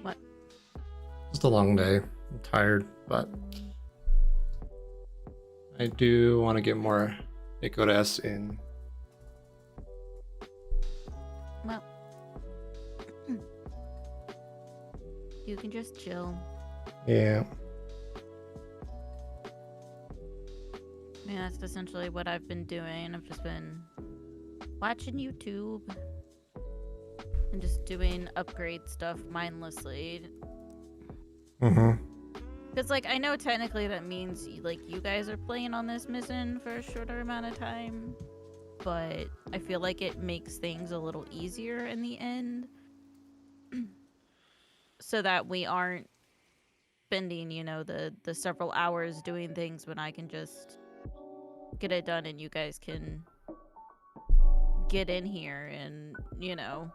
What? Just a long day. I'm tired, but I do want to get more Nicodes in. Well, you can just chill. Yeah. I mean, that's essentially what I've been doing. I've just been watching YouTube and just doing upgrade stuff mindlessly. Mm-hmm. Because, like, I know technically that means, like, you guys are playing on this mission for a shorter amount of time, but I feel like it makes things a little easier in the end. So that we aren't spending, you know, the several hours doing things when I can just get it done and you guys can get in here and, you know,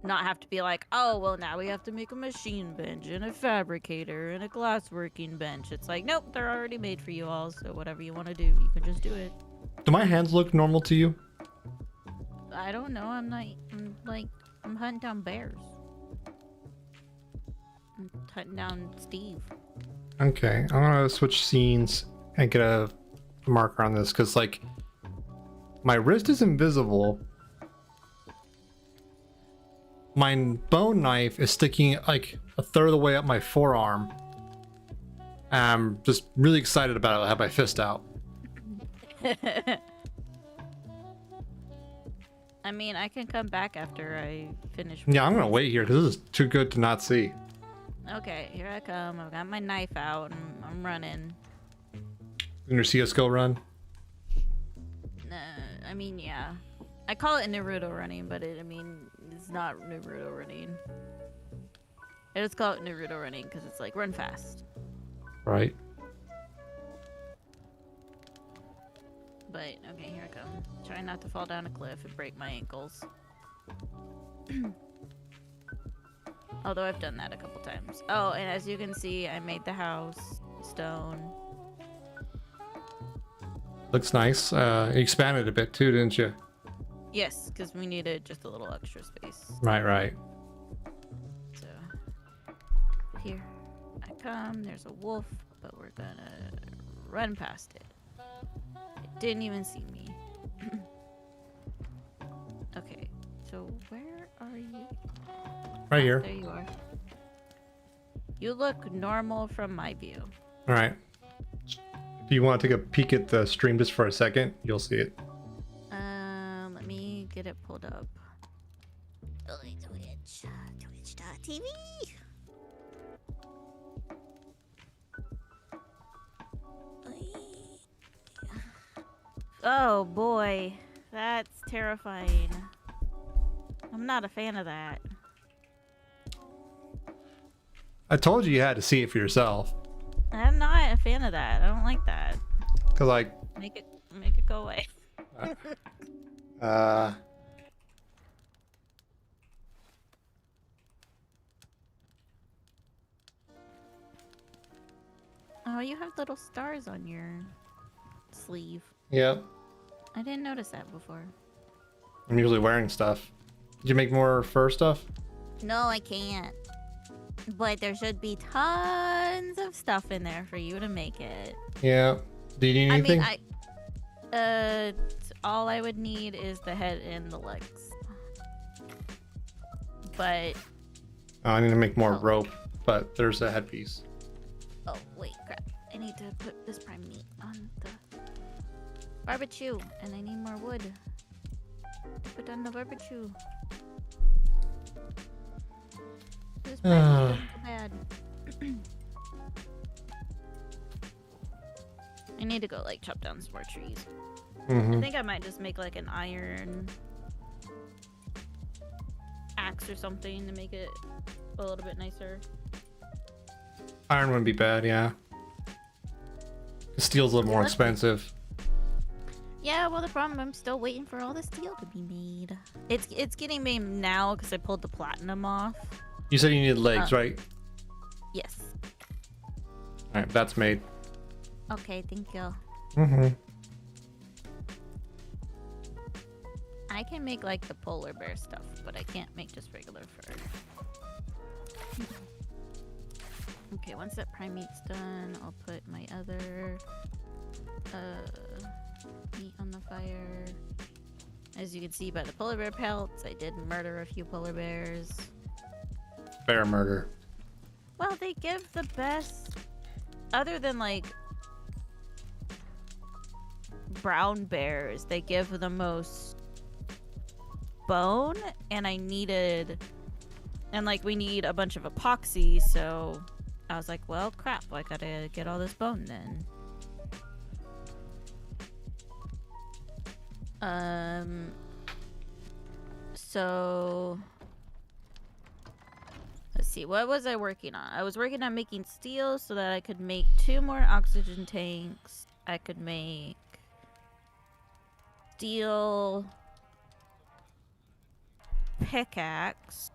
not have to be like, oh, well, now we have to make a machine bench and a fabricator and a glassworking bench. It's like, nope, they're already made for you all, so whatever you want to do, you can just do it. Do my hands look normal to you? I don't know. I'm hunting down bears. I'm hunting down Steve. Okay, I'm gonna switch scenes and get a marker on this because, like, my wrist is invisible. My bone knife is sticking like a third of the way up my forearm. I'm just really excited about it. I have my fist out. I mean, I can come back after I finish. Yeah, I'm gonna wait here because this is too good to not see. Okay, here I come. I've got my knife out and I'm running. In your CS:GO run? I mean, yeah. I call it Naruto running, but I mean, it's not Naruto running. I just call it Naruto running because it's like run fast. Right. But, okay, here I come. Try not to fall down a cliff and break my ankles. Although I've done that a couple times. Oh, and as you can see, I made the house stone. Looks nice. You expanded a bit too, didn't you? Yes, because we needed just a little extra space. Right. So, here I come. There's a wolf, but we're gonna run past it. It didn't even see me. Okay, so where are you? Right here. There you are. You look normal from my view. All right. If you want to take a peek at the stream just for a second, you'll see it. Let me get it pulled up. Twitch.tv. Oh boy, that's terrifying. I'm not a fan of that. I told you had to see it for yourself. I'm not a fan of that. I don't like that. Cause like, Make it go away. Oh, you have little stars on your sleeve. Yep. I didn't notice that before. I'm usually wearing stuff. Did you make more fur stuff? No, I can't. But there should be tons of stuff in there for you to make it. Yeah. Do you need anything? I mean, all I would need is the head and the legs. But Oh, I need to make more rope, but there's a headpiece. oh wait, crap! I need to put this prime meat on the barbecue, and I need more wood to put on the barbecue. This prime meat isn't bad. I need to go like chop down some more trees. I think I might just make like an iron axe or something to make it a little bit nicer. Iron wouldn't be bad, yeah. Steel's a little more expensive. Yeah, well the problem, I'm still waiting for all the steel to be made. It's getting made now because I pulled the platinum off. You said you needed legs, right? Yes. Alright, that's made. Okay, thank you. I can make like the polar bear stuff, but I can't make just regular fur. Okay, once that prime meat's done, I'll put my other meat on the fire. As you can see by the polar bear pelts, I did murder a few polar bears. Bear murder. Well, they give the best, other than like brown bears, they give the most bone, and I needed, and like we need a bunch of epoxy, so I was like, well, crap, I gotta get all this bone then. So let's see, what was I working on? I was working on making steel so that I could make 2 more oxygen tanks. I could make steel pickaxe.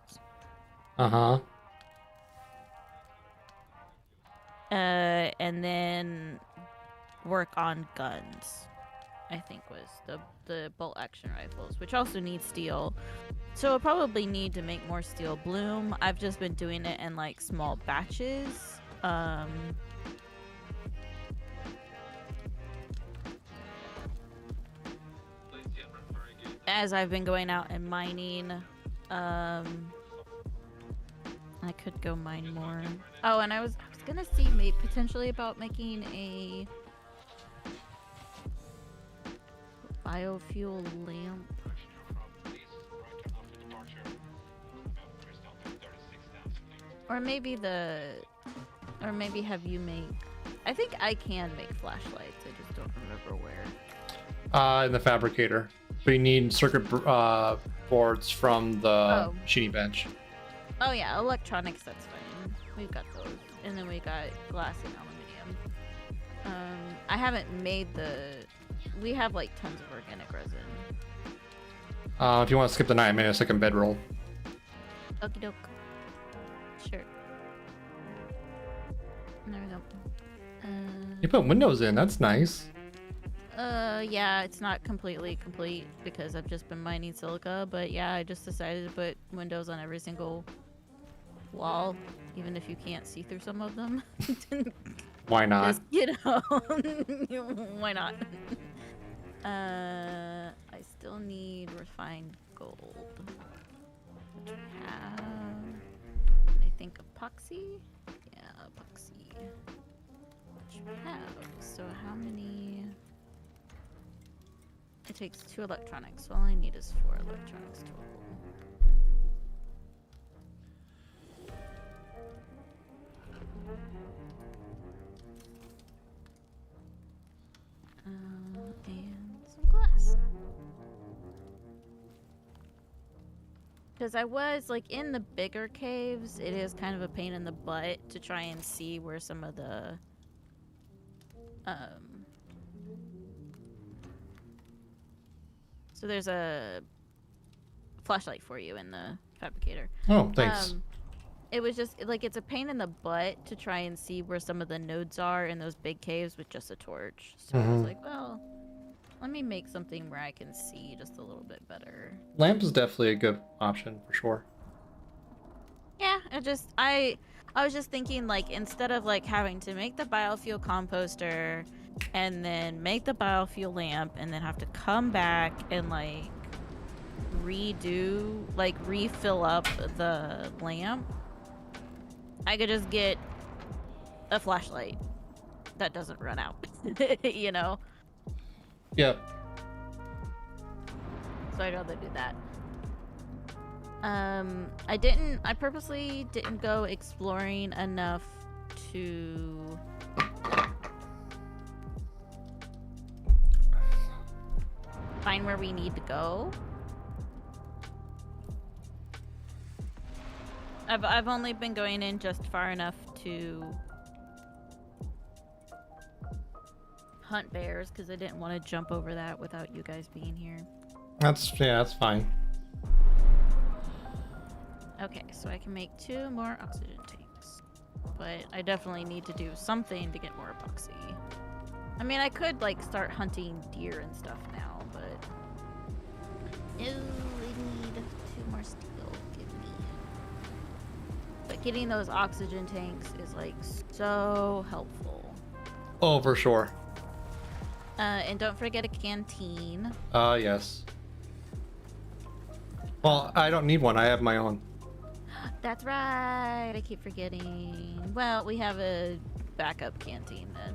And then work on guns, I think was the bolt action rifles, which also need steel. So I'll probably need to make more steel bloom. I've just been doing it in like small batches. As I've been going out and mining, I could go mine more. Oh, and I was gonna see maybe potentially about making a biofuel lamp. Or maybe have you make, I think I can make flashlights, I just don't remember where. In the fabricator. But you need circuit boards from the machining bench. Oh yeah, electronics, that's fine. We've got those. And then we got glass and aluminum. I haven't made we have like tons of organic resin. If you want to skip the night, I made a second bedroll. Okie doke. Sure. There we go. You put windows in, that's nice. Yeah, it's not completely complete because I've just been mining silica, but yeah, I just decided to put windows on every single wall, even if you can't see through some of them. Why not? Just, you know, why not? I still need refined gold. Which we have. And I think epoxy? Yeah, epoxy. Which we have. So how many? It takes 2 electronics, so all I need is 4 electronics total. And some glass. Because I was, like, in the bigger caves, it is kind of a pain in the butt to try and see where some of the, So there's a flashlight for you in the fabricator. Oh, thanks. It was just, like, it's a pain in the butt to try and see where some of the nodes are in those big caves with just a torch. So I was like, well, let me make something where I can see just a little bit better. Lamp is definitely a good option, for sure. Yeah, I was just thinking, like, instead of, like, having to make the biofuel composter and then make the biofuel lamp and then have to come back and, like, refill up the lamp, I could just get a flashlight that doesn't run out, you know? Yep. So I'd rather do that. I purposely didn't go exploring enough to find where we need to go. I've only been going in just far enough to hunt bears because I didn't want to jump over that without you guys being here. That's fine. Okay, so I can make 2 more oxygen tanks, but I definitely need to do something to get more epoxy. I mean, I could like start hunting deer and stuff now, but Oh, I need 2 more steel. Give me. But getting those oxygen tanks is like so helpful. Oh, for sure. And don't forget a canteen. Yes. Well, I don't need one. I have my own. That's right. I keep forgetting. Well, we have a backup canteen then.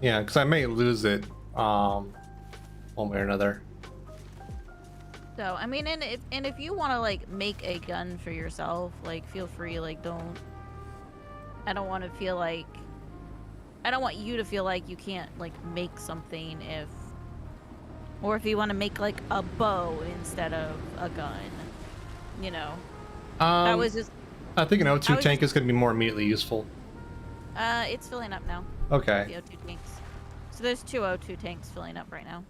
Yeah, because I may lose it, one way or another. So, I mean, and if you want to like make a gun for yourself, like feel free. Like, I don't want to feel like, I don't want you to feel like you can't like make something or if you want to make like a bow instead of a gun, you know. That was just. I think an O2 tank is going to be more immediately useful. It's filling up now. Okay. The O2 tanks. So there's 2 O2 tanks filling up right now,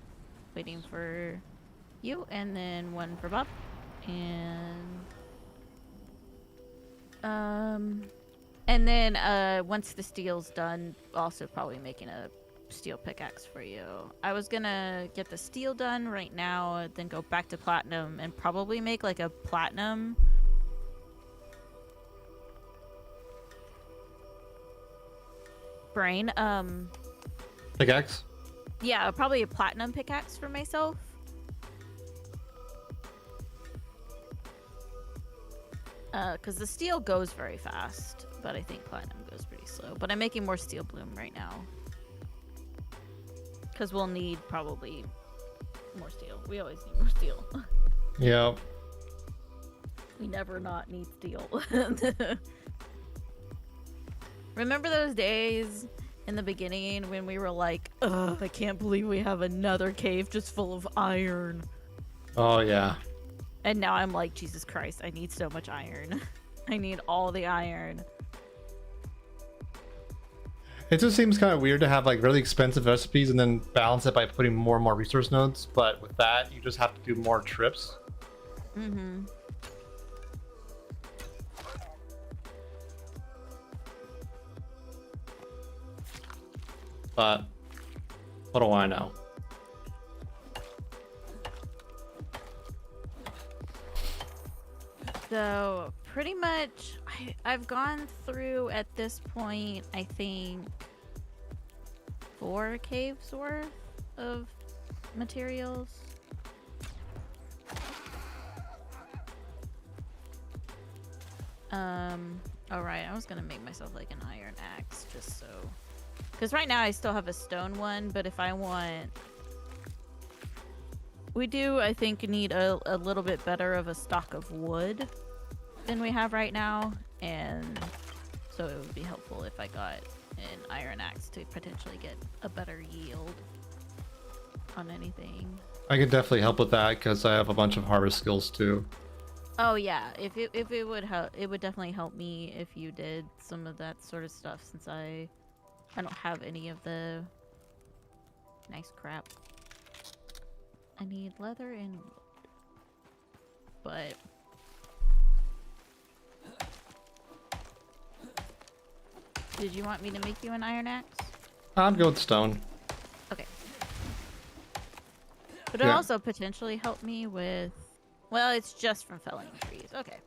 waiting for you, and then 1 for Bob, and then once the steel's done, also probably making a steel pickaxe for you. I was gonna get the steel done right now, then go back to platinum and probably make like a platinum. Brain. Pickaxe? Yeah, probably a platinum pickaxe for myself. Because the steel goes very fast, but I think platinum goes pretty slow. But I'm making more steel bloom right now. Because we'll need probably more steel. We always need more steel. Yep. We never not need steel. Remember those days in the beginning when we were like, ugh, I can't believe we have another cave just full of iron. Oh, yeah. And now I'm like, Jesus Christ, I need so much iron. I need all the iron. It just seems kind of weird to have like really expensive recipes and then balance it by putting more and more resource nodes. But with that, you just have to do more trips. Mm-hmm. But what do I know? So pretty much I've gone through at this point, I think 4 caves worth of materials. All right, I was gonna make myself like an iron axe just so, because right now I still have a stone one, but if I want, we do, I think, need a little bit better of a stock of wood than we have right now, and so it would be helpful if I got an iron axe to potentially get a better yield on anything. I can definitely help with that because I have a bunch of harvest skills too. Oh yeah, if it would help, it would definitely help me if you did some of that sort of stuff, since I don't have any of the nice crap. I need leather and wood. But did you want me to make you an iron axe? I'm good with stone. Okay. But it'll also potentially help me with, well, it's just from felling trees. Okay.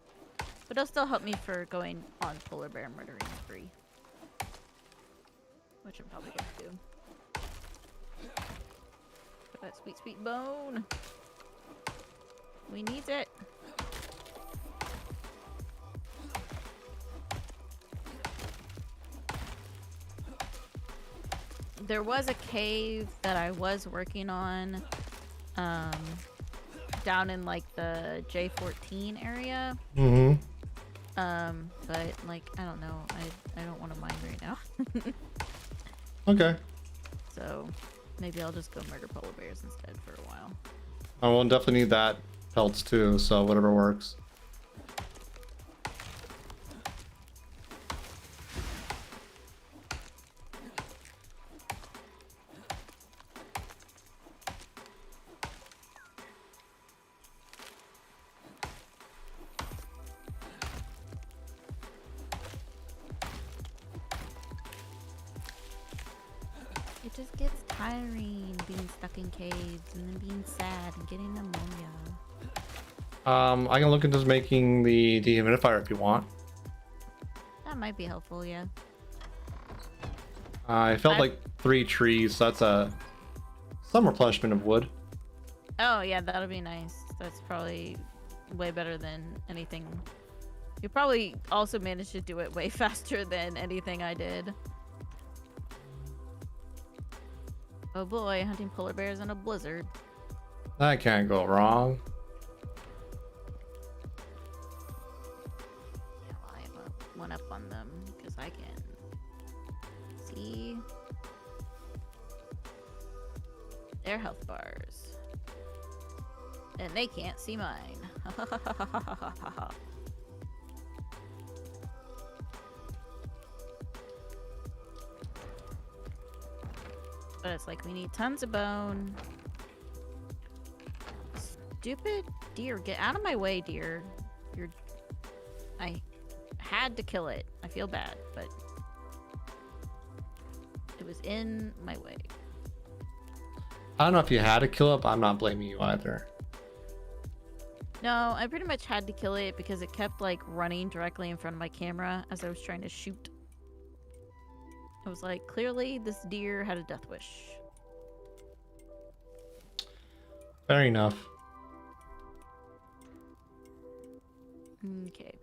But it'll still help me for going on polar bear murdering spree. Which I'm probably gonna do. Got that sweet, sweet bone. We need it. There was a cave that I was working on, down in like the J14 area. Mm-hmm. But like, I don't know. I don't want to mine right now. Okay. So maybe I'll just go murder polar bears instead for a while. I will definitely need that pelts too, so whatever works. It just gets tiring being stuck in caves and then being sad and getting pneumonia. I can look into making the dehumidifier if you want. That might be helpful, yeah. I felt like 3 trees, so that's some replenishment of wood. Oh, yeah, that'll be nice. That's probably way better than anything. You probably also managed to do it way faster than anything I did. Oh boy, hunting polar bears in a blizzard. That can't go wrong. Yeah, well, I have one up on them because I can see their health bars. And they can't see mine. But it's like we need tons of bone. Stupid deer, get out of my way, deer. I had to kill it. I feel bad, but it was in my way. I don't know if you had to kill it, but I'm not blaming you either. No, I pretty much had to kill it because it kept like running directly in front of my camera as I was trying to shoot. I was like, clearly this deer had a death wish. Fair enough. Okay.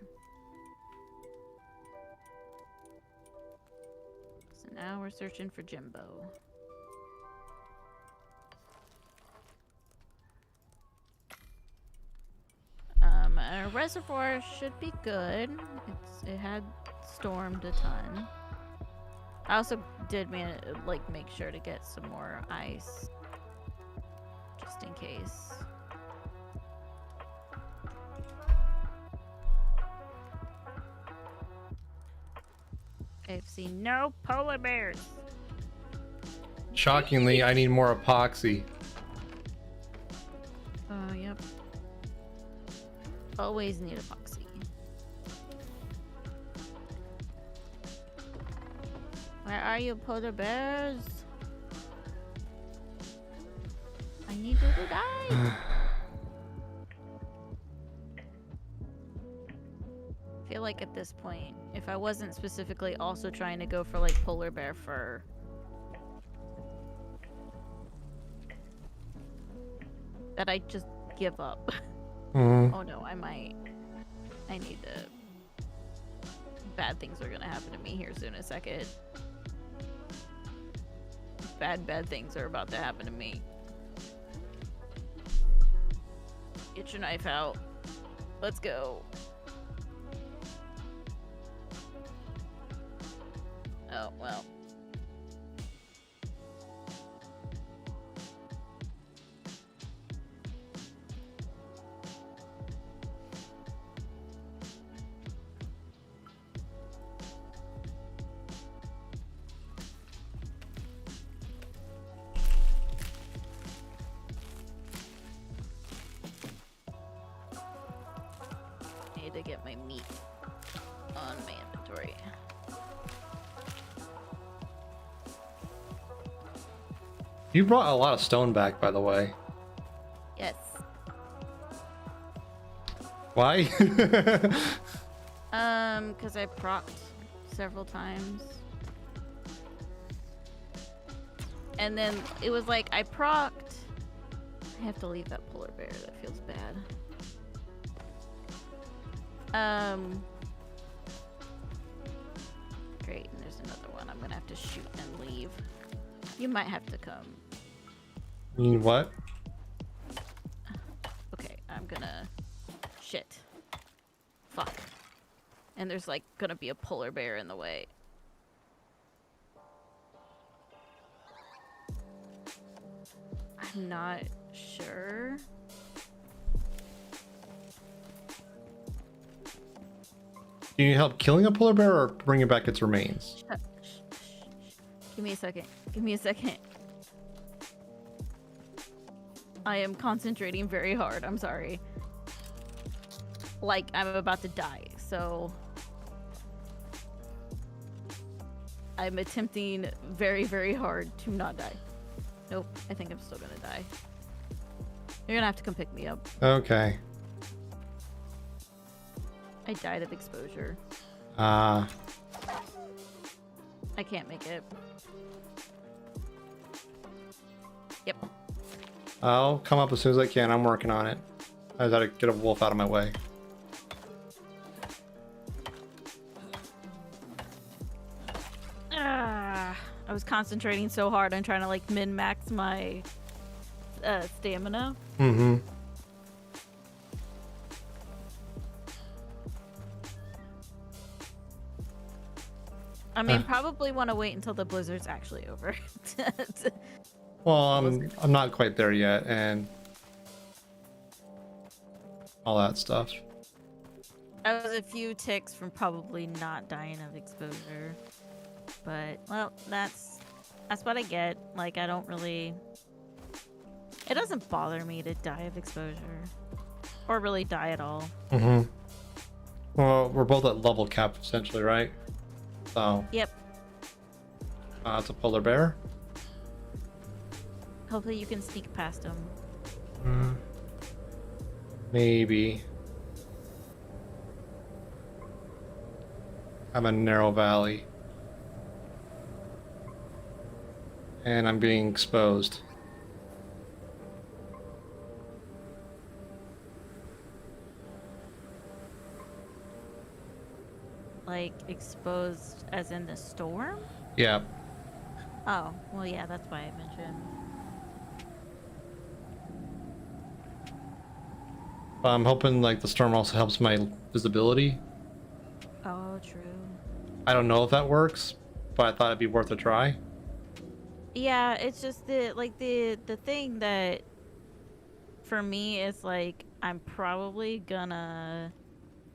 So now we're searching for Jimbo. Our reservoir should be good. It had stormed a ton. I also did make sure to get some more ice, just in case. I've seen no polar bears. Shockingly, I need more epoxy. Yep. Always need epoxy. Where are you, polar bears? I need you to die. I feel like at this point, if I wasn't specifically also trying to go for like polar bear fur, that I just give up. Oh no, I need to. Bad things are gonna happen to me here soon in a second. Bad things are about to happen to me. Get your knife out. Let's go. Oh, well. Need to get my meat on my inventory. You brought a lot of stone back, by the way. Yes. Why? Because I procced several times. And then it was like, I procced. I have to leave that polar bear. That feels bad. Great, and there's another one. I'm gonna have to shoot and leave. You might have to come. You mean what? Okay, I'm gonna... Shit. Fuck. And there's like gonna be a polar bear in the way. I'm not sure. Do you need help killing a polar bear or bringing back its remains? Give me a second. Give me a second. I am concentrating very hard. I'm sorry. Like, I'm about to die, so... I'm attempting very, very hard to not die. Nope, I think I'm still gonna die. You're gonna have to come pick me up. Okay. I died of exposure. Ah. I can't make it. Yep. I'll come up as soon as I can. I'm working on it. I gotta get a wolf out of my way. I was concentrating so hard on trying to like min-max my stamina. Mm-hmm. I mean, probably want to wait until the blizzard's actually over. Well, I'm not quite there yet, and all that stuff. I was a few ticks from probably not dying of exposure, but well, that's what I get. Like, I don't really. It doesn't bother me to die of exposure, or really die at all. Mm-hmm. Well, we're both at level cap essentially, right? So. Yep. It's a polar bear. Hopefully, you can sneak past him. Maybe. I'm in a narrow valley. And I'm being exposed. Like, exposed as in the storm? Yeah. Oh, well, yeah, that's why I mentioned. I'm hoping like the storm also helps my visibility. Oh, true. I don't know if that works, but I thought it'd be worth a try. Yeah, it's just the thing that for me is like I'm probably gonna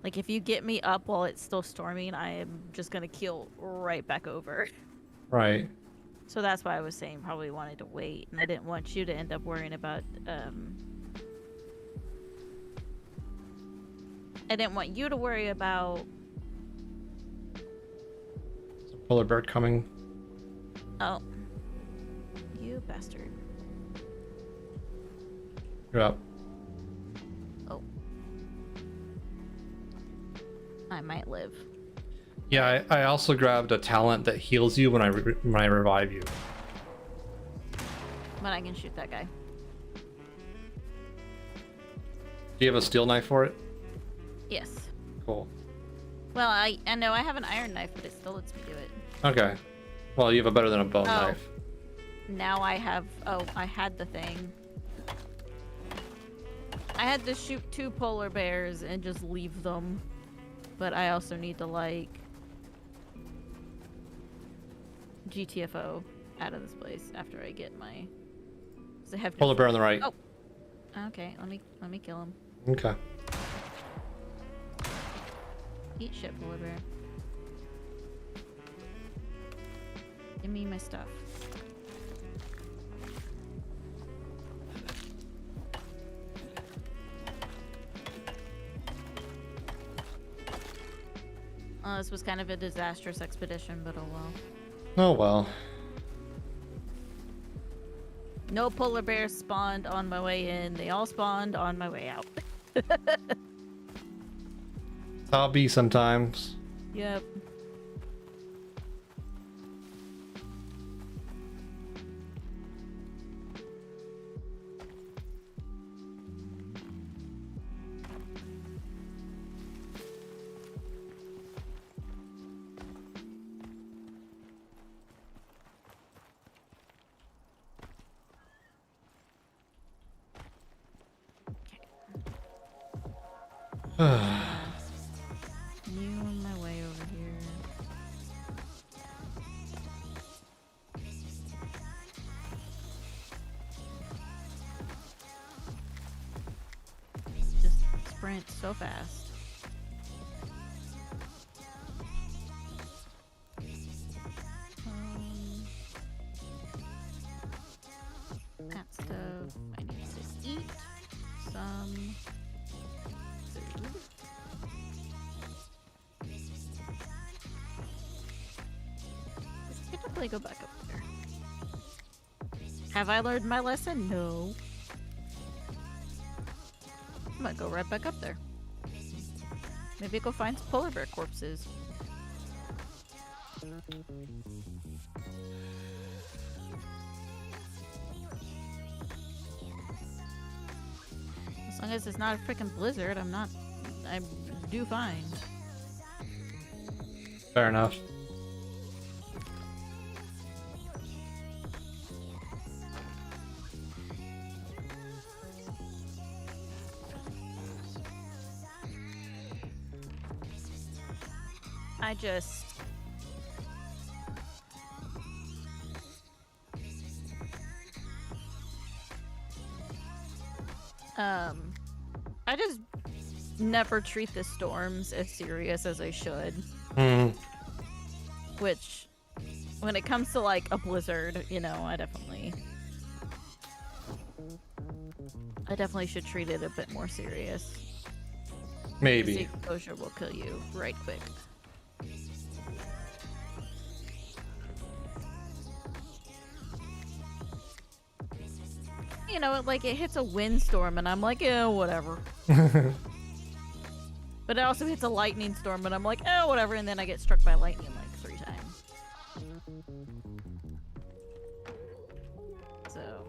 like if you get me up while it's still storming, I am just gonna keel right back over. Right. So that's why I was saying probably wanted to wait, and I didn't want you to end up worrying about I didn't want you to worry about Is a polar bear coming? oh, you bastard. You're up. Oh. I might live. Yeah, I also grabbed a talent that heals you when I revive you. But I can shoot that guy. Do you have a steel knife for it? Yes. Cool. Well, I know I have an iron knife, but it still lets me do it. Okay. Well, you have a better than a bone Oh. knife. Now I have... Oh, I had the thing. I had to shoot 2 polar bears and just leave them. But I also need to, like... GTFO out of this place after I get my... 'cause I have Polar bear on the right. Oh. Okay, let me kill him. Okay. Eat shit, polar bear. Give me my stuff. This was kind of a disastrous expedition, but oh well. Oh well. No polar bears spawned on my way in. They all spawned on my way out. That's how it be sometimes. Yep. You on my way over here. Just sprint so fast. That stuff I need to eat some food. I should definitely go back up there. Have I learned my lesson? No. I'm gonna go right back up there. Maybe go find some polar bear corpses. As long as it's not a freaking blizzard, I'm do fine. Fair enough. I just... I just never treat the storms as serious as I should. Mm. Which, when it comes to like a blizzard, you know, I definitely should treat it a bit more serious. Maybe. The exposure will kill you right quick. You know, like it hits a windstorm and I'm like, eh, whatever. But it also hits a lightning storm and I'm like, oh, whatever. And then I get struck by lightning like 3 times. So.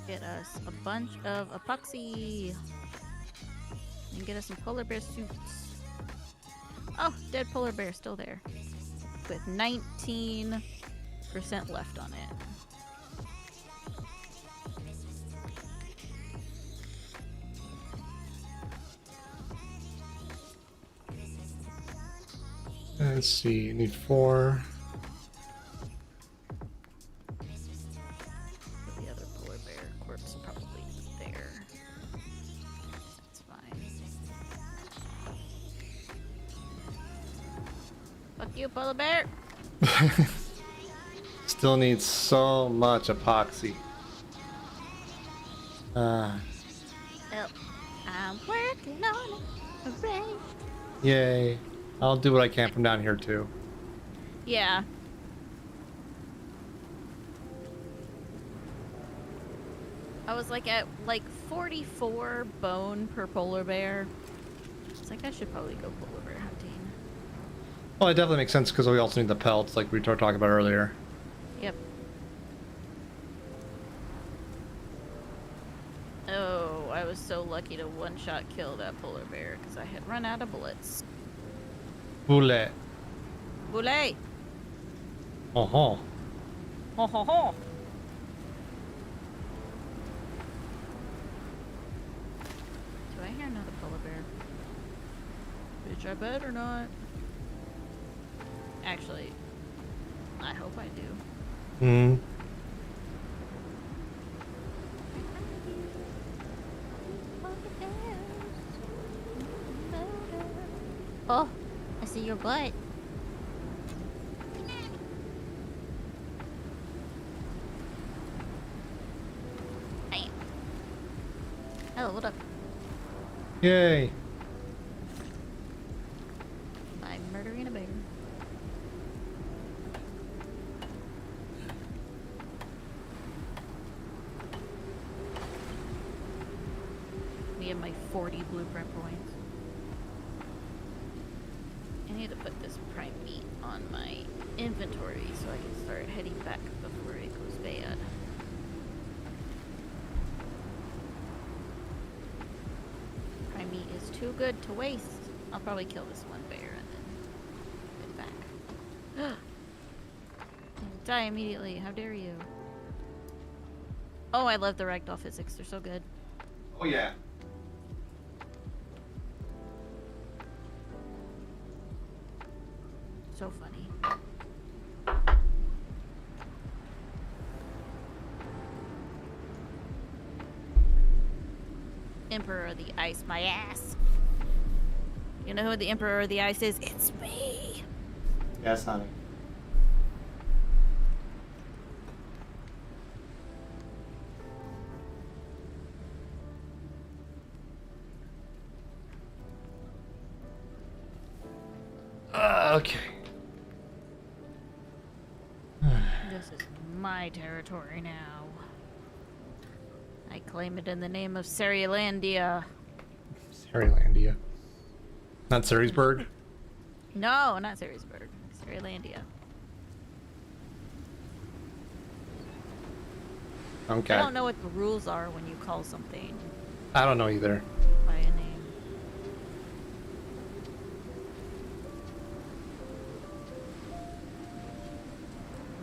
Get us a bunch of epoxy and get us some polar bear suits. Oh, dead polar bear still there with 19% left on it. Let's see, need 4. The other polar bear corpse probably there. That's fine. Fuck you, polar bear! Still needs so much epoxy. Oh, I'm working on it. Hooray! Yay. I'll do what I can from down here too. Yeah. I was like at like 44 bone per polar bear. It's like I should probably go polar bear hunting. Well, it definitely makes sense because we also need the pelts like we were talking about earlier. Yep. Oh, I was so lucky to one-shot kill that polar bear because I had run out of bullets. Boulet. Boulet! Oh ho. Ho ho ho! Do I hear another polar bear? Bitch, I better not. Actually, I hope I do. Hmm. Oh, I see your butt. Bam. Hello, what up? Yay. I'm murdering a bear. Me and my 40 blueprint points. I need to put this prime meat on my inventory so I can start heading back before it goes bad. Prime meat is too good to waste. I'll probably kill this one bear and then get back. Die immediately. How dare you? Oh, I love the ragdoll physics. They're so good. Oh yeah. So funny. Emperor of the Ice, my ass. You know who the Emperor of the Ice is? It's me. Yes, honey. Okay. This is my territory now. I claim it in the name of Serialandia. Serialandia. Not Seriesburg? No, not Seriesburg. Serialandia. Okay. I don't know what the rules are when you call something I don't know either. by a name.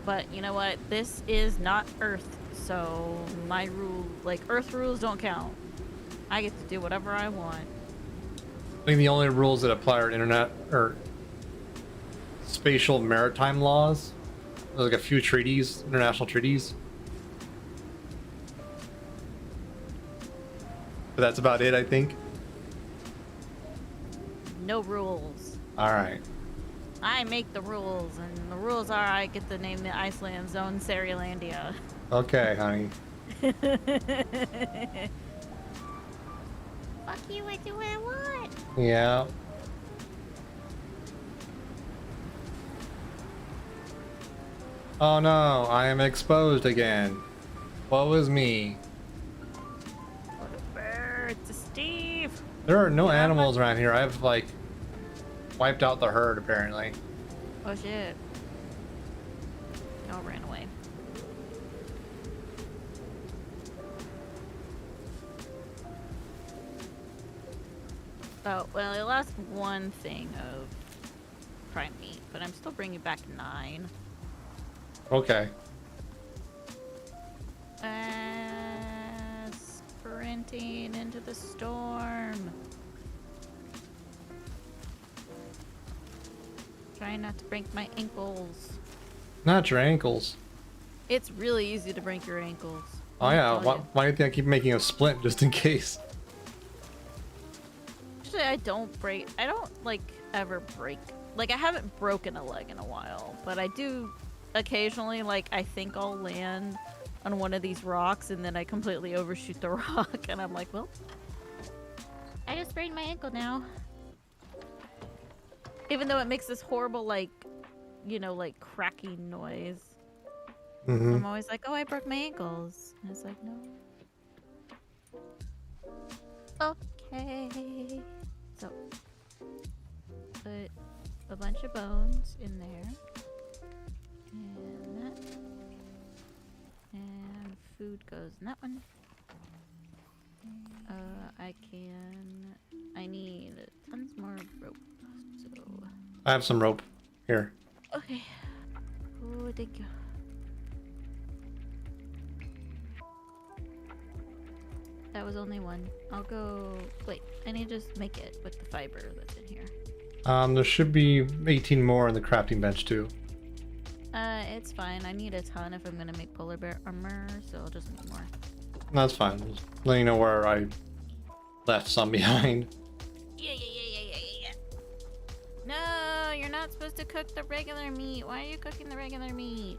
But you know what? This is not Earth, so my rule, like Earth rules don't count. I get to do whatever I want. I think the only rules that apply are internet or spatial maritime laws. There's like a few treaties, international treaties. But that's about it, I think. No rules. All right. I make the rules, and the rules are I get to name the Iceland zone Serialandia. Okay, honey. Fuck you, I do what I want. Yeah. Oh no, I am exposed again. Woe is me. What a bird to Steve. There are no Yeah, animals around here. I've like wiped out the herd apparently. Oh shit. Y'all ran away. Oh, well, I lost one thing of prime meat, but I'm still bringing back 9. Okay. Sprinting into the storm. Trying not to break my ankles. Not your ankles. It's really easy to break your ankles. Oh let me yeah, tell why, ya. why do you think I keep making a splint just in case? Actually, I don't like ever break. Like I haven't broken a leg in a while, but I do occasionally, like I think I'll land on one of these rocks and then I completely overshoot the rock and I'm like, well, I just sprained my ankle now. Even though it makes this horrible, like, you know, like cracking noise. Mm-hmm. I'm always like, oh, I broke my ankles. And it's like, no. Okay. So, put a bunch of bones in there. And that. And food goes in that one. I need tons more rope. So. I have some rope here. Okay. Oh, thank you. That was only one. I'll go. Wait, I need to just make it with the fiber that's in here. There should be 18 more in the crafting bench too. It's fine. I need a ton if I'm gonna make polar bear armor, so I'll just make more. That's fine. Just letting you know where I left some behind. Yeah. No, you're not supposed to cook the regular meat. Why are you cooking the regular meat?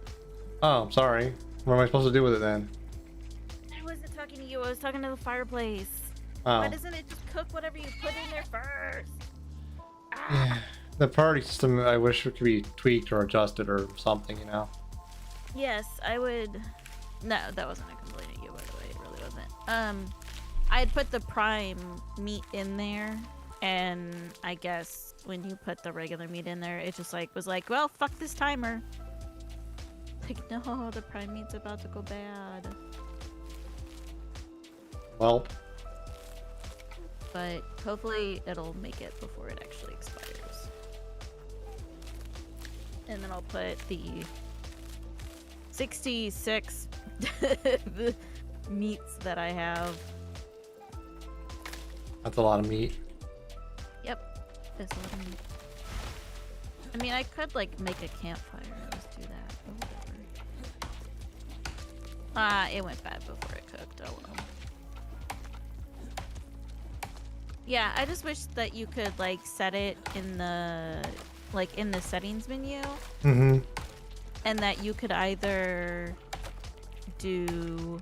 Oh, sorry. What am I supposed to do with it then? I wasn't talking to you. I was talking to the fireplace. Oh. Why doesn't it just cook whatever you put in there first? Yeah. The party system, I wish it could be tweaked or adjusted or something, you know? Yes, I would. No, that wasn't a complaint at you, by the way. It really wasn't. I'd put the prime meat in there, and I guess when you put the regular meat in there, it just like was like, well, fuck this timer. Like, no, the prime meat's about to go bad. Well. But hopefully it'll make it before it actually expires. And then I'll put the 66 meats that I have. That's a lot of meat. Yep, that's a lot of meat. I mean, I could like make a campfire and just do that, but whatever. It went bad before it cooked. Oh well. Yeah, I just wish that you could like set it in the settings menu. Mm-hmm. And that you could either do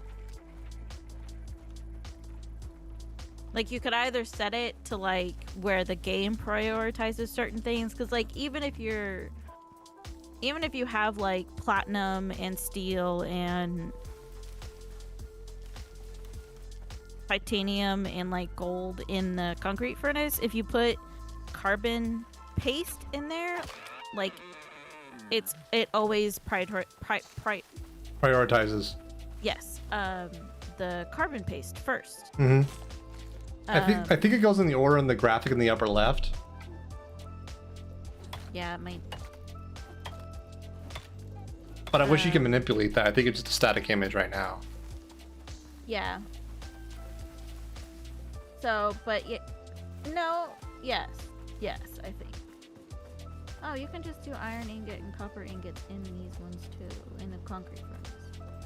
Like, you could either set it to, like, where the game prioritizes certain things, because, like, even if you have, like, platinum and steel and titanium and, like, gold in the concrete furnace, if you put carbon paste in there, like, it always prioritizes. yes, the carbon paste first. Mm-hmm. I think it goes in the order in the graphic in the upper left. Yeah, it might. But I wish you could manipulate that. I think it's just a static image right now. Yeah. So, but no, yes, I think. Oh, you can just do iron ingot and copper ingots in these ones too, in the concrete furnace.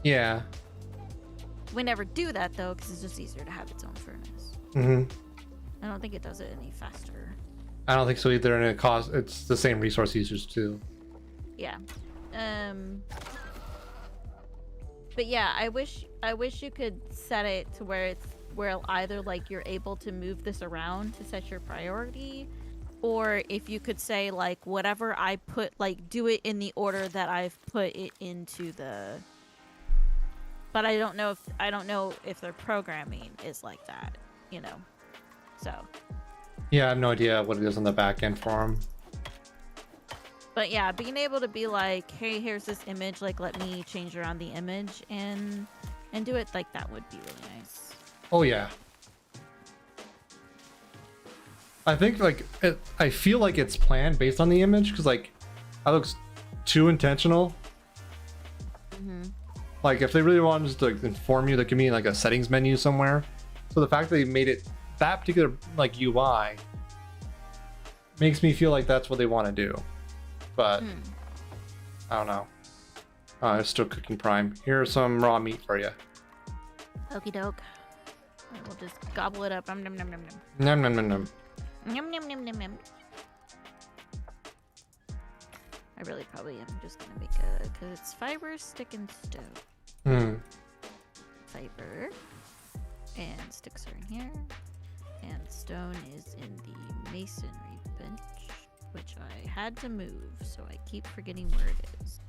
Yeah. We never do that though, because it's just easier to have its own furnace. Mm-hmm. I don't think it does it any faster. I don't think so either, and it's the same resource users too. Yeah. But yeah, I wish you could set it to where either like you're able to move this around to set your priority, or if you could say like whatever I put, like do it in the order that I've put it into the. But I don't know if their programming is like that, you know. So. Yeah, I have no idea what it is on the back end for them. But yeah, being able to be like, hey, here's this image, like let me change around the image and do it like that would be really nice. Oh yeah. I think like I feel like it's planned based on the image, because like that looks too intentional. Mm-hmm. Like if they really wanted to like inform you, there could be like a settings menu somewhere. So the fact that they made it that particular like UI makes me feel like that's what they want to do. But I don't know. It's still cooking prime. Here's some raw meat for you. Okie doke. We'll just gobble it up. Nom nom nom nom nom. Nom nom nom nom. Nom nom nom nom nom. I really probably am just gonna make a, because it's fiber, stick, and stone. Fiber and sticks are in here, and stone is in the masonry bench, which I had to move, so I keep forgetting where it is.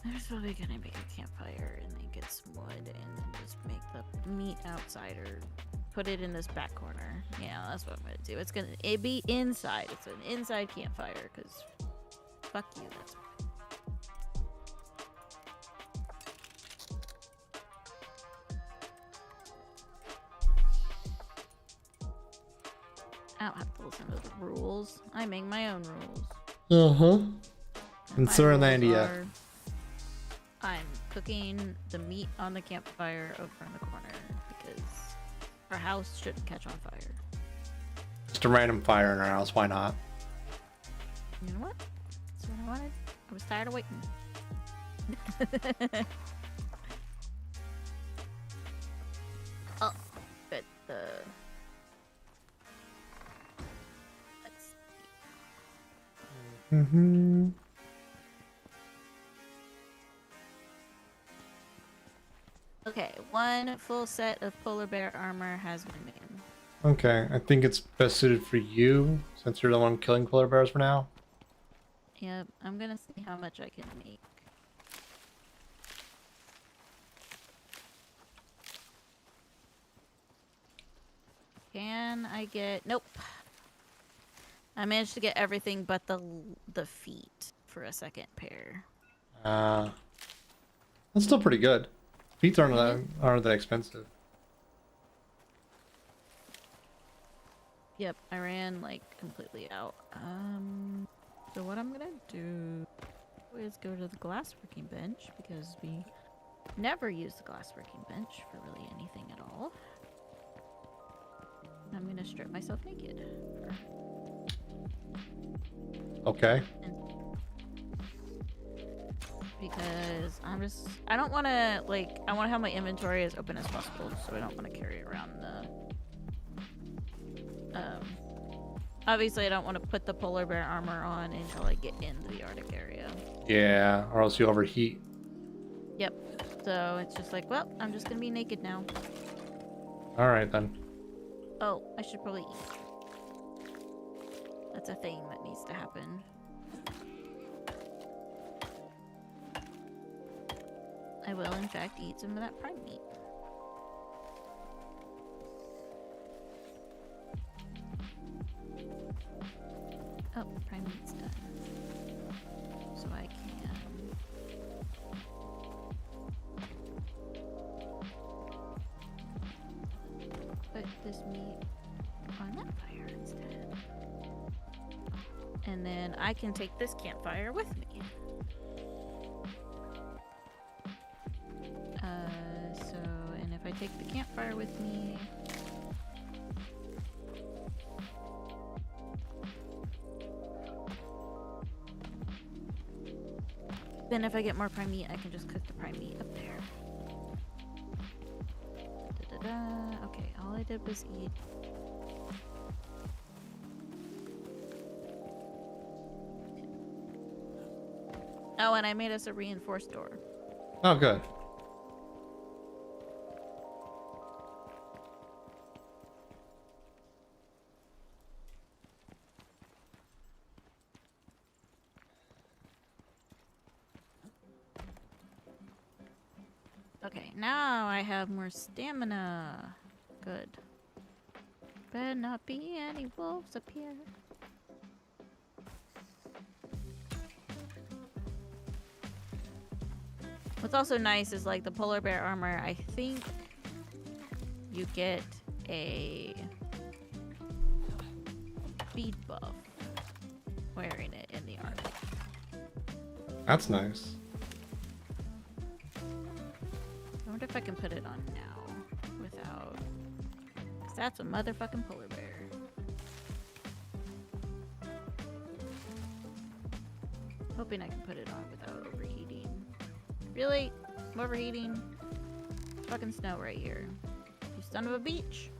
I'm just probably gonna make a campfire and then get some wood and then just make the meat outside or put it in this back corner. Yeah, that's what I'm gonna do. It'd be inside. It's an inside campfire, because fuck you, that's I don't have to listen to the rules. I make my own rules. In Surinlandia. I'm cooking the meat on the campfire over in the corner because our house shouldn't catch on fire. Just a random fire in our house, why not? You know what? That's what I wanted. I was tired of waiting. Oh, good. Let's see. Okay, one full set of polar bear armor has been made. Okay, I think it's best suited for you, since you're the one killing polar bears for now. Yep, I'm gonna see how much I can make. Can I get... Nope. I managed to get everything but the feet for a second pair. That's still pretty good. Feet aren't that expensive. Yep, I ran like completely out. So what I'm gonna do is go to the glassworking bench, because we never use the glassworking bench for really anything at all. I'm gonna strip myself naked. Okay. Because I don't want to, like, I want to have my inventory as open as possible, so I don't want to carry around the, obviously I don't want to put the polar bear armor on until I get into the Arctic area. Yeah, or else you overheat. Yep. So it's just like, well, I'm just gonna be naked now. All right then. Oh, I should probably eat. That's a thing that needs to happen. I will, in fact, eat some of that prime meat. Oh, prime meat's done. So I can... put this meat on that fire instead. And then I can take this campfire with me. And if I take the campfire with me... then if I get more prime meat, I can just cook the prime meat up there. Da-da-da. Okay, all I did was eat. Oh, and I made us a reinforced door. Oh, good. Okay, now I have more stamina. Good. Better not be any wolves up here. What's also nice is like the polar bear armor, I think you get a speed buff wearing it in the Arctic. That's nice. I wonder if I can put it on now without... because that's a motherfucking polar bear. Hoping I can put it on without overheating. Really? I'm overheating? Fucking snow right here. You son of a beach.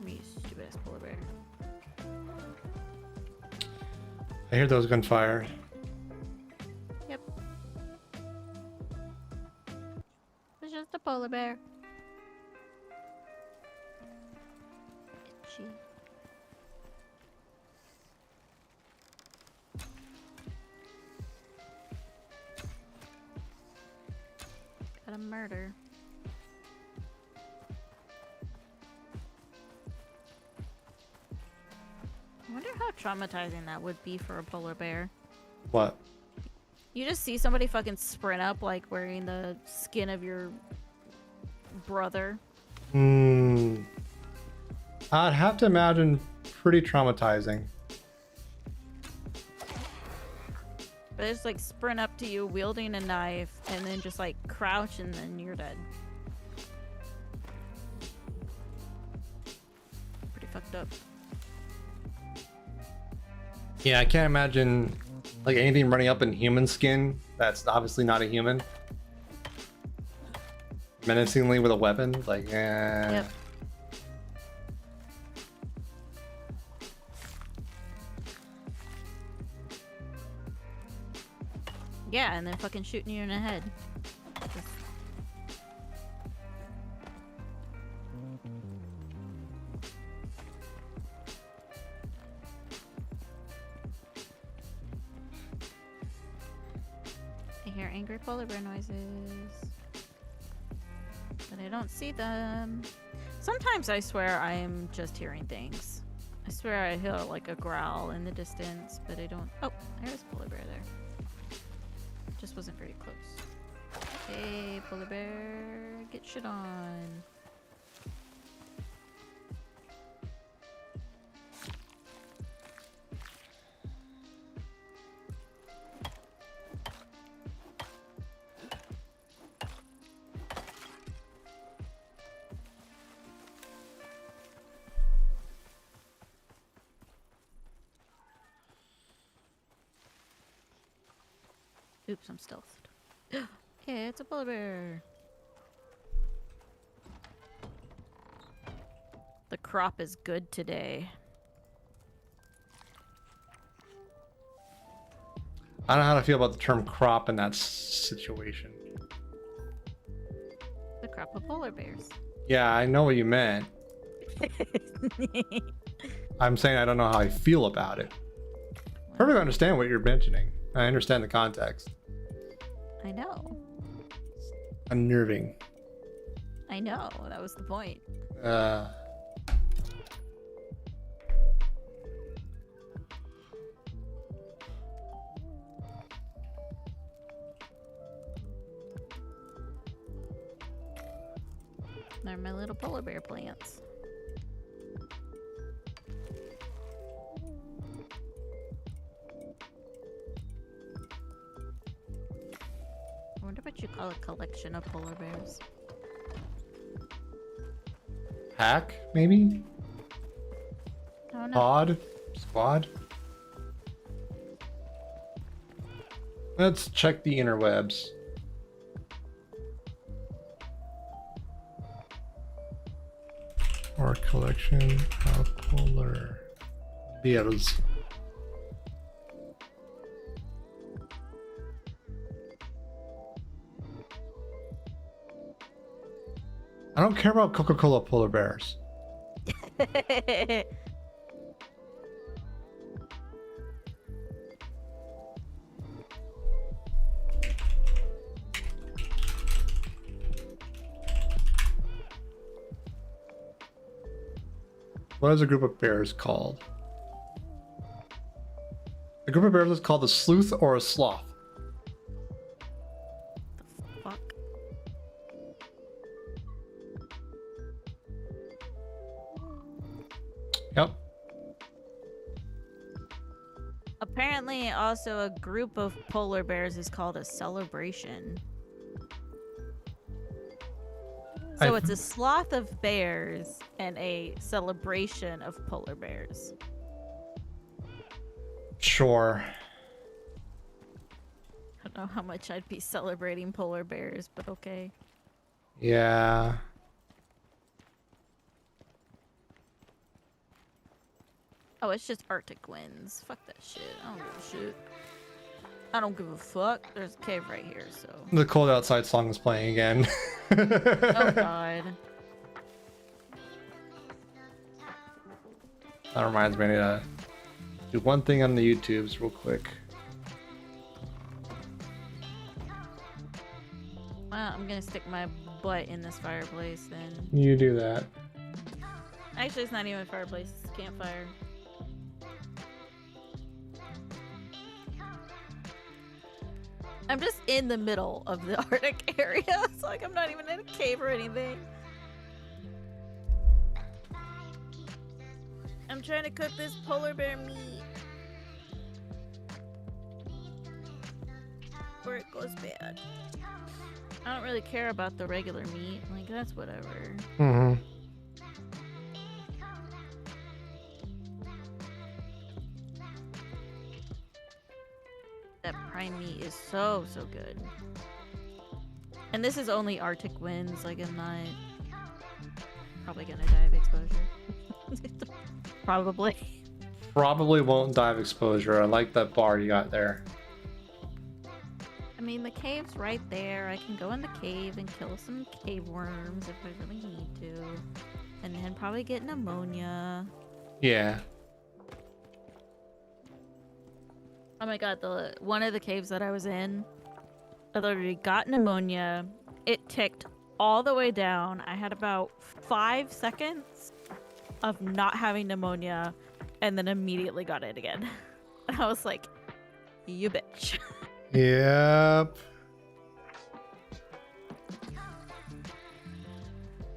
Me, stupid ass polar bear. I hear those gunfire. Yep. It's just a polar bear. Itchy. Got a murder. I wonder how traumatizing that would be for a polar bear. What? You just see somebody fucking sprint up like wearing the skin of your brother. I'd have to imagine pretty traumatizing. But it's like sprint up to you wielding a knife and then just like crouch and then you're dead. Pretty fucked up. Yeah, I can't imagine like anything running up in human skin that's obviously not a human. Menacingly with a weapon, like, eh. Yep. Yeah, and then fucking shooting you in the head. Just... I hear angry polar bear noises. But I don't see them. Sometimes I swear I am just hearing things. I swear I hear like a growl in the distance, but I don't... Oh, there's a polar bear there. Just wasn't very close. Hey, polar bear, get shit on. Oops, I'm stealthed. Yeah, it's a polar bear. The crop is good today. I don't know how to feel about the term crop in that situation. The crop crop of polar bears. Yeah, I know what you meant. I'm saying I don't know how I feel about it. Perfectly understand what you're mentioning. I understand the context. I know. Unnerving. I know. That was the point. They're my little polar bear plants. I wonder what you call a collection of polar bears. Pack, maybe? I don't know. Pod? Squad? Let's check the interwebs. Or collection of polar bears. I don't care about Coca-Cola polar bears. What is a group of bears called? A group of bears is called a sleuth or a sloth. The fuck? Yep. Apparently, also a group of polar bears is called a celebration. So it's a sloth of bears and a celebration of polar bears. Sure. I don't know how much I'd be celebrating polar bears, but okay. Yeah. Oh, it's just Arctic winds. Fuck that shit. I don't give a shit. I don't give a fuck. There's a cave right here, so. The Cold Outside song is playing again. Oh god. That reminds me, I need to do one thing on the YouTubes real quick. Well, I'm gonna stick my butt in this fireplace then. You do that. Actually, it's not even a fireplace, it's a campfire. I'm just in the middle of the Arctic area. It's like I'm not even in a cave or anything. I'm trying to cook this polar bear meat. Or it goes bad. I don't really care about the regular meat. Like, that's whatever. Mm-hmm. That prime meat is so good. And this is only Arctic winds. Like, I'm not probably gonna die of exposure. Probably. Probably won't die of exposure. I like that bar you got there. I mean, the cave's right there. I can go in the cave and kill some cave worms if I really need to. And then probably get pneumonia. Yeah. Oh my god, one of the caves that I was in, I literally got pneumonia. It ticked all the way down. I had about 5 seconds of not having pneumonia and then immediately got it again. And I was like, you bitch. Yep.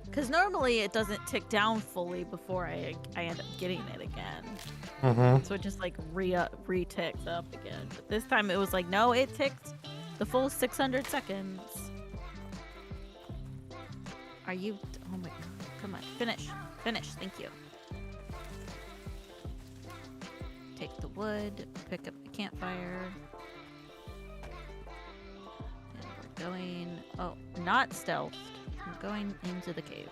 Because normally it doesn't tick down fully before I end up getting it again. Mm-hmm. So it just like re-ticks up again. But this time it was like, no, it ticked the full 600 seconds. Are you? Oh my god. Come on. Finish. Finish. Thank you. Take the wood. Pick up the campfire. And we're going... Oh, not stealthed. I'm going into the cave.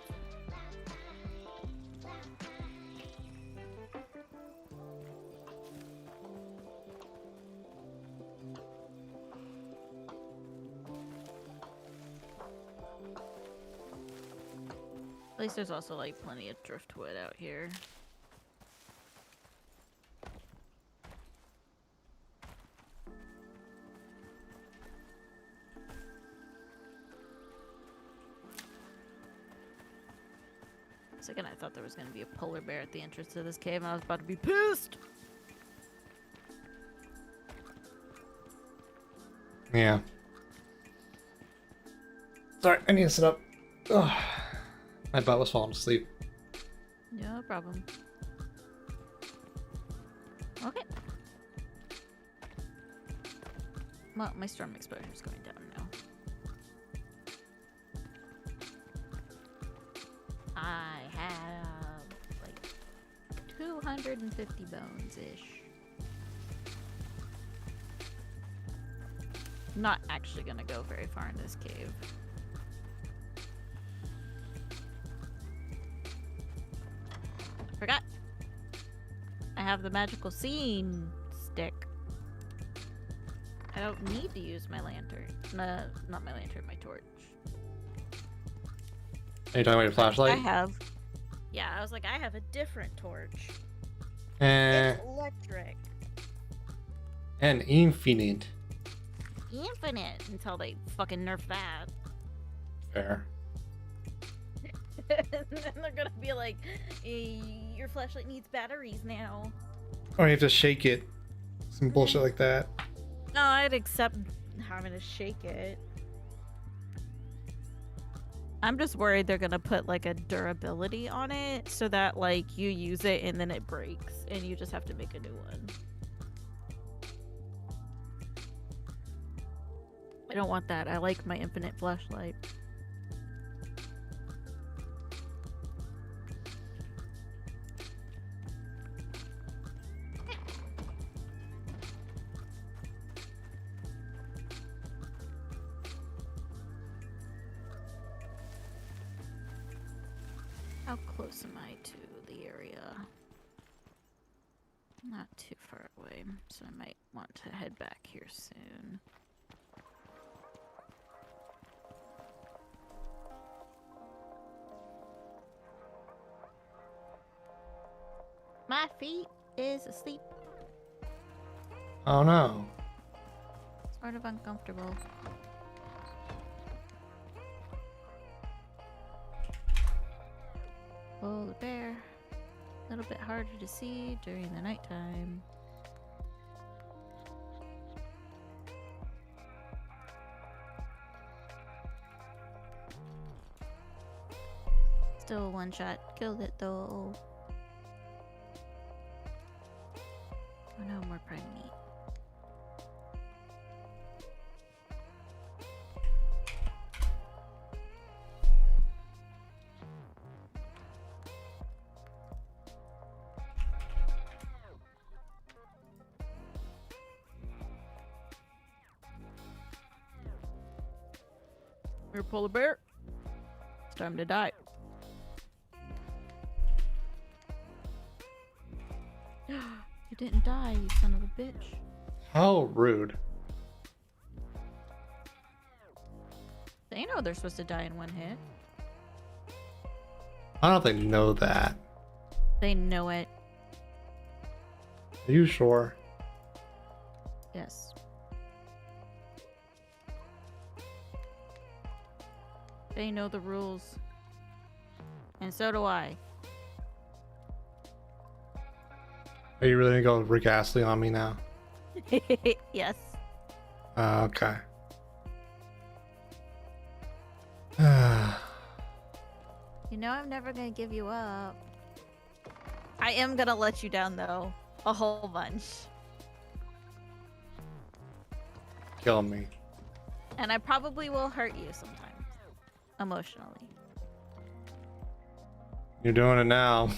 least there's also like plenty of driftwood out here. A second, I thought there was going to be a polar bear at the entrance to this cave, and I was about to be pissed. Yeah. Sorry, I need to sit up. Ugh. My butt was falling asleep. No problem. Okay. Well, my storm exposure is going down now. I have like 250 bones-ish. I'm not actually gonna go very far in this cave. Forgot. I have the magical scene stick. I don't need to use my lantern. Not my lantern, my torch. Are you talking about your flashlight? I have. Yeah, I was like, I have a different torch. And It's electric. infinite. Infinite until they fucking nerf that. Fair. And then they're gonna be like, your flashlight needs batteries now. Or you have to shake it. Some bullshit like that. No, I'd accept having to shake it. I'm just worried they're gonna put like a durability on it so that like you use it and then it breaks and you just have to make a new one. I don't want that. I like my infinite flashlight. How close am I to the area? Not too far away, so I might want to head back here soon. My feet is asleep. Oh no. Sort of uncomfortable. Oh, the bear. A little bit harder to see during the nighttime. Still one shot. Killed it though. Oh no, more prime meat. Here, polar bear. It's time to die. You didn't die, you son of a bitch. How rude. They know they're supposed to die in one hit. I don't know if they know that. They know it. Are you sure? Yes. They know the rules. And so do I. Are you really gonna go Rick Astley on me now? Yes. Okay. You know I'm never gonna give you up. I am gonna let you down though. A whole bunch. Kill me. And I probably will hurt you sometimes. Emotionally. You're doing it now.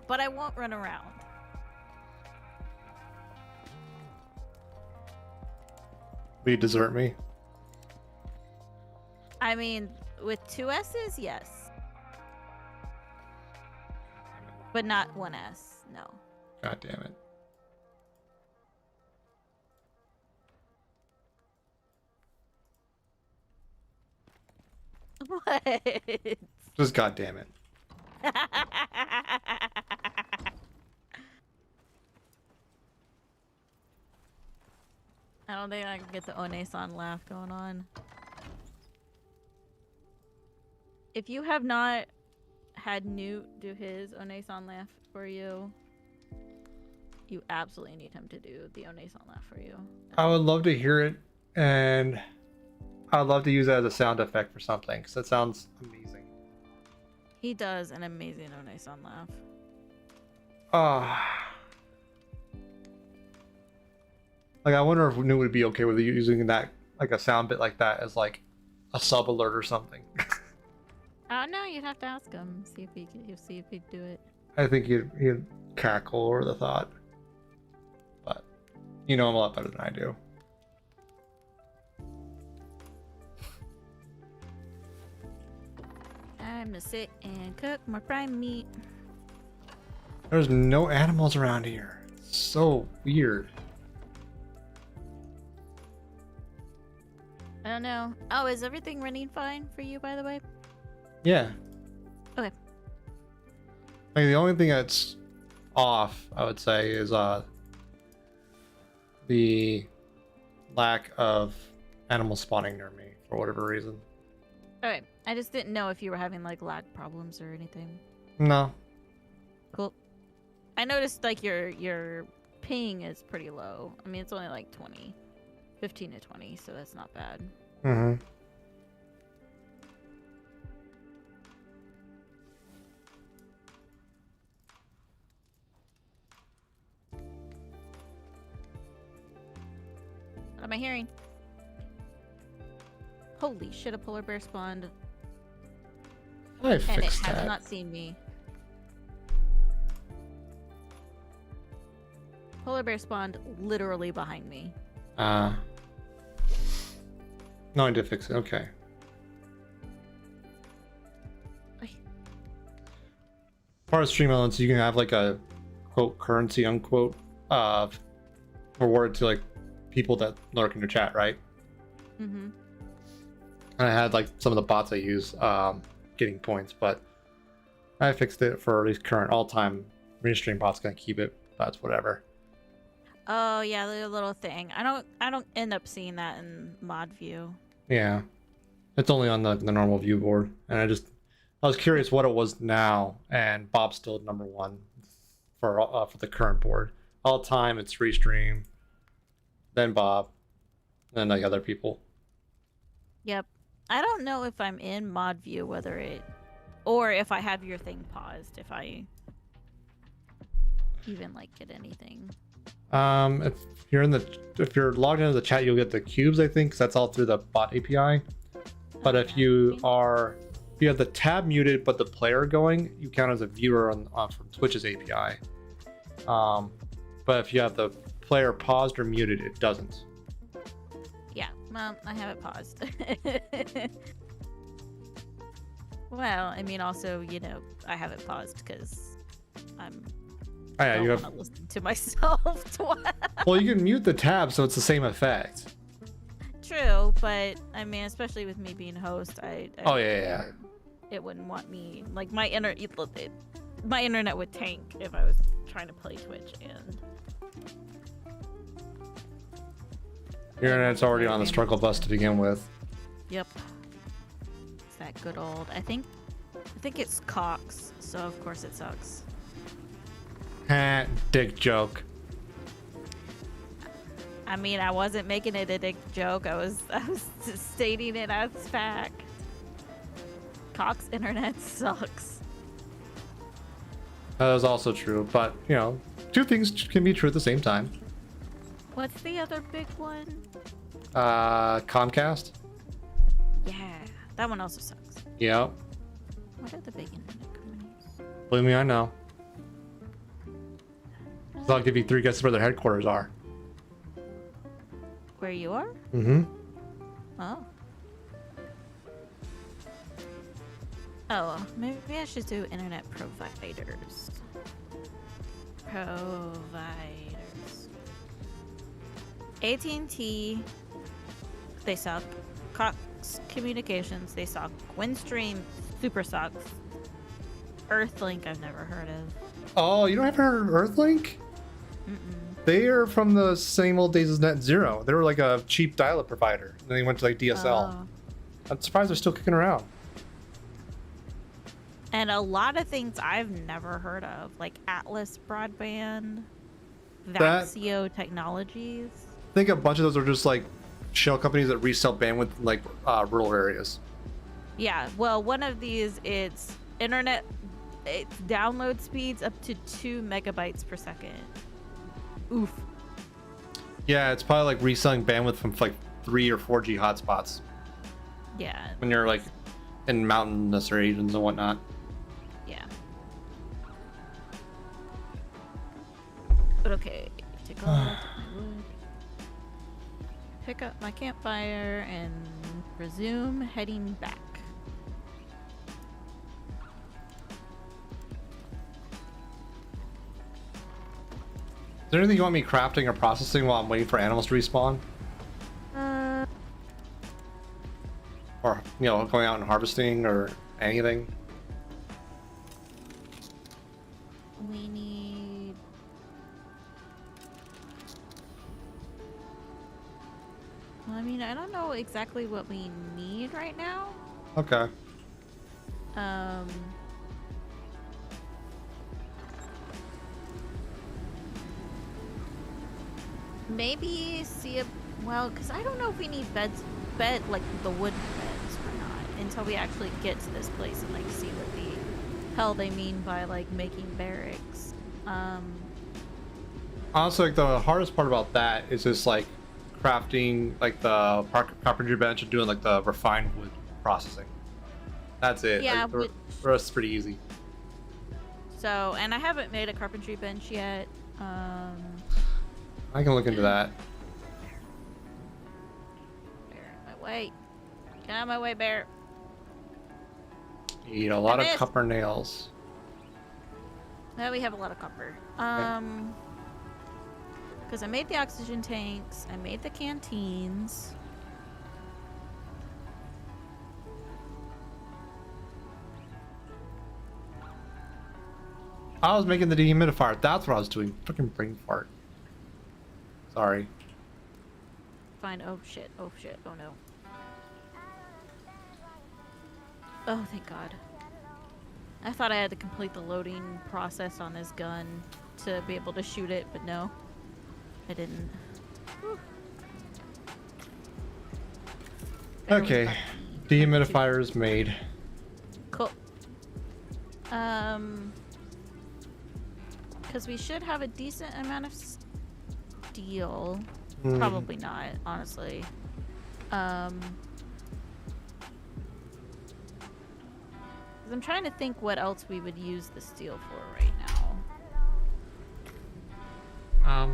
But I won't run around. Will you desert me? I mean, with 2 S's, yes. But not 1 S, no. God damn it. What? Just goddamn it. I don't think I can get the One laugh going on. If you have not had Newt do his One laugh for you, you absolutely need him to do the One laugh for you. I would love to hear it, and I'd love to use it as a sound effect for something, because that sounds amazing. He does an amazing One laugh. Like, I wonder if Newt would be okay with using that, like a sound bit like that, as like a sub alert or something. Oh no, you'd have to ask him. See if he'd do it. I think he'd cackle over the thought. But you know him a lot better than I do. I'm gonna sit and cook my prime meat. There's no animals around here. It's so weird. I don't know. Oh, is everything running fine for you, by the way? Yeah. Okay. Like, the only thing that's off, I would say, is the lack of animals spawning near me for whatever reason. Okay. I just didn't know if you were having like lag problems or anything. No. Cool. I noticed like your ping is pretty low. I mean, it's only like 15 to 20, so that's not bad. Mm-hmm. What am I hearing? Holy shit, a polar bear spawned. I And it fixed has that. not seen me. Polar bear spawned literally behind me. No, I did fix it. Okay. Oy. As far as stream elements, you can have like a quote currency unquote reward to like people that lurk in your chat, right? Mm-hmm. And I had like some of the bots I use getting points, but I fixed it for at least current all-time restream bots. Gonna keep it. That's whatever. Oh yeah, the little thing. I don't end up seeing that in mod view. Yeah, it's only on the normal view board, and I was curious what it was now, and Bob's still number one for the current board. All time it's restream, then Bob, then the other people. Yep. I don't know if I'm in mod view whether it or if I have your thing paused, if I even like get anything. If if you're logged into the chat, you'll get the cubes, I think, 'cause that's all through the bot API. But if you have the tab muted but the player going, you count as a viewer on from Twitch's API. But if you have the player paused or muted, it doesn't. Yeah, well, I have it paused. Well, I mean, also, you know, I have it paused because I'm. Oh, yeah, don't you have. wanna listen to myself twice. Well, you can mute the tab, so it's the same effect. True, but I mean, especially with me being host, Oh yeah. it wouldn't want me like my internet would tank if I was trying to play Twitch and. Your internet's already on the struggle bus to begin with. Yep. It's that good old. I think it's Cox, so of course it sucks. Ha, dick joke. I mean, I wasn't making it a dick joke. I was just stating it as fact. Cox internet sucks. That is also true, but you know, two things can be true at the same time. What's the other big one? Comcast. Yeah, that one also sucks. Yep. What are the big internet companies? Believe me, I know. So I'll give you three guesses where their headquarters are. Where you are? Mm-hmm. Oh. Oh, maybe I should do internet providers. AT&T, they suck. Cox barracks, communications, they suck. Windstream, super sucks. Earthlink, I've never heard of. Oh, you don't have heard of Earthlink? Mm-mm. They are from the same old days as Net Zero. They were like a cheap dial-up provider. And then they went to like DSL. Oh. I'm surprised they're still kicking around. And a lot of things I've never heard of, like Atlas Broadband, Vaxio Technologies. I think a bunch of those are just like shell companies that resell bandwidth in like rural areas. Yeah, well, one of these, it's internet, it's download speeds up to 2 megabytes per second. Oof. Yeah, it's probably like reselling bandwidth from like 3 or 4G hotspots. Yeah. When you're like in mountainous regions and whatnot. Yeah. But okay, take all my wood, pick up my campfire, and resume heading back. Is there anything you want me crafting or processing while I'm waiting for animals to respawn? Or, you know, going out and harvesting or anything? We need... Well, I mean, I don't know exactly what we need right now. Okay. Maybe see a... Well, because I don't know if we need like the wood beds or not until we actually get to this place and like see what the hell they mean by like making barracks. Honestly, like the hardest part about that is just like crafting like the carpentry bench and doing like the refined wood processing. That's it. Yeah, like, the rest is pretty easy. So, and I haven't made a carpentry bench yet. I can look into that. Bear in my way. Get out of my way, bear. You need a lot of missed. copper nails. Now we have a lot of copper. Because I made the oxygen tanks, I made the canteens. I was making the dehumidifier. That's what I was doing. Freaking brain fart. Sorry. Fine. Oh shit. Oh shit. Oh no. Oh, thank God. I thought I had to complete the loading process on this gun to be able to shoot it, but no. I didn't. Whew. Okay. Dehumidifier is made. Cool. Because we should have a decent amount of steel. Probably not, honestly. I'm trying to think what else we would use the steel for right now.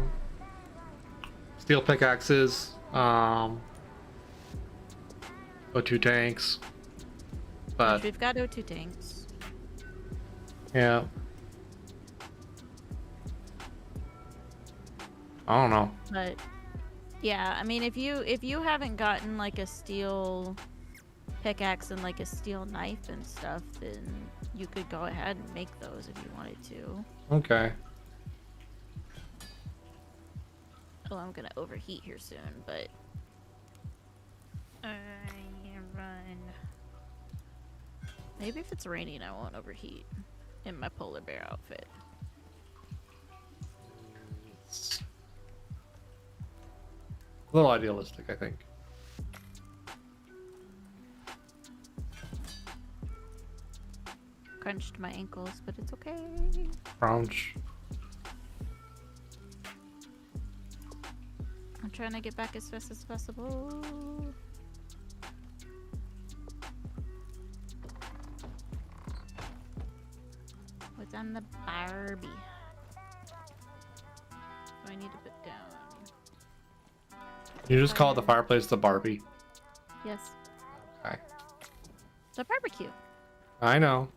Steel pickaxes. O2 tanks. But We've got O2 tanks. yeah. I don't know. But yeah, I mean, if you haven't gotten like a steel pickaxe and like a steel knife and stuff, then you could go ahead and make those if you wanted to. Okay. Oh, I'm gonna overheat here soon, but run. Maybe if it's raining, I won't overheat in my polar bear outfit. It's a little idealistic, I think. Crunched my ankles, but it's okay. Crunch. I'm trying to get back as fast as possible. What's on the Barbie? Do I need to put down? You just call the fireplace the Barbie. Yes. Okay. The barbecue. I know.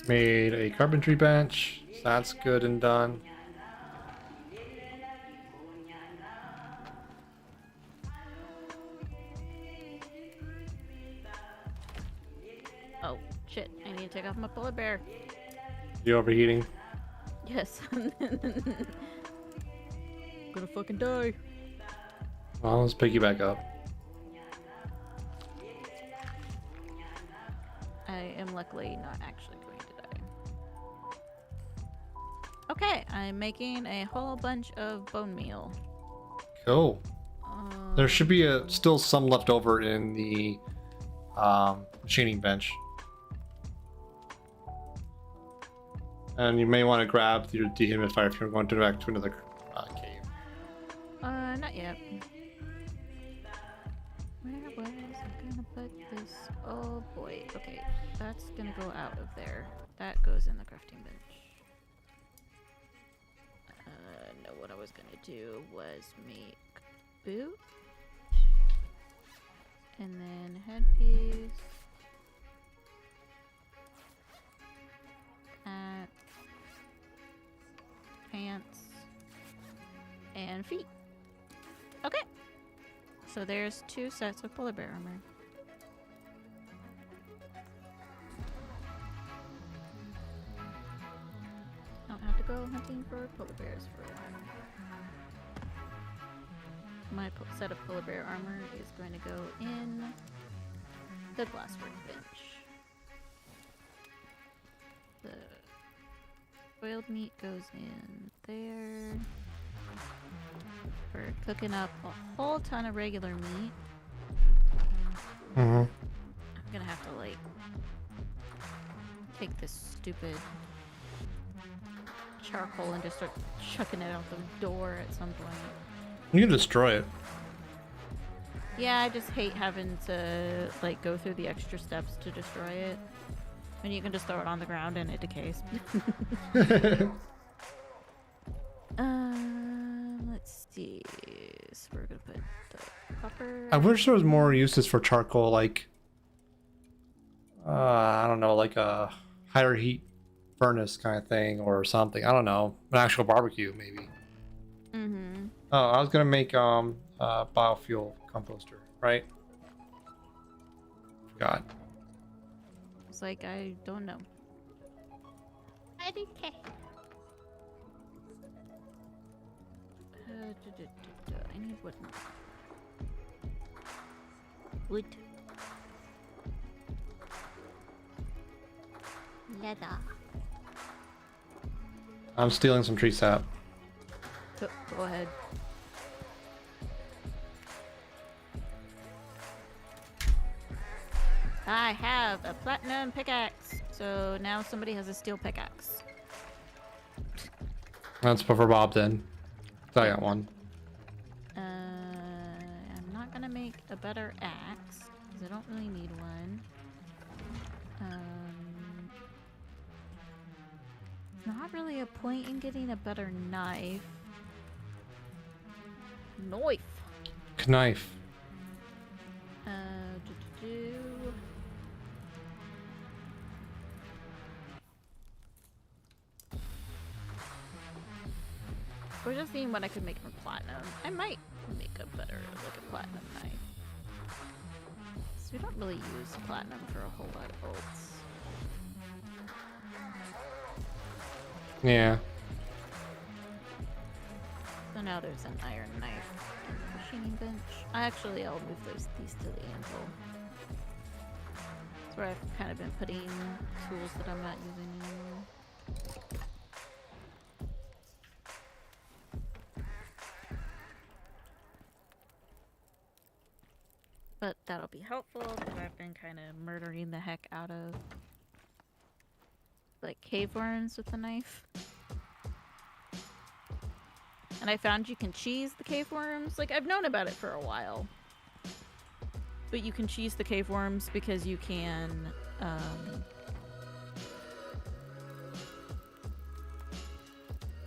Made a carpentry bench. That's good and done. Oh, shit. I need to take off my polar bear. You overheating? Yes. Gonna fucking die. Well, let's pick you back up. I am luckily not actually going to die. Okay, I'm making a whole bunch of bone meal. Cool. There should be still some left over in the machining bench. And you may want to grab your dehumidifier if you're going to back to another cave. Not yet. Where was I gonna put this? Oh boy. Okay, that's gonna go out of there. That goes in the crafting bench. No, what I was gonna do was make boot. And then headpiece. Hat. Pants. And feet. Okay. So there's 2 sets of polar bear armor. Don't have to go hunting for polar bears for my set of polar bear armor is going to go in the glass workbench. The boiled meat goes in there. For cooking up a whole ton of regular meat. Mm-hmm. I'm gonna have to like take this stupid charcoal and just start chucking it out the door at some point. You can destroy it. Yeah, I just hate having to like go through the extra steps to destroy it. When you can just throw it on the ground and it decays. Let's see. So we're gonna put the copper. I wish there was more uses for charcoal, like I don't know, like a higher heat furnace kind of thing or something. I don't know, an actual barbecue maybe. Mm-hmm. Oh, I was gonna make biofuel composter, right? Forgot. It's like I don't know. I didn't care. I need wood. Wood. Leather. I'm stealing some tree sap. Go ahead. I have a platinum pickaxe, so now somebody has a steel pickaxe. That's for Bob then. I got one. I'm not gonna make a better axe because I don't really need one. Not really a point in getting a better knife. Knife. Knife. I was just seeing what I could make from platinum. I might make a better, like a platinum knife. So we don't really use platinum for a whole lot of bolts. Yeah. So now there's an iron knife in the machining bench. I'll move these to the anvil. That's where I've kind of been putting tools that I'm not using anymore. But that'll be helpful because I've been kind of murdering the heck out of like cave worms with the knife. And I found you can cheese the cave worms. Like, I've known about it for a while. But you can cheese the cave worms because you can,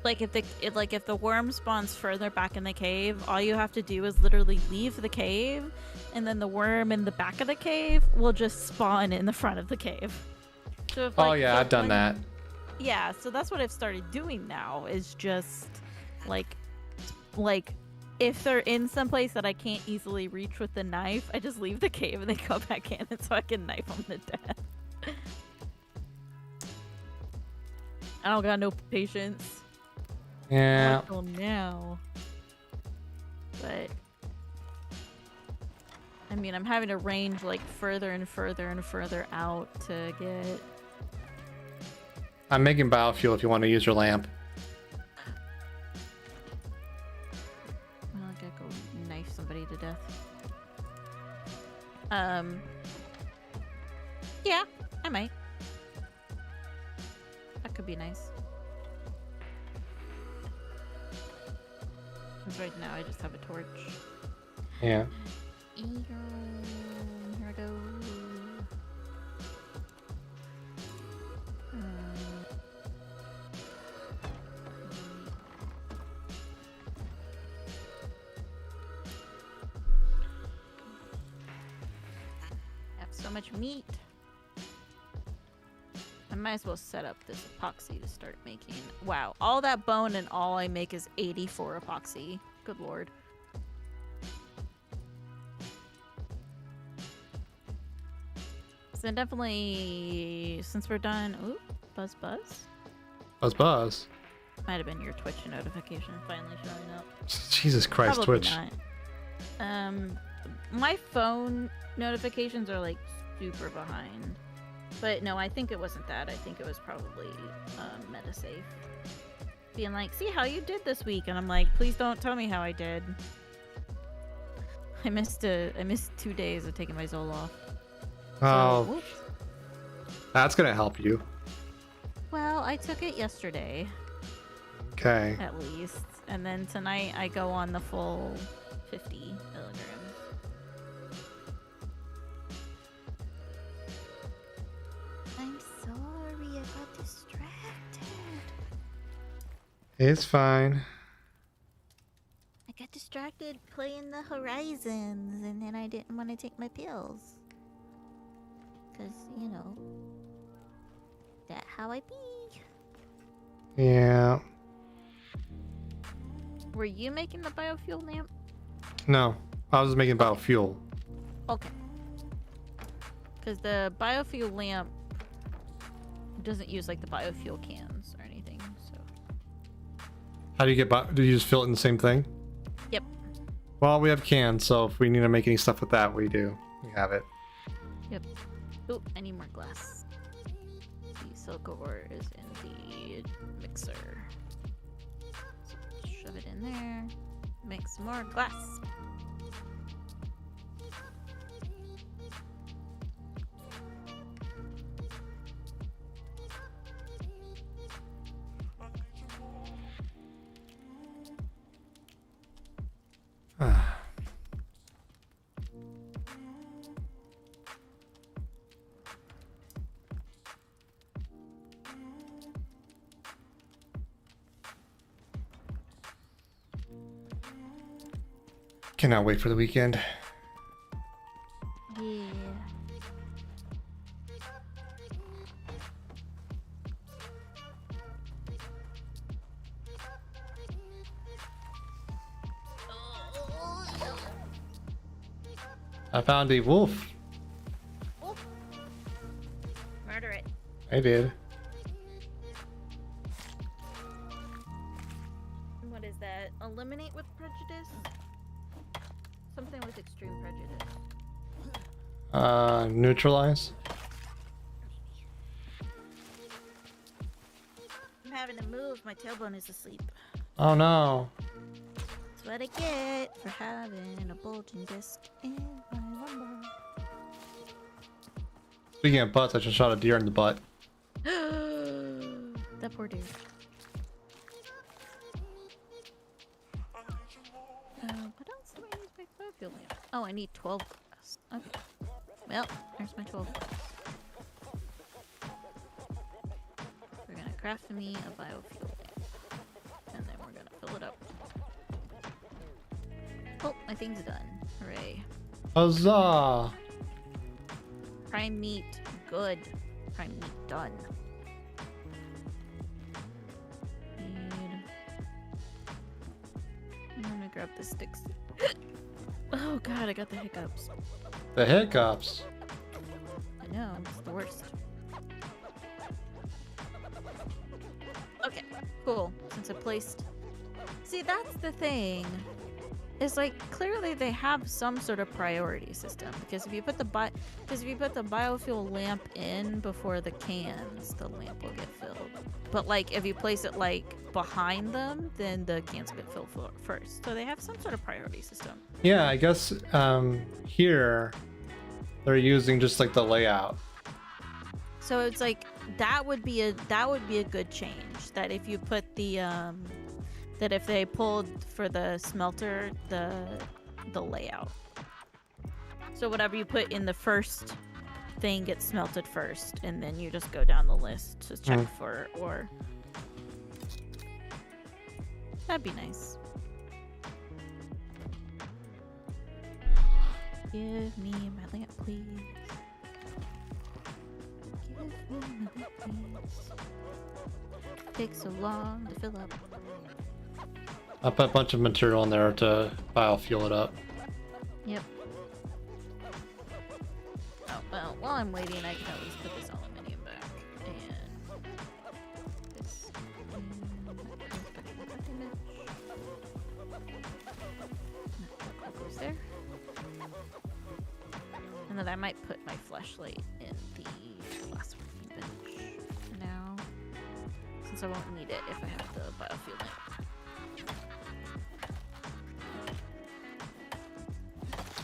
like if the worm spawns further back in the cave, all you have to do is literally leave the cave, and then the worm in the back of the cave will just spawn in the front of the cave. So if, like, Oh yeah, I've done that. Yeah, so that's what I've started doing now, is just like if they're in some place that I can't easily reach with the knife, I just leave the cave and they go back in, and so I can knife them to death. I don't got no patience. Yeah. Until now. But I mean, I'm having to range like further and further and further out to get. I'm making biofuel if you want to use your lamp. I don't think I go knife somebody to death. Yeah, I might. That could be nice. Because right now I just have a torch. Yeah. Here I go. I have so much meat. I might as well set up this epoxy to start making. Wow, all that bone and all I make is 84 epoxy. Good lord. So definitely, since we're done, ooh, buzz. Buzz. Might have been your Twitch notification finally showing up. Jesus Christ, Probably Twitch. Not. My phone notifications are like super behind. But no, I think it wasn't that. I think it was probably MetaSafe. Being like, see how you did this week. And I'm like, please don't tell me how I did. I missed 2 days of taking my Zoloft. Oh, So, that's gonna help you. well, I took it yesterday, Okay. at least. And then tonight I go on the full 50 milligrams. I'm sorry, I got distracted. It's fine. I got distracted playing the Horizons, and then I didn't want to take my pills. Because, you know, that how I be. Yeah. Were you making the biofuel lamp? No, I was making biofuel. Okay. Because the biofuel lamp doesn't use, like, the biofuel cans or anything, so... How do you get do you just fill it in the same thing? Yep. Well, we have cans, so if we need to make any stuff with that, we do. We have it. Yep. Ooh, I need more glass. The silica ore is in the mixer. So shove it in there. Make some more glass. Cannot wait for the weekend. Yeah. I found a wolf. Murder it. I did. What is that? Eliminate with prejudice? Something with extreme prejudice. Neutralize. I'm having to move. My tailbone is asleep. Oh no. That's what I get for having a bulging disc in my lumbar. Speaking of butts, I just shot a deer in the butt. That poor dude. What else do I use my biofuel lamp? Oh, I need 12 glass. Okay. Well, there's my 12 glass. We're gonna craft me a biofuel lamp. And then we're gonna fill it up. Oh, my thing's done. Hooray. Huzzah! Prime meat, good. Prime meat, done. I'm gonna grab the sticks. Oh god, I got the hiccups. The hiccups. I know, it's the worst. Cool. Since I placed... See, that's the thing. It's like, clearly they have some sort of priority system. Because if you put the biofuel lamp in before the cans, the lamp will get filled. But, like, if you place it, like, behind them, then the cans get filled first. So they have some sort of priority system. Yeah, I guess here they're using just like the layout. So it's like that would be a good change. That if you put the that if they pulled for the smelter the layout. So whatever you put in the first thing gets smelted first, and then you just go down the list to check for ore. That'd be nice. Give me my lamp, please. Give me my lamp, please. Takes so long to fill up. I put a bunch of material in there to biofuel it up. Yep. Oh, well, while I'm waiting, I can at least put this aluminium back. And this that goes there. And then I might put my flashlight in the last working bench for now, since I won't need it if I have the biofuel lamp.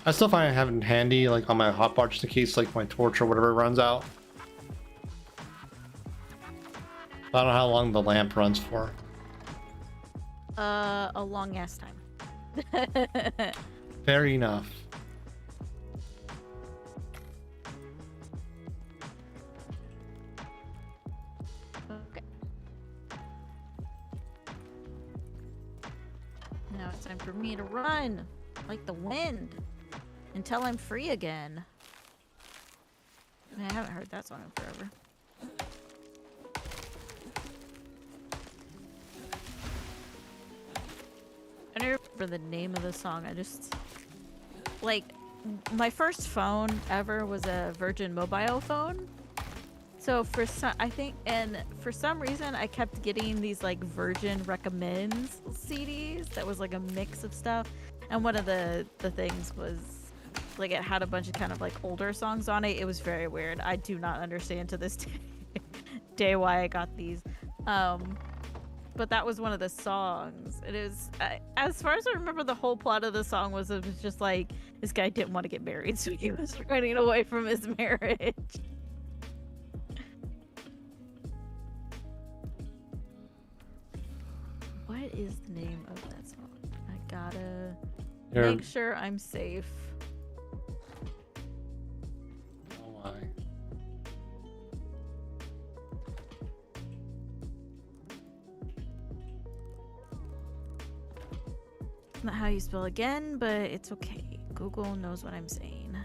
I still find I have it handy, like on my hotbar, just in case like my torch or whatever runs out. I don't know how long the lamp runs for. A long ass time. Fair enough. Okay. Now it's time for me to run like the wind until I'm free again. I haven't heard that song in forever. I don't remember the name of the song. I just like my first phone ever was a Virgin mobile phone. So for some, I think, and for some reason, I kept getting these like Virgin recommends CDs that was like a mix of stuff. And one of the things was like it had a bunch of kind of like older songs on it. It was very weird. I do not understand to this day why I got these. But that was one of the songs. It is, as far as I remember, the whole plot of the song was it was just like this guy didn't want to get married, so he was running away from his marriage. What is the name of that song? I gotta make sure I'm safe. Oh my. Not how you spell again, but it's okay. Google knows what I'm saying.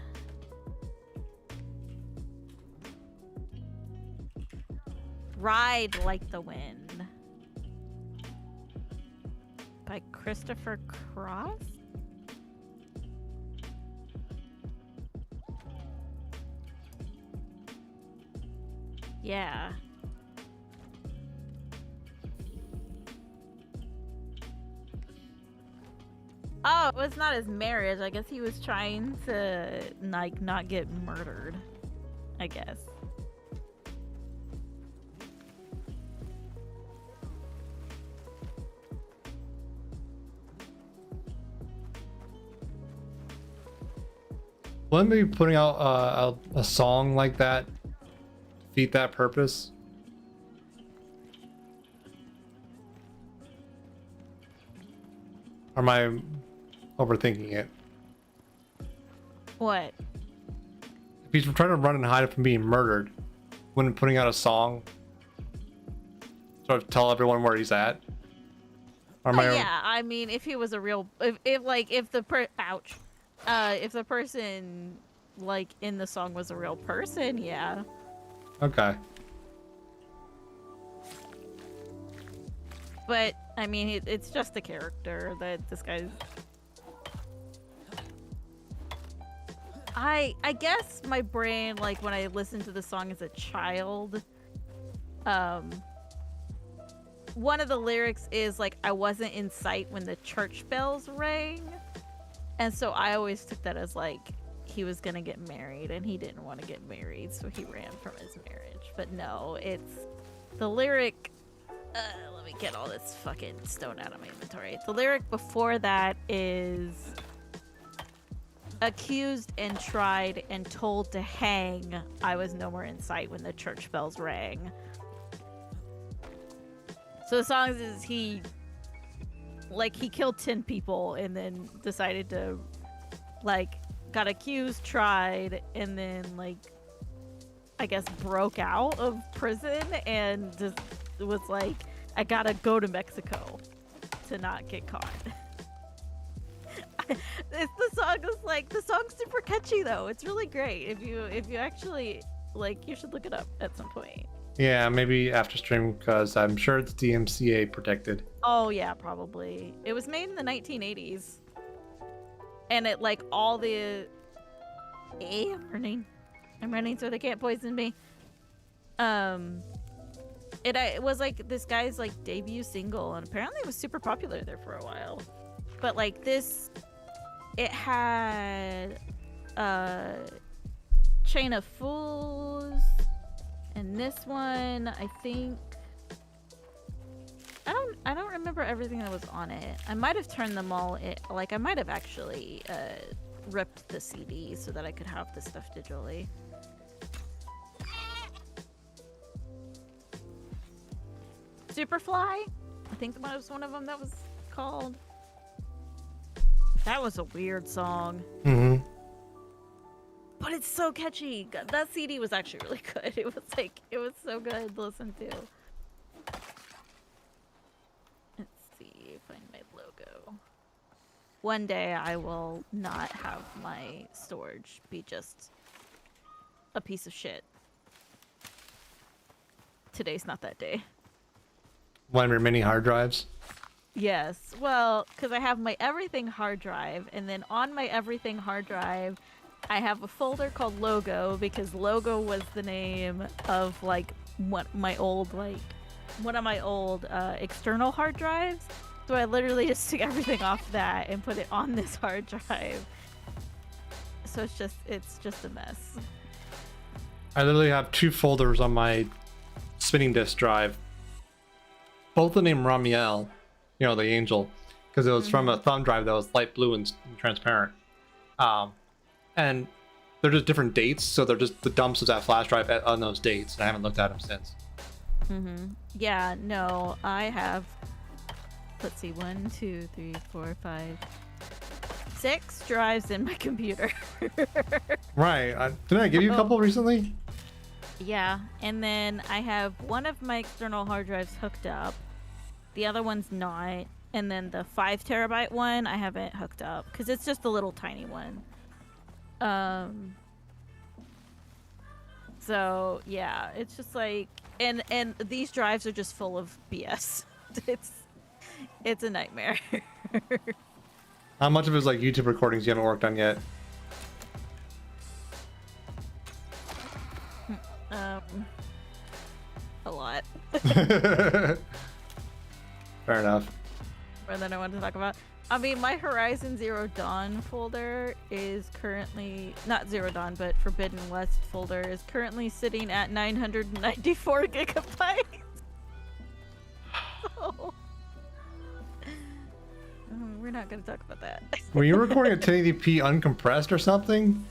Ride Like the Wind by Christopher Cross? Yeah. Oh, it was not his marriage. I guess he was trying to like not get murdered. I guess. Wouldn't be putting out a song like that defeat that purpose? Or am I overthinking it? What? If he's trying to run and hide from being murdered, wouldn't putting out a song sort of tell everyone where he's at? Or am I yeah, I mean, if he was a real, if the person like in the song was a real person, yeah. Okay. But I mean, it's just the character that this guy's. I guess my brain, like when I listened to the song as a child, one of the lyrics is like, I wasn't in sight when the church bells rang. And so I always took that as like he was gonna get married and he didn't want to get married, so he ran from his marriage. But no, it's the lyric. Let me get all this fucking stone out of my inventory. The lyric before that is accused and tried and told to hang. I was nowhere in sight when the church bells rang. So the song is he killed 10 people and then decided to, like, got accused, tried, and then, like, I guess broke out of prison and just was like, I gotta go to Mexico to not get caught. The song's super catchy though. It's really great. If you actually like, you should look it up at some point. Yeah, maybe after stream, because I'm sure it's DMCA protected. Oh yeah, probably. It was made in the 1980s, and it like all the. I'm running so they can't poison me. It was like this guy's like debut single, and apparently it was super popular there for a while. But like this, it had Chain of Fools, and this one I think I don't remember everything that was on it. I might have turned them all like I might have actually ripped the CD so that I could have the stuff digitally. Superfly, I think that was one of them that was called. That was a weird song. Mm-hmm. But it's so catchy. That CD was actually really good. It was so good to listen to. Let's see, find my logo. One day I will not have my storage be just a piece of shit. Today's not that day. One of your mini hard drives? Yes. Well, because I have my everything hard drive, and then on my everything hard drive, I have a folder called Logo, because Logo was the name of like one of my old external hard drives. So I literally just took everything off that and put it on this hard drive. So it's just a mess. I literally have two folders on my spinning disk drive. Both the name Ramiel, the angel, because it was from a thumb drive that was light blue and transparent. And they're just different dates, so they're just the dumps of that flash drive on those dates, and I haven't looked at them since. Yeah, no, I have, let's see, 1, 2, 3, 4, 5, 6 drives in my computer. Right. Didn't I give you a couple recently? Yeah, and then I have one of my external hard drives hooked up. The other one's not. And then the 5 terabyte one I haven't hooked up because it's just a little tiny one. So yeah, it's just like, and these drives are just full of BS. It's a nightmare. How much of it is like YouTube recordings you haven't worked on yet? A lot. Fair enough. More than I want to talk about. I mean, my Horizon Zero Dawn folder is currently, not Zero Dawn, but Forbidden West folder is currently sitting at 994 gigabytes. So, we're not going to talk about that. Were you recording a 1080p uncompressed or something?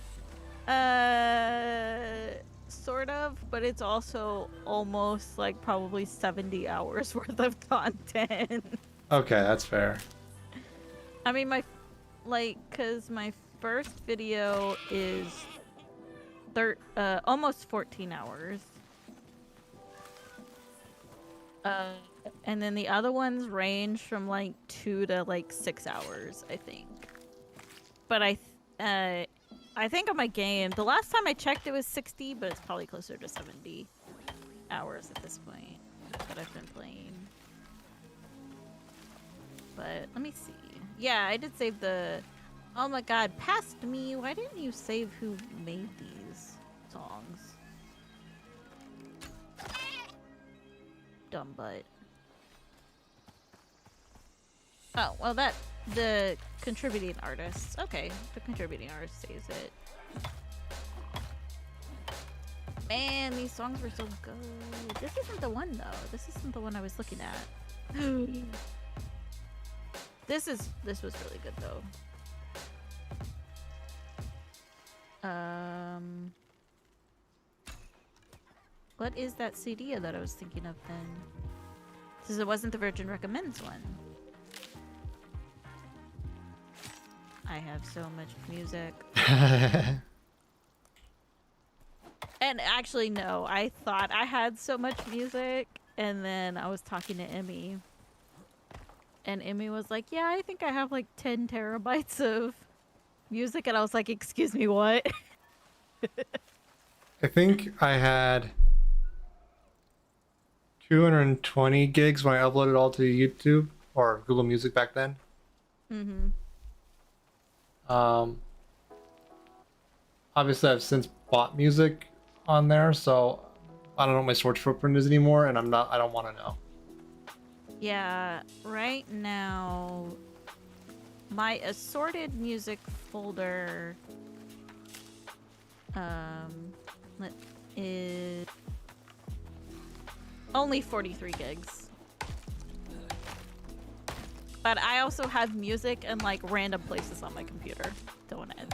Sort of, but it's also almost like probably 70 hours worth of content. Okay, that's fair. I mean, cause my first video is almost 14 hours. And then the other ones range from like 2 to like 6 hours, I think. But I think on my game, the last time I checked it was 60, but it's probably closer to 70 hours at this point that I've been playing. But let me see. Yeah, I did save the... Oh my god, past me. Why didn't you save who made these songs? Dumb butt. Oh, well, the contributing artists. Okay, the contributing artist saves it. Man, these songs were so good. This isn't the one, though. This isn't the one I was looking at. This was really good, though. What is that CD that I was thinking of then? Because it wasn't the Virgin Recommends one. I have so much music. And actually, no, I thought I had so much music, and then I was talking to Emmy. And Emmy was like, yeah, I think I have like 10 terabytes of music. And I was like, excuse me, what? I think I had 220 gigs when I uploaded it all to YouTube or Google Music back then. Mm-hmm. Obviously I've since bought music on there, so I don't know what my storage footprint is anymore, and I don't want to know. Yeah, right now, my assorted music folder is only 43 gigs. But I also have music in like random places on my computer, don't it?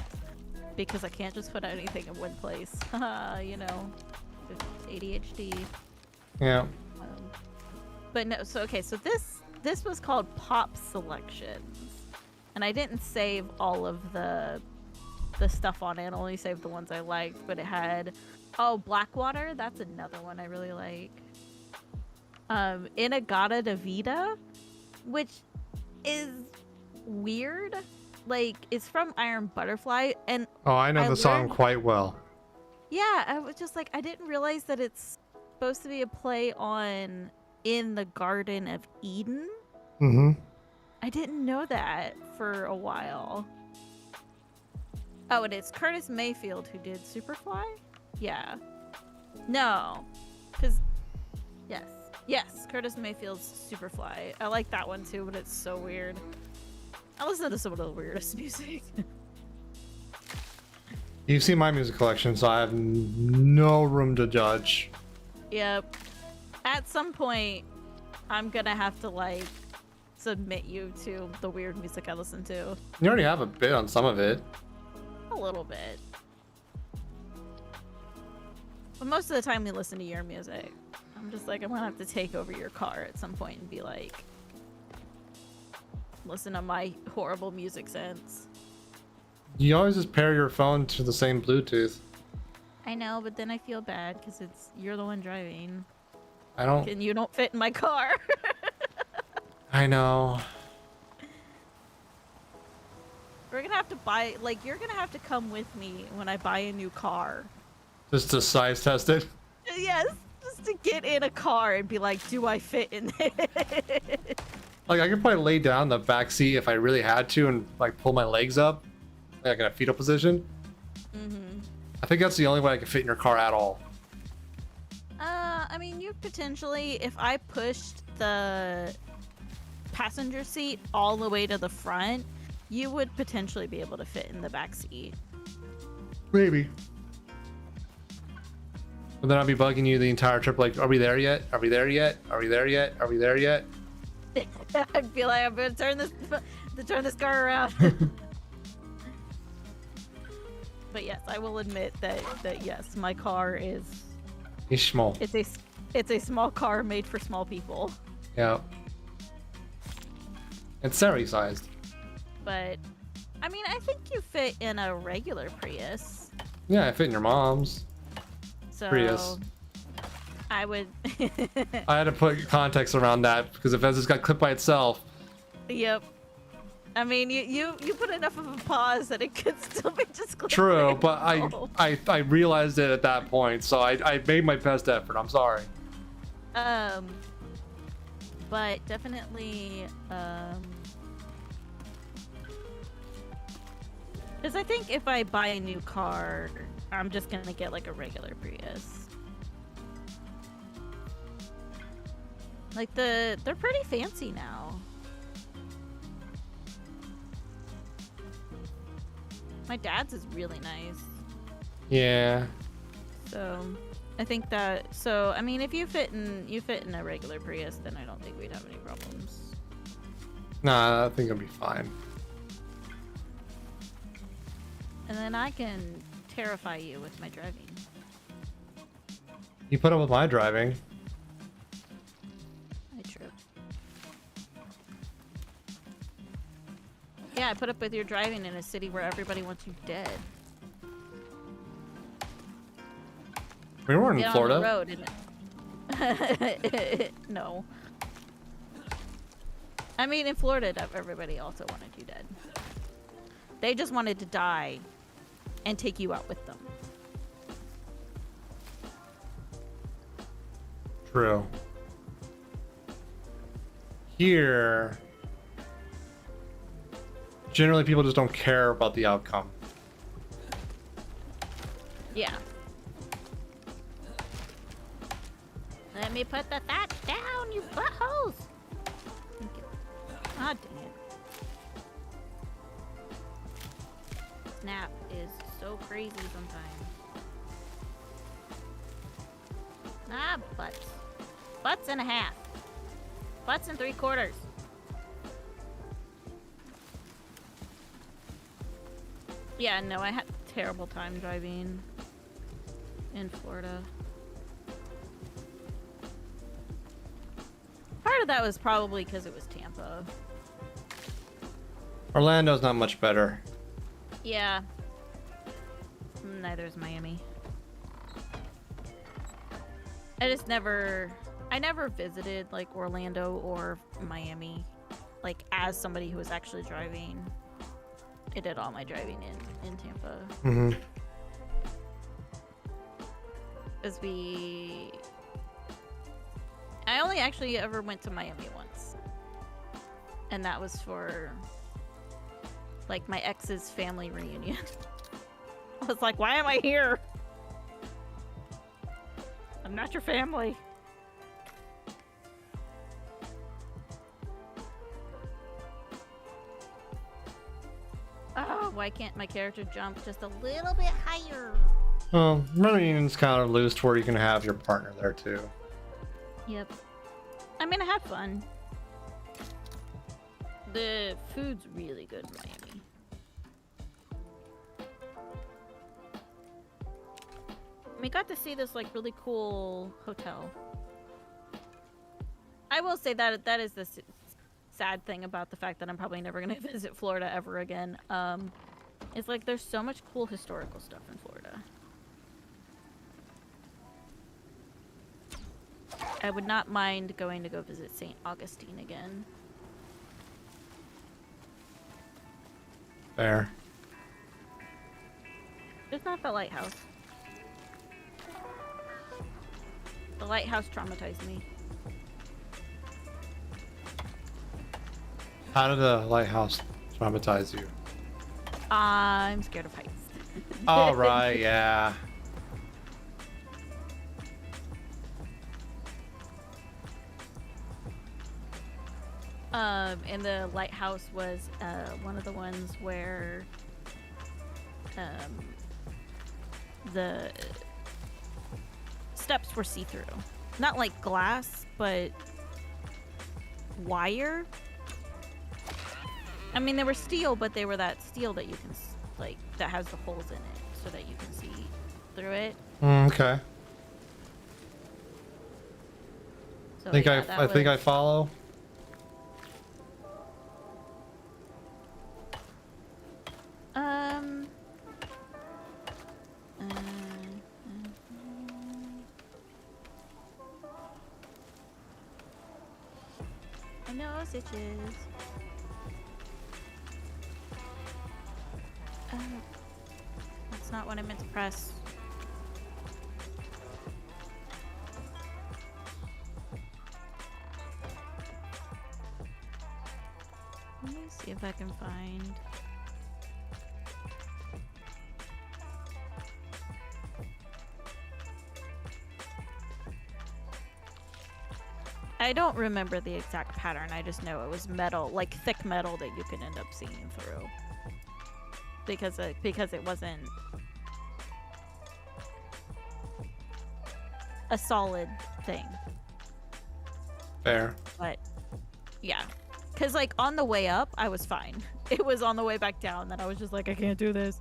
Because I can't just put anything in one place. You know, ADHD. Yeah. But no, so okay, so this was called Pop Selections. And I didn't save all of the stuff on it. I only saved the ones I liked, but it had Blackwater, that's another one I really like. Inagata da Vida, which is weird. Like, it's from Iron Butterfly, and I know the song quite well. Yeah, I was just like, I didn't realize that it's supposed to be a play on In the Garden of Eden. Mm-hmm. I didn't know that for a while. Oh, and it's Curtis Mayfield who did Superfly? Yeah. No. Because, yes, Curtis Mayfield's Superfly. I like that one too, but it's so weird. I listen to some of the weirdest music. You've seen my music collection, so I have no room to judge. Yep. At some point, I'm gonna have to, like, submit you to the weird music I listen to. You already have a bit on some of it. A little bit. But most of the time we listen to your music. I'm just like, I'm gonna have to take over your car at some point and be like, listen to my horrible music sense. You always just pair your phone to the same Bluetooth. I know, but then I feel bad because you're the one driving. I don't. And you don't fit in my car. I know. We're gonna have to buy, like, you're gonna have to come with me when I buy a new car. Just to size test it? Yes, just to get in a car and be like, do I fit in it? Like, I could probably lay down the back seat if I really had to and, like, pull my legs up. Like, in a fetal position. Mm-hmm. I think that's the only way I can fit in your car at all. I mean, you potentially, if I pushed the passenger seat all the way to the front, you would potentially be able to fit in the back seat. Maybe. But then I'll be bugging you the entire trip, like, are we there yet? Are we there yet? Are we there yet? Are we there yet? I feel like I'm gonna turn this car around. But yes, I will admit that yes, my car is. It's small. It's a small car made for small people. Yeah. It's Sari sized. But I mean, I think you fit in a regular Prius. Yeah, I fit in your mom's So Prius. I would. I had to put context around that because if it just got clipped by itself. Yep. I mean, you put enough of a pause that it could still be just clipped. True, but I realized it at that point, so I made my best effort. I'm sorry. But definitely, because I think if I buy a new car, I'm just gonna get like a regular Prius. Like they're pretty fancy now. My dad's is really nice. Yeah. So I think that, so I mean, if you fit in a regular Prius, then I don't think we'd have any problems. Nah, I think it'll be fine. And then I can terrify you with my driving. You put up with my driving. True. Yeah, I put up with your driving in a city where everybody wants you dead. We weren't in Get Florida. on the road. No. I mean, in Florida, everybody also wanted you dead. They just wanted to die and take you out with them. True. Here, generally people just don't care about the outcome. Yeah. Let me put the thatch down, you buttholes! Thank you. Ah, dang it. Snap is so crazy sometimes. Ah, butts. Butts and a half. Butts and 3/4. Yeah, no, I had a terrible time driving in Florida. Part of that was probably because it was Tampa. Orlando's not much better. Yeah. Neither is Miami. I never visited like Orlando or Miami, like as somebody who was actually driving. I did all my driving in Tampa. Mm-hmm. As I only actually ever went to Miami once. And that was for like my ex's family reunion. I was like, why am I here? I'm not your family. Oh, why can't my character jump just a little bit higher? Well, reunion's kind of loose to where you can have your partner there too. Yep. I mean, I had fun. The food's really good in Miami. We got to see this like really cool hotel. I will say that that is the sad thing about the fact that I'm probably never going to visit Florida ever again. It's like there's so much cool historical stuff in Florida. I would not mind going to go visit St. Augustine again. Fair. It's not the lighthouse. The lighthouse traumatized me. How did the lighthouse traumatize you? I'm scared of heights. All right, yeah. And the lighthouse was one of the ones where the steps were see-through. Not like glass, but wire. I mean, they were steel, but they were that steel that you can, like, that has the holes in it so that you can see through it. Okay. So, I think yeah, I think I follow. I know stitches. That's not what I meant to press. Let me see if I can find. I don't remember the exact pattern. I just know it was metal, like thick metal that you can end up seeing through. because it wasn't a solid thing. Fair. But yeah, because like on the way up, I was fine. It was on the way back down that I was just like, I can't do this.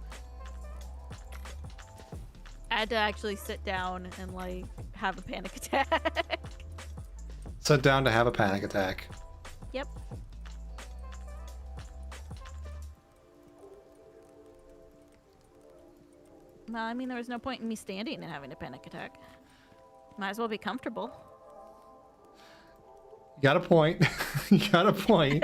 I had to actually sit down and like have a panic attack. Sit down to have a panic attack. Yep. Well, I mean, there was no point in me standing and having a panic attack. Might as well be comfortable. You got a point. You got a point.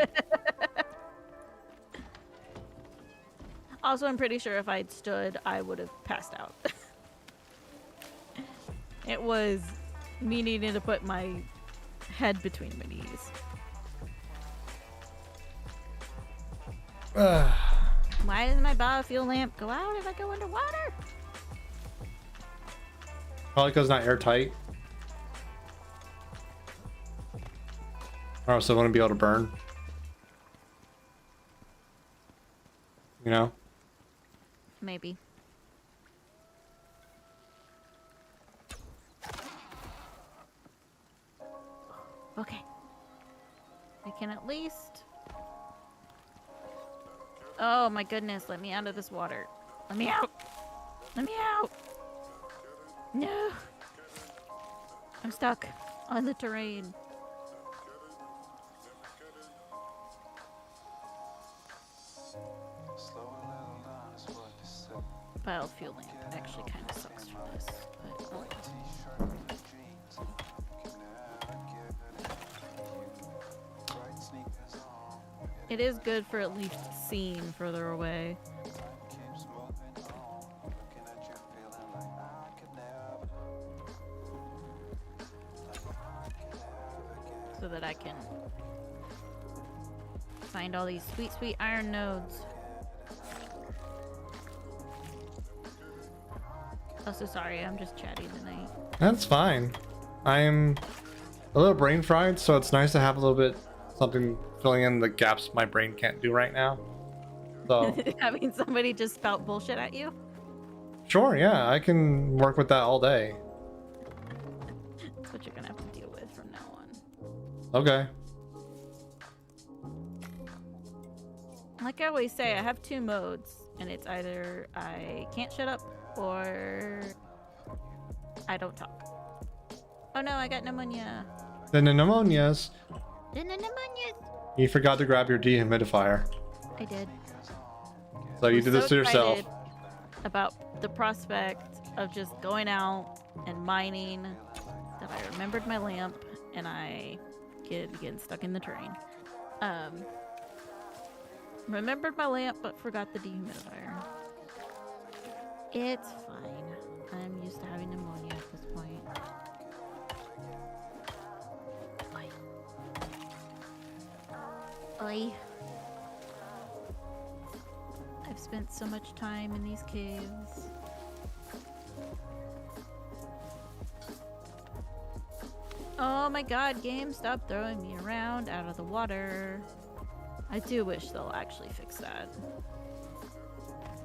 Also, I'm pretty sure if I'd stood, I would have passed out. It was me needing to put my head between my knees. Why does my biofuel lamp go out if I go underwater? Probably because it's not airtight. Or else it wouldn't be able to burn. You know? Maybe. Okay. I can at least... Oh my goodness, let me out of this water. Let me out! Let me out! No! I'm stuck on the terrain. Biofuel lamp actually kind of sucks for this, but oh well. It is good for at least seeing further away. So that I can find all these sweet, sweet iron nodes. Oh, so sorry, I'm just chatting tonight. That's fine. I'm a little brain fried, so it's nice to have a little bit something filling in the gaps my brain can't do right now. So Having somebody just spout bullshit at you? sure, yeah, I can work with that all day. That's what you're gonna have to deal with from now on. Okay. Like I always say, I have two modes, and it's either I can't shut up or I don't talk. Oh no, I got pneumonia. Then the pneumonias. Pneumonia. You forgot to grab your dehumidifier. I did. So you I'm did this so to yourself. excited about the prospect of just going out and mining that I remembered my lamp and I get again stuck in the terrain. Remembered my lamp but forgot the dehumidifier. It's fine. I'm used to having pneumonia at this point. Oi. Oi. I've spent so much time in these caves. Oh my god, game, stop throwing me around out of the water. I do wish they'll actually fix that.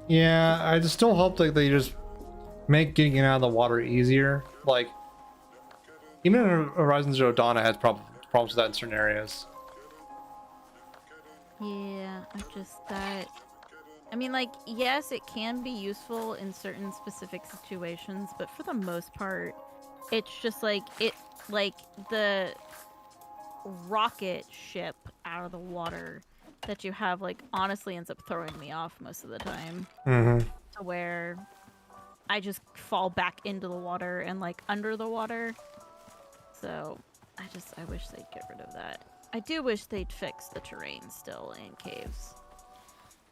Yeah, I just still hope that they just make getting out of the water easier. Like, even in Horizon Zero Dawn, I had problems with that in certain areas. Yeah, I'm just that... I mean, like, yes, it can be useful in certain specific situations, but for the most part, it's just like, the rocket ship out of the water that you have, like, honestly ends up throwing me off most of the time. Mm-hmm. To where I just fall back into the water and, like, under the water. So, I wish they'd get rid of that. I do wish they'd fix the terrain still in caves.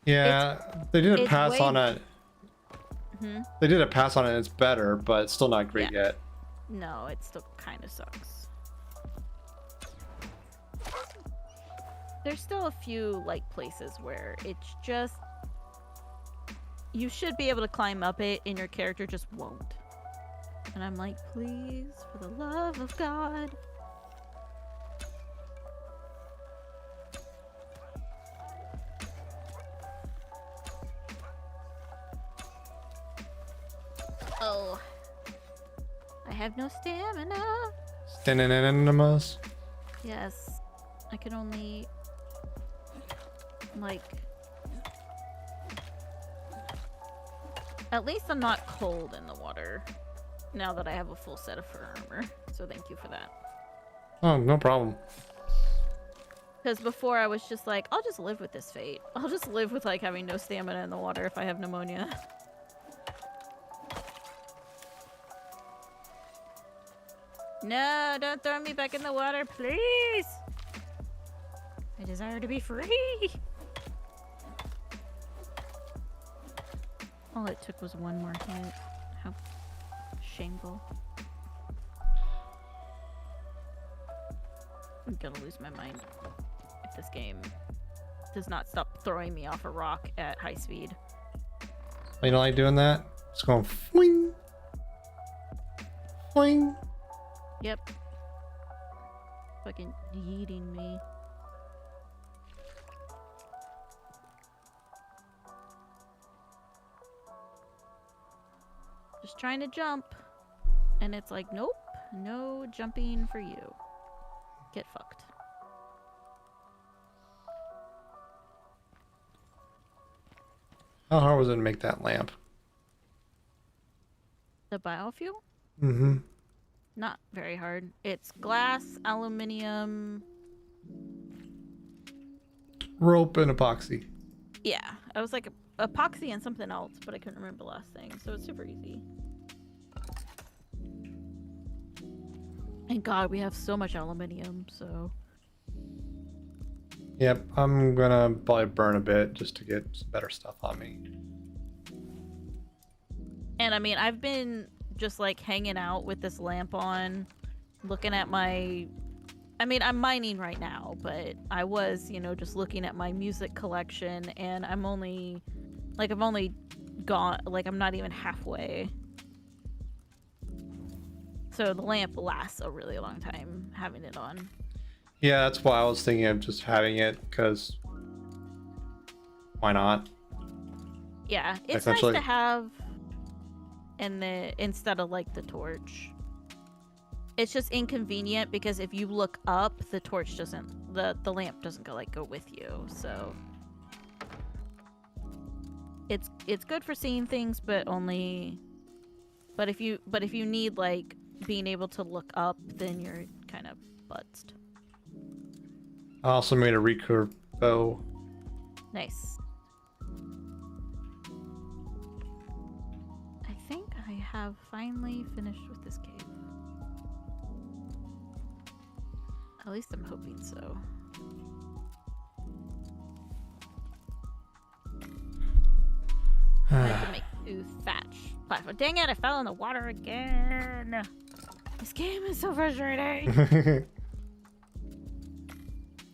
Yeah, they did a pass way... on it. Hmm? They did a pass on it. It's better, but it's still not great yet. No, it still kind of sucks. There's still a few, like, places where it's just... You should be able to climb up it, and your character just won't. And I'm like, please, for the love of God. have no stamina. Stenanimus. Yes. I can only... like... At least I'm not cold in the water. Now that I have a full set of fur armor. So thank you for that. Oh, no problem. Because before I was just like, I'll just live with this fate. I'll just live with like having no stamina in the water if I have pneumonia. No, don't throw me back in the water, please. I desire to be free. All it took was one more hit. How shameful. I'm gonna lose my mind if this game does not stop throwing me off a rock at high speed. You don't like doing that? It's going fling. Fling. Yep. Fucking yeeting me. Just trying to jump. And it's like, nope, no jumping for you. Get fucked. How hard was it to make that lamp? The biofuel? Mm-hmm. Not very hard. It's glass, aluminium. Rope and epoxy. Yeah, I was like epoxy and something else, but I couldn't remember the last thing, so it's super easy. And God, we have so much aluminium, so... Yep, I'm gonna probably burn a bit just to get some better stuff on me. And I mean, I've been just like hanging out with this lamp on, looking at my... I mean, I'm mining right now, but I was, you know, just looking at my music collection, and I'm only... Like, I've only gone... Like, I'm not even halfway. So the lamp lasts a really long time having it on. Yeah, that's why I was thinking of just having it, because why not? Yeah, it's nice to have instead of like the torch. It's just inconvenient because if you look up, the torch doesn't, the lamp doesn't go with you. So it's good for seeing things, but only. But if you need like being able to look up, then you're kind of butzed. I also made a recurve bow. Nice. I think I have finally finished with this cave. At least I'm hoping so. I have to make 2 thatch platforms. Dang it, I fell in the water again. This game is so frustrating.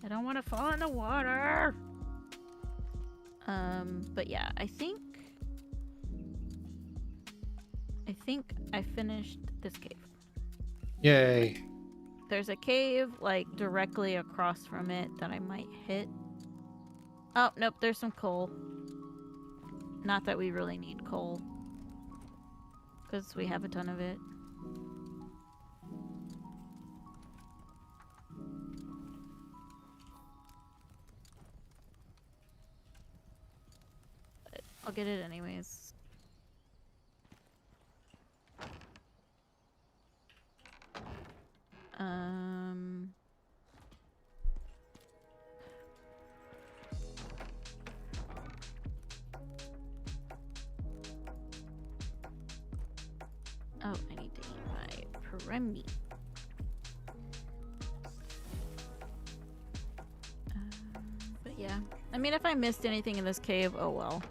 I don't want to fall in the water. But yeah, I think I finished this cave. Yay. There's a cave like directly across from it that I might hit. Oh, nope, there's some coal. Not that we really need coal, because we have a ton of it. But I'll get it anyways. Oh, I need to eat my Premi. But yeah, I mean, if I missed anything in this cave, oh well.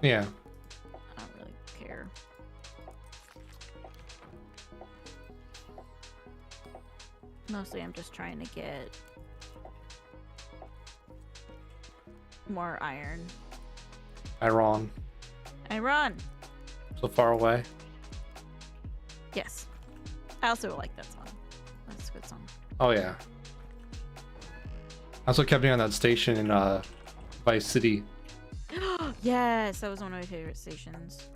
Yeah. I don't really care. Mostly I'm just trying to get more iron. Iron. Iron! So far away. Yes. I also like that song. That's a good song. Oh yeah. I also kept me on that station in Vice City. Yes, that was one of my favorite stations.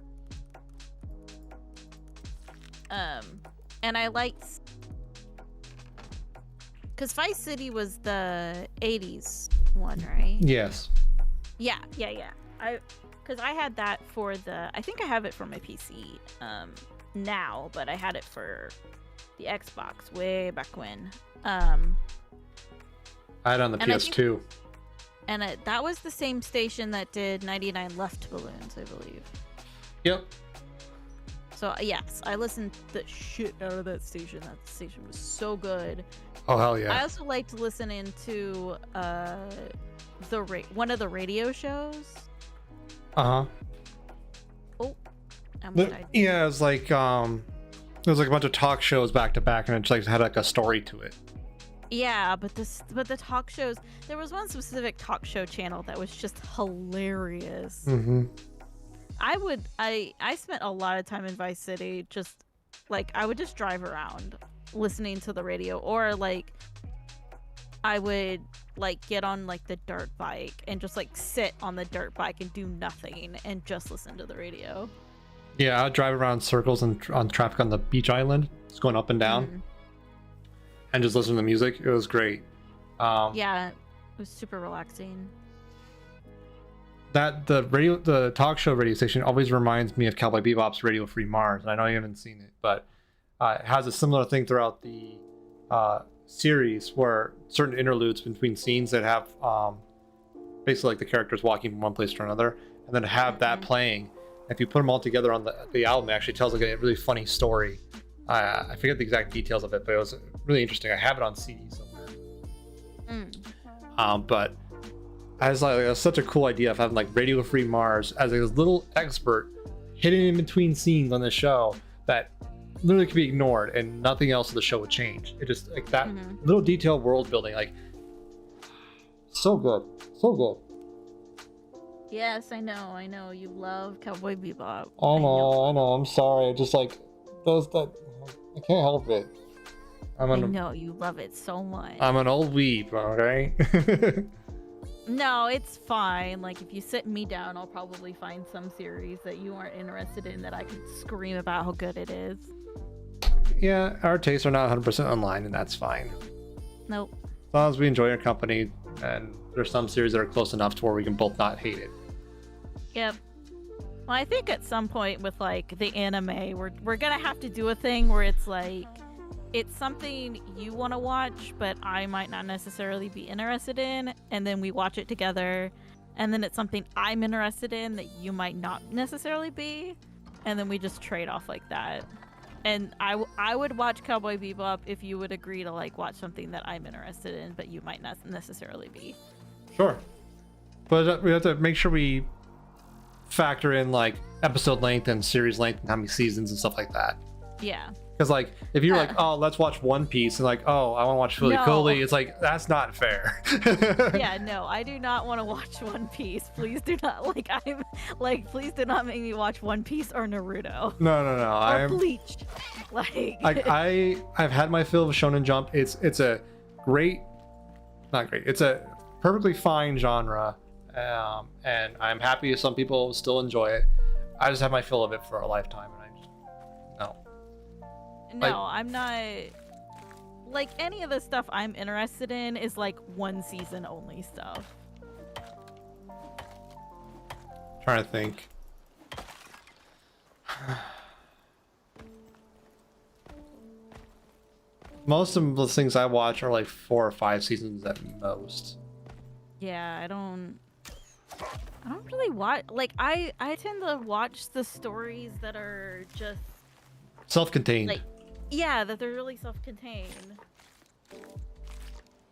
And I liked, because Vice City was the 80s one, right? Yes. Yeah. Because I had that for I think I have it for my PC now, but I had it for the Xbox way back when. I had it on the PS2. That was the same station that did 99 Left Balloons, I believe. Yep. So yes, I listened the shit out of that station. That station was so good. Oh hell yeah! I also like to listen into one of the radio shows. Oh, yeah, it was like there was like a bunch of talk shows back to back, and it just like had like a story to it. Yeah, but the talk shows. There was one specific talk show channel that was just hilarious. Mm-hmm. I spent a lot of time in Vice City, just like I would just drive around listening to the radio, or like I would like get on like the dirt bike and just like sit on the dirt bike and do nothing and just listen to the radio. Yeah, I'd drive around circles and on traffic on the beach island, just going up and down, and just listen to the music. It was great. Yeah, it was super relaxing. The talk show radio station always reminds me of Cowboy Bebop's Radio Free Mars. And I know you haven't seen it, but it has a similar thing throughout the series, where certain interludes between scenes that have basically like the characters walking from one place to another, and then have that playing. If you put them all together on the album, it actually tells like a really funny story. I forget the exact details of it, but it was really interesting. I have it on CD somewhere. But as like that's such a cool idea of having like Radio Free Mars as a little expert hidden in between scenes on the show that literally could be ignored and nothing else of the show would change. It just like that little detailed world building, like so good. Yes, I know. You love Cowboy Bebop. I know. I'm sorry. Just like those that I can't help it. I know you love it so much. I'm an old weeb, okay? No, it's fine. Like, if you sit me down, I'll probably find some series that you aren't interested in that I could scream about how good it is. Yeah, our tastes are not 100% online, and that's fine. Nope. As long as we enjoy our company, and there's some series that are close enough to where we can both not hate it. Yep. Well, I think at some point with, like, the anime, we're gonna have to do a thing where it's, like, it's something you want to watch, but I might not necessarily be interested in, and then we watch it together, and then it's something I'm interested in that you might not necessarily be, and then we just trade off like that. And I would watch Cowboy Bebop if you would agree to like watch something that I'm interested in, but you might not necessarily be. Sure. But we have to make sure we factor in like episode length and series length and how many seasons and stuff like that. Yeah. Because like if you're like, oh, let's watch One Piece, and like, oh, I want to watch Fooly Cooly, it's like that's not fair. Yeah, no, I do not want to watch One Piece. Please do not please do not make me watch One Piece or Naruto. No. Or Bleach. I've had my fill of Shonen Jump. It's a it's a perfectly fine genre, and I'm happy some people still enjoy it. I just have my fill of it for a lifetime, and I just no. No, I'm not. Like, any of the stuff I'm interested in is like one season only stuff. Trying to think. Most of the things I watch are like 4 or 5 seasons at most. Yeah, I don't really watch. Like, I tend to watch the stories that are just self-contained. Like, yeah, that they're really self-contained.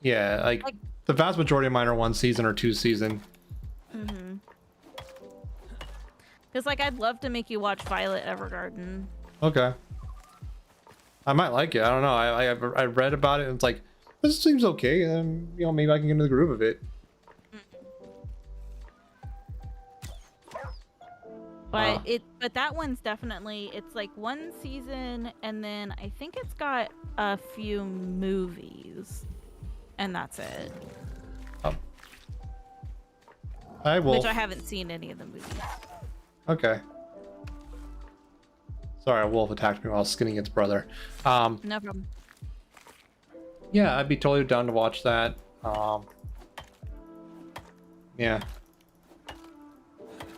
Yeah, like the vast majority of mine are 1 season or 2 season. Because like I'd love to make you watch Violet Evergarden. Okay. I might like it. I don't know. I read about it and it's like, this seems okay, and maybe I can get into the groove of it. But but that one's definitely, it's like 1 season, and then I think it's got a few movies, and that's it. I will. Which I haven't seen any of the movies. Okay. Sorry, a wolf attacked me while skinning its brother. No problem. Yeah, I'd be totally down to watch that. Yeah.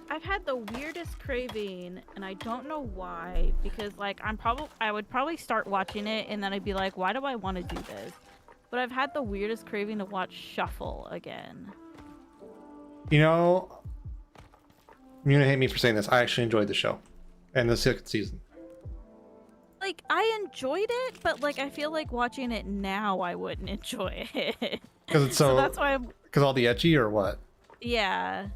I've had the weirdest craving, and I don't know why, because like I would probably start watching it, and then I'd be like, why do I want to do this? But I've had the weirdest craving to watch Shuffle again. You know, you're gonna hate me for saying this. I actually enjoyed the show, and the 6th season. Like, I enjoyed it, but like I feel like watching it now I wouldn't enjoy it. Because it's So that's why I'm... Because all the ecchi or what? Yeah.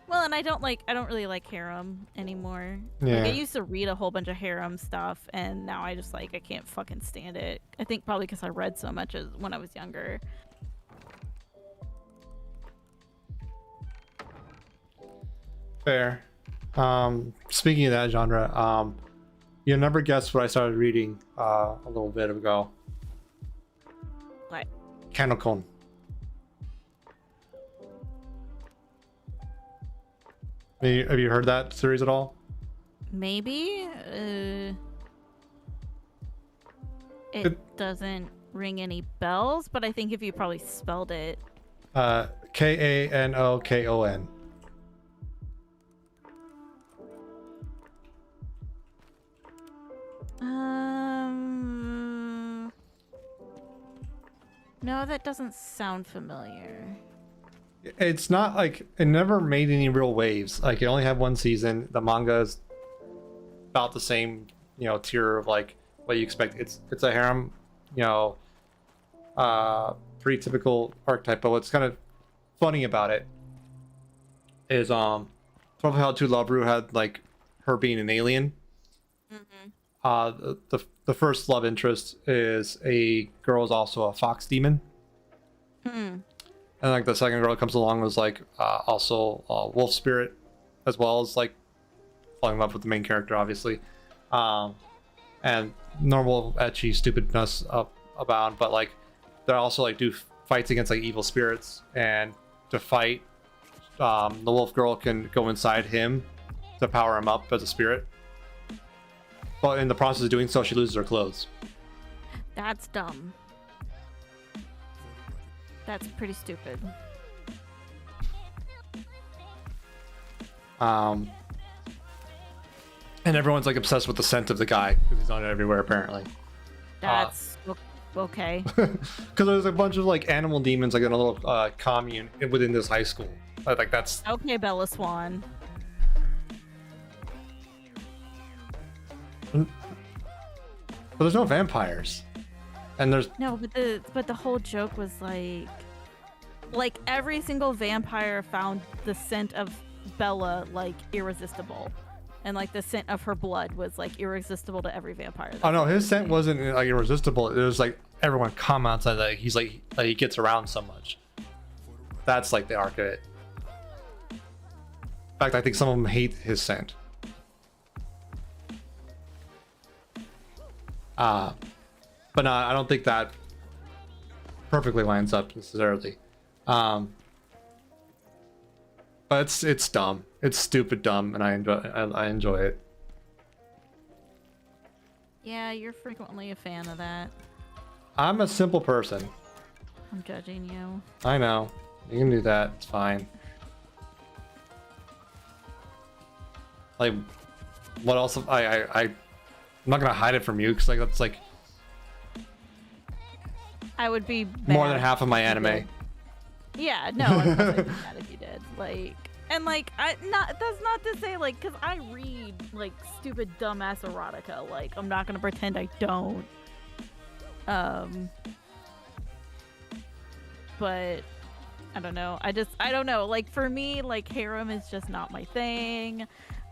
Well, and I don't really like harem anymore. Yeah. Like, I used to read a whole bunch of harem stuff, and now I just like I can't fucking stand it. I think probably because I read so much when I was younger. Fair. Speaking of that genre, you'll never guess what I started reading a little bit ago. What? Kanokon. Have you heard that series at all? Maybe. It doesn't ring any bells, but I think if you probably spelled it. Kanokon. No, that doesn't sound familiar. It's not like it never made any real waves. Like it only had one season. The manga is about the same, tier of like what you expect. It's a harem, pretty typical archetype. But what's kind of funny about it is 12 How to Love Ru had like her being an alien. Mm-hmm. The first love interest is a girl is also a fox demon. Hmm. And like the second girl that comes along was like also a wolf spirit, as well as like falling in love with the main character, obviously. And normal ecchi stupidness abound, but like they also like do fights against like evil spirits, and to fight, the wolf girl can go inside him to power him up as a spirit. But in the process of doing so, she loses her clothes. That's dumb. That's pretty stupid. And everyone's like obsessed with the scent of the guy because he's on it everywhere apparently. That's okay. Because there's a bunch of like animal demons like in a little commune within this high school. Like that's Okay, Bella Swan. But there's no vampires, and there's No, but the whole joke was like every single vampire found the scent of Bella like irresistible, and like the scent of her blood was like irresistible to every vampire. Oh no, his scent wasn't like irresistible. It was like everyone comments on that he's like he gets around so much. That's like the arc of it. In fact, I think some of them hate his scent. But no, I don't think that perfectly lines up necessarily. But it's dumb. It's stupid dumb, and I enjoy it. Yeah, you're frequently a fan of that. I'm a simple person. I'm judging you. I know. You can do that. It's fine. Like, what else? I'm not gonna hide it from you because like that's like I would be more mad than half of my if you anime. did. Yeah, no, I would be mad if you did. Like, and like, that's not to say like, cause I read like stupid dumbass erotica. Like, I'm not gonna pretend I don't. But I don't know. I don't know. Like for me, like harem is just not my thing.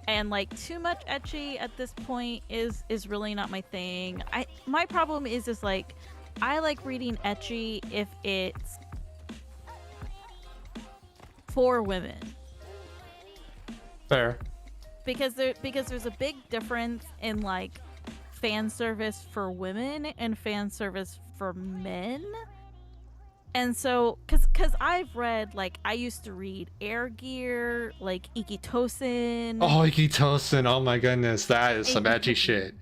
And like too much ecchi at this point is really not my thing. My problem is like I like reading ecchi if it's for women. Fair. Because there's a big difference in like fan service for women and fan service for men. And so, cause I've read, like, I used to read Air Gear, like Ikitosen. Oh, Ikitosen. Oh my goodness, that is some edgy shit.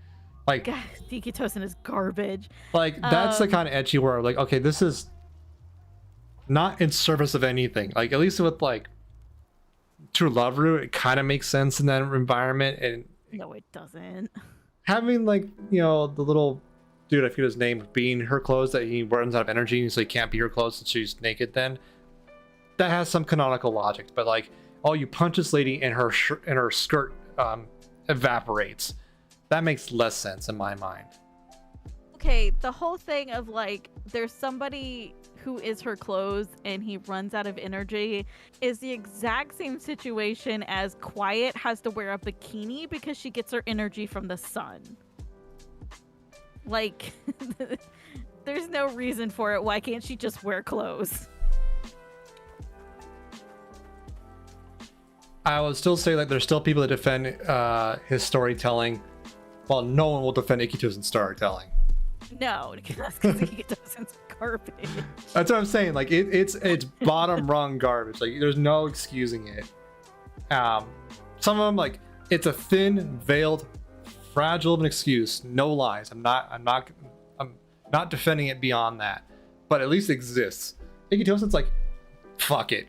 Like, God, Ikitosen is garbage. that's the kind of edgy where like, okay, this is not in service of anything. Like, at least with like True Love Root, it kind of makes sense in that environment. And No, it doesn't. having like, you know, the little dude, I forget his name, being her clothes, that he runs out of energy, so he can't be her clothes since she's naked, then that has some canonical logic. But like, oh, you punch this lady and her skirt evaporates. That makes less sense in my mind. Okay, the whole thing of like, there's somebody who is her clothes and he runs out of energy is the exact same situation as Quiet has to wear a bikini because she gets her energy from the sun. Like, there's no reason for it. Why can't she just wear clothes? I would still say like there's still people that defend his storytelling, while no one will defend Ikitosen's storytelling. No, because Ikitosen's garbage. That's what I'm saying. Like it's bottom rung garbage. Like there's no excusing it. Some of them, like, it's a thin, veiled, fragile of an excuse. No lies. I'm not defending it beyond that. But at least it exists. Ikitosen's like, fuck it.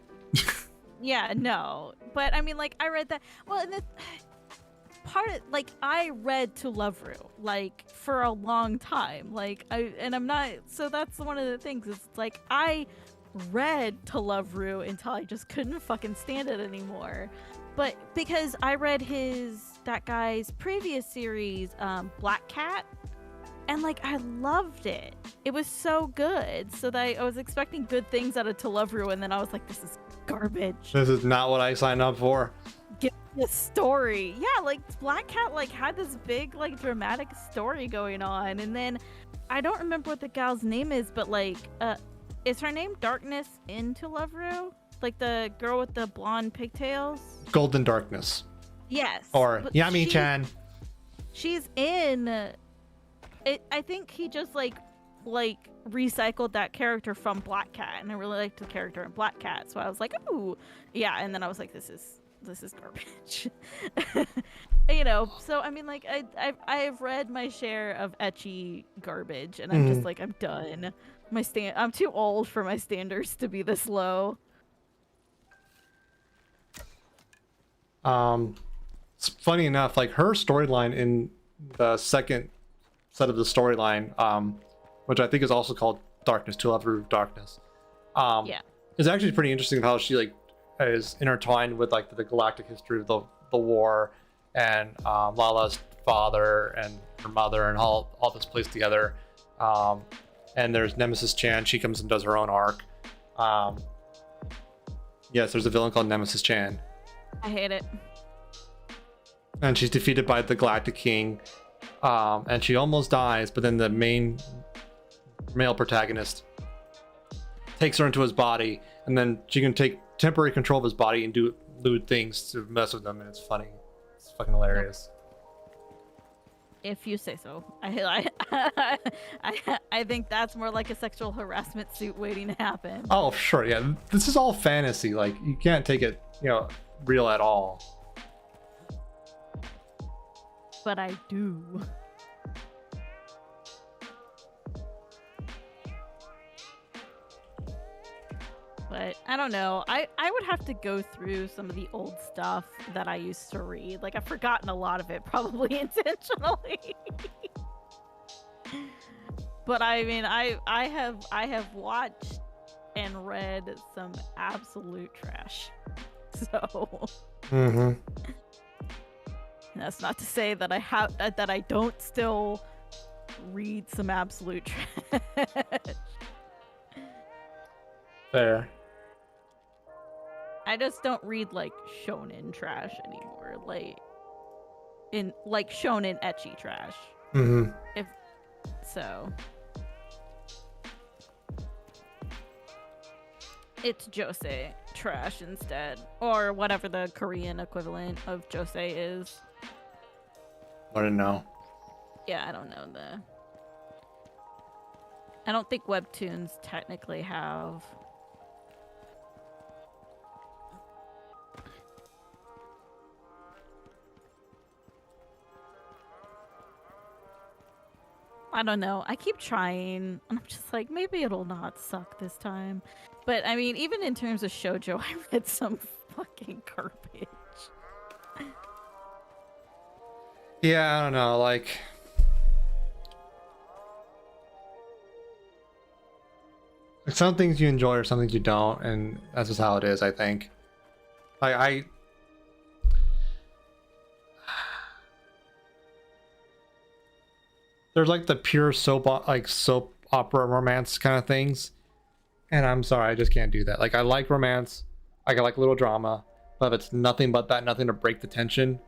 Yeah, no. But I mean, like, I read that. Well, and the part of, like, I read To Love Ru, like, for a long time. Like, I'm not, so that's one of the things. It's like, I read To Love Ru until I just couldn't fucking stand it anymore. But because I read that guy's previous series, Black Cat, and like, I loved it. It was so good. So that I was expecting good things out of To Love Ru, and then I was like, this is garbage. This is not what I signed up for. Get the story. Yeah, like Black Cat like had this big like dramatic story going on, and then I don't remember what the gal's name is, but like is her name Darkness in To Love Ru? Like the girl with the blonde pigtails? Golden Darkness. Yes. Or Yami-chan. She's in it. I think he just like recycled that character from Black Cat, and I really liked the character in Black Cat, so I was like, ooh, yeah. And then I was like, this is garbage. You know, so I mean, like, I've read my share of ecchi garbage, and I'm just like, I'm done. I'm too old for my standards to be this low. It's funny enough, like her storyline in the second set of the storyline, which I think is also called Darkness, To Love Ru Darkness, Yeah. is actually pretty interesting how she like is intertwined with like the galactic history of the war, and Lala's father and her mother, and all this placed together. And there's Nemesis Chan. She comes and does her own arc. Yes, there's a villain called Nemesis Chan. I hate it. And she's defeated by the Galactic King. And she almost dies, but then the main male protagonist takes her into his body, and then she can take temporary control of his body and do lewd things to mess with him, and it's funny. It's fucking hilarious. If you say so. I think that's more like a sexual harassment suit waiting to happen. Oh, sure, yeah. This is all fantasy. Like, you can't take it, real at all. But I do. But I don't know. I would have to go through some of the old stuff that I used to read. Like, I've forgotten a lot of it, probably intentionally. But I mean, I have watched and read some absolute trash. So that's not to say that I don't still read some absolute trash. Fair. I just don't read like shonen trash anymore. Like shonen ecchi trash. If so, it's josei trash instead, or whatever the Korean equivalent of josei is. I don't know. Yeah, I don't know I don't think webtoons technically have. I don't know. I keep trying, and I'm just like, maybe it'll not suck this time. But I mean, even in terms of shoujo, I read some fucking garbage. Yeah, I don't know. Like, some things you enjoy or some things you don't, and that's just how it is. I think. I there's like the pure soap opera romance kind of things, and I'm sorry, I just can't do that. Like, I like romance, I like a little drama, but if it's nothing but that, nothing to break the tension,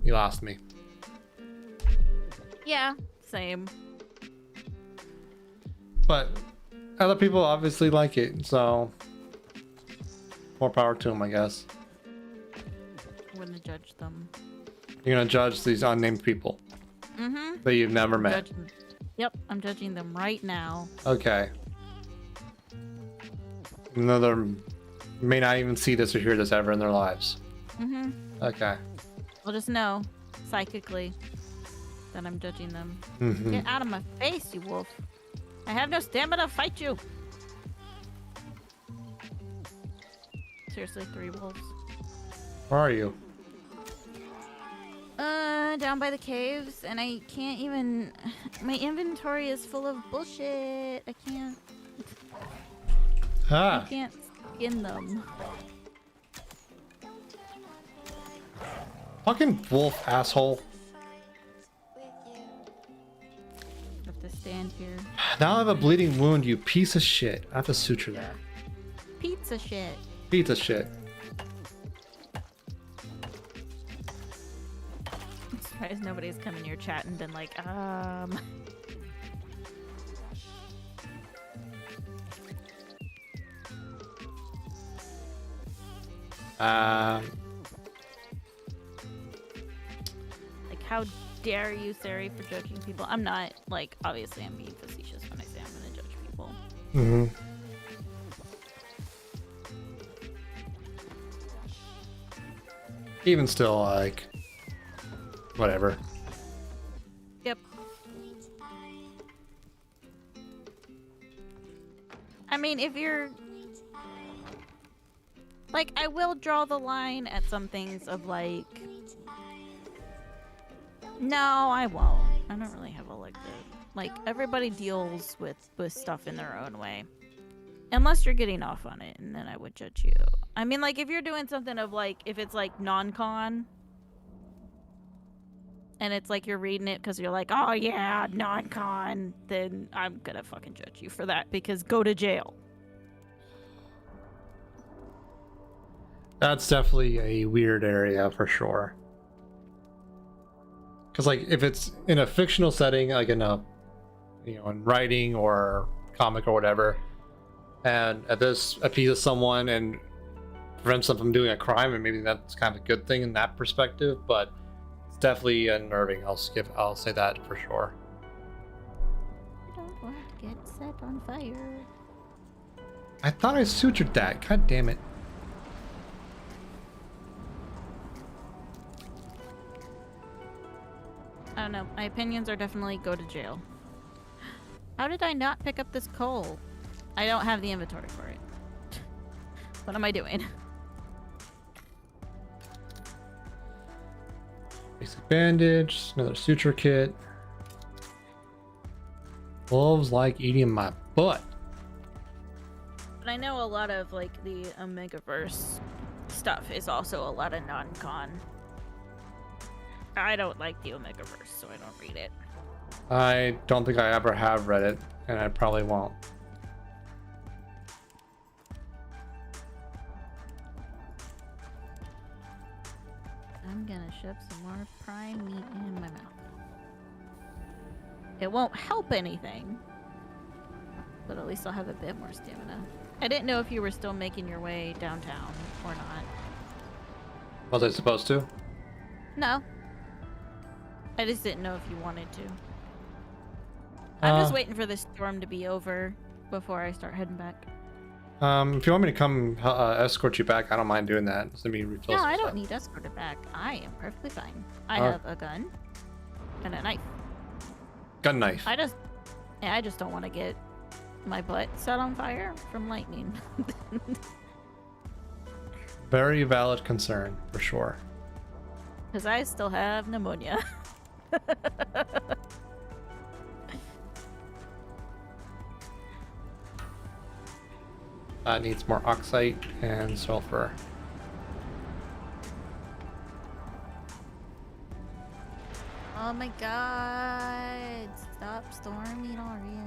you lost me. Yeah, same. But other people obviously like it, so more power to them, I guess. I'm gonna judge them. You're gonna judge these unnamed people that you've never met. Yep, I'm judging them right now. Okay. Another may not even see this or hear this ever in their lives. Okay. I'll just know psychically that I'm judging them. Get out of my face, you wolf. I have no stamina to fight you. Seriously, 3 wolves. Where are you? Down by the caves, and I can't even. My inventory is full of bullshit. I can't. I can't skin them. Fucking wolf asshole. Have to stand here. Now I have a bleeding wound, you piece of shit. I have to suture that. Pizza shit. Pizza shit. I'm surprised nobody's come in your chat and been like, Like, how dare you, Sari, for judging people? I'm not, like, obviously I'm being facetious when I say I'm gonna judge people. Even still, like, whatever. Yep. I mean, if you're... Like, I will draw the line at some things of, like... No, I won't. I don't really have a like that. Like, everybody deals with stuff in their own way. Unless you're getting off on it, and then I would judge you. I mean, like, if you're doing something of, like, if it's, like, non-con, and it's, like, you're reading it because you're like, oh, yeah, non-con, then I'm gonna fucking judge you for that, because go to jail. That's definitely a weird area for sure. Because, like, if it's in a fictional setting, like in a, you know, in writing or comic or whatever, and this appeases someone and prevents them from doing a crime, and maybe that's kind of a good thing in that perspective, but it's definitely unnerving. I'll say that for sure. I don't want to get set on fire. I thought I sutured that. God damn it. I don't know. My opinions are definitely go to jail. How did I not pick up this coal? I don't have the inventory for it. What am I doing? Basic bandage, another suture kit. Wolves like eating my butt. But I know a lot of, like, the Omegaverse stuff is also a lot of non-con. I don't like the Omegaverse, so I don't read it. I don't think I ever have read it, and I probably won't. I'm gonna shove some more prime meat in my mouth. It won't help anything, but at least I'll have a bit more stamina. I didn't know if you were still making your way downtown or not. Was I supposed to? No. I just didn't know if you wanted to. I'm just waiting for this storm to be over before I start heading back. If you want me to come escort you back, I don't mind doing that. Let me refill No, some I stuff. don't need escorted back. I am perfectly fine. I have a gun and a knife. Gun knife. I just don't want to get my butt set on fire from lightning. Very valid concern, for sure. Because I still have pneumonia. That needs more oxide and sulfur. Oh my god. Stop storming already.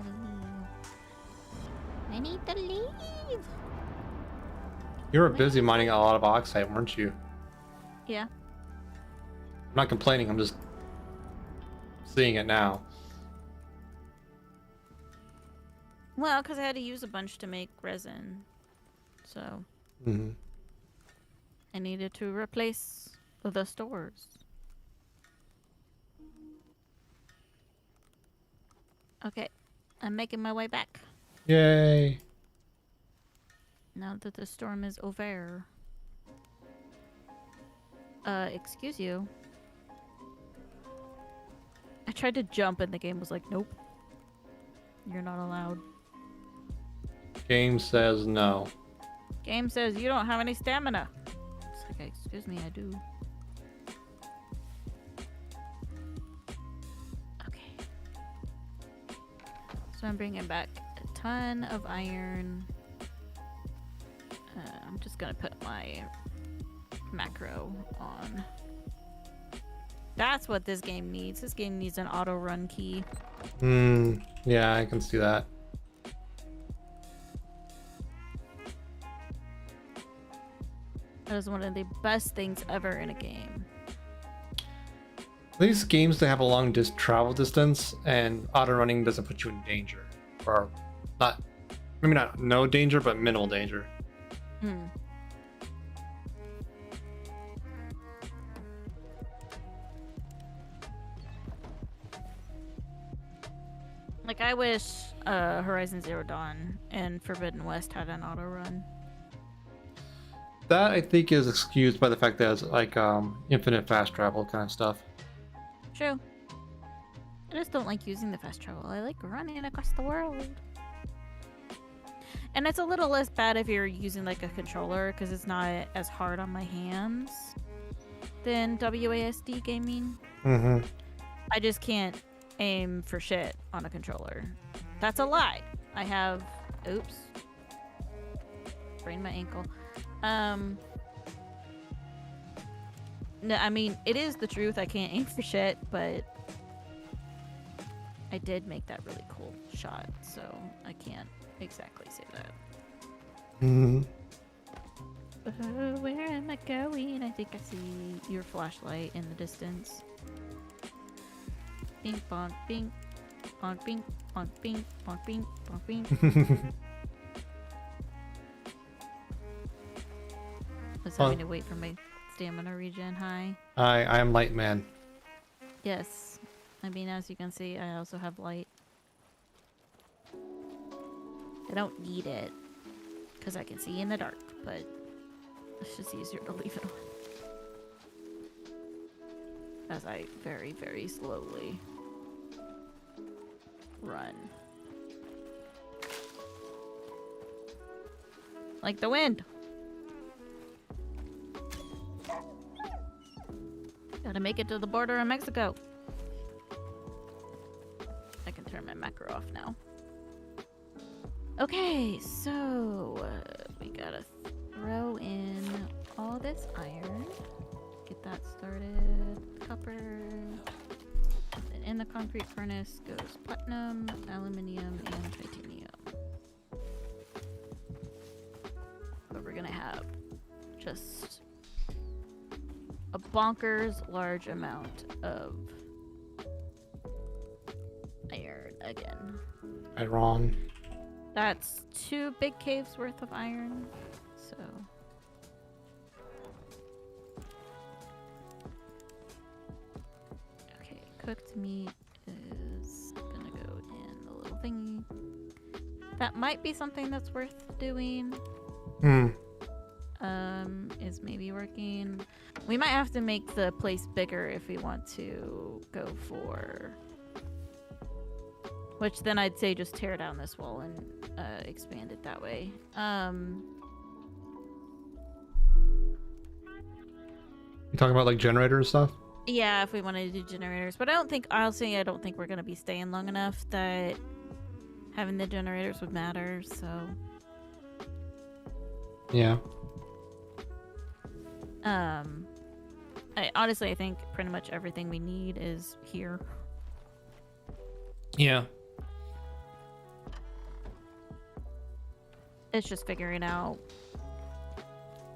I need to leave. You were busy mining a lot of oxide, weren't you? Yeah. I'm not complaining, I'm just seeing it now. Well, because I had to use a bunch to make resin. So I needed to replace the stores. Okay. I'm making my way back. Yay. Now that the storm is over. Excuse you. I tried to jump and the game was like, nope. You're not allowed. Game says no. Game says you don't have any stamina. It's like, excuse me, I do. Okay. So I'm bringing back a ton of iron. I'm just gonna put my macro on. That's what this game needs. This game needs an auto run key. Yeah, I can see that. That is one of the best things ever in a game. These games, they have a long travel distance, and auto running doesn't put you in danger. Or not, maybe not no danger, but minimal danger. Like, I wish Horizon Zero Dawn and Forbidden West had an auto run. That, I think, is excused by the fact that it's like infinite fast travel kind of stuff. True. I just don't like using the fast travel. I like running across the world. And it's a little less bad if you're using like a controller, because it's not as hard on my hands than WASD gaming. I just can't aim for shit on a controller. That's a lie. I have... Oops. Sprained my ankle. No, I mean, it is the truth. I can't aim for shit, but I did make that really cool shot, so I can't exactly say that. Where am I going? I think I see your flashlight in the distance. Bing, bonk, bing. Bonk, bing, bonk, bing, bonk, bing, bonk, bing. I was having to wait for my stamina regen high. I am light man. Yes. I mean, as you can see, I also have light. I don't need it, because I can see in the dark, but it's just easier to leave it on. As I very, very slowly run. Like the wind! Gotta make it to the border of Mexico. I can turn my macro off now. Okay, so we gotta throw in all this iron. Get that started. Copper. Then in the concrete furnace goes platinum, aluminium, and titanium. But we're gonna have just a bonkers large amount of iron again. I'm wrong. That's 2 big caves worth of iron, so... Okay, cooked meat is gonna go in the something that might be something that's worth doing. Hmm. Is maybe working. We might have to make the place bigger if we want to go for. Which then I'd say just tear down this wall and expand it that way. You talking about like generator and stuff? Yeah, if we wanted to do generators, but I don't think we're gonna be staying long enough that having the generators would matter. So yeah. I think pretty much everything we need is here. Yeah. It's just figuring out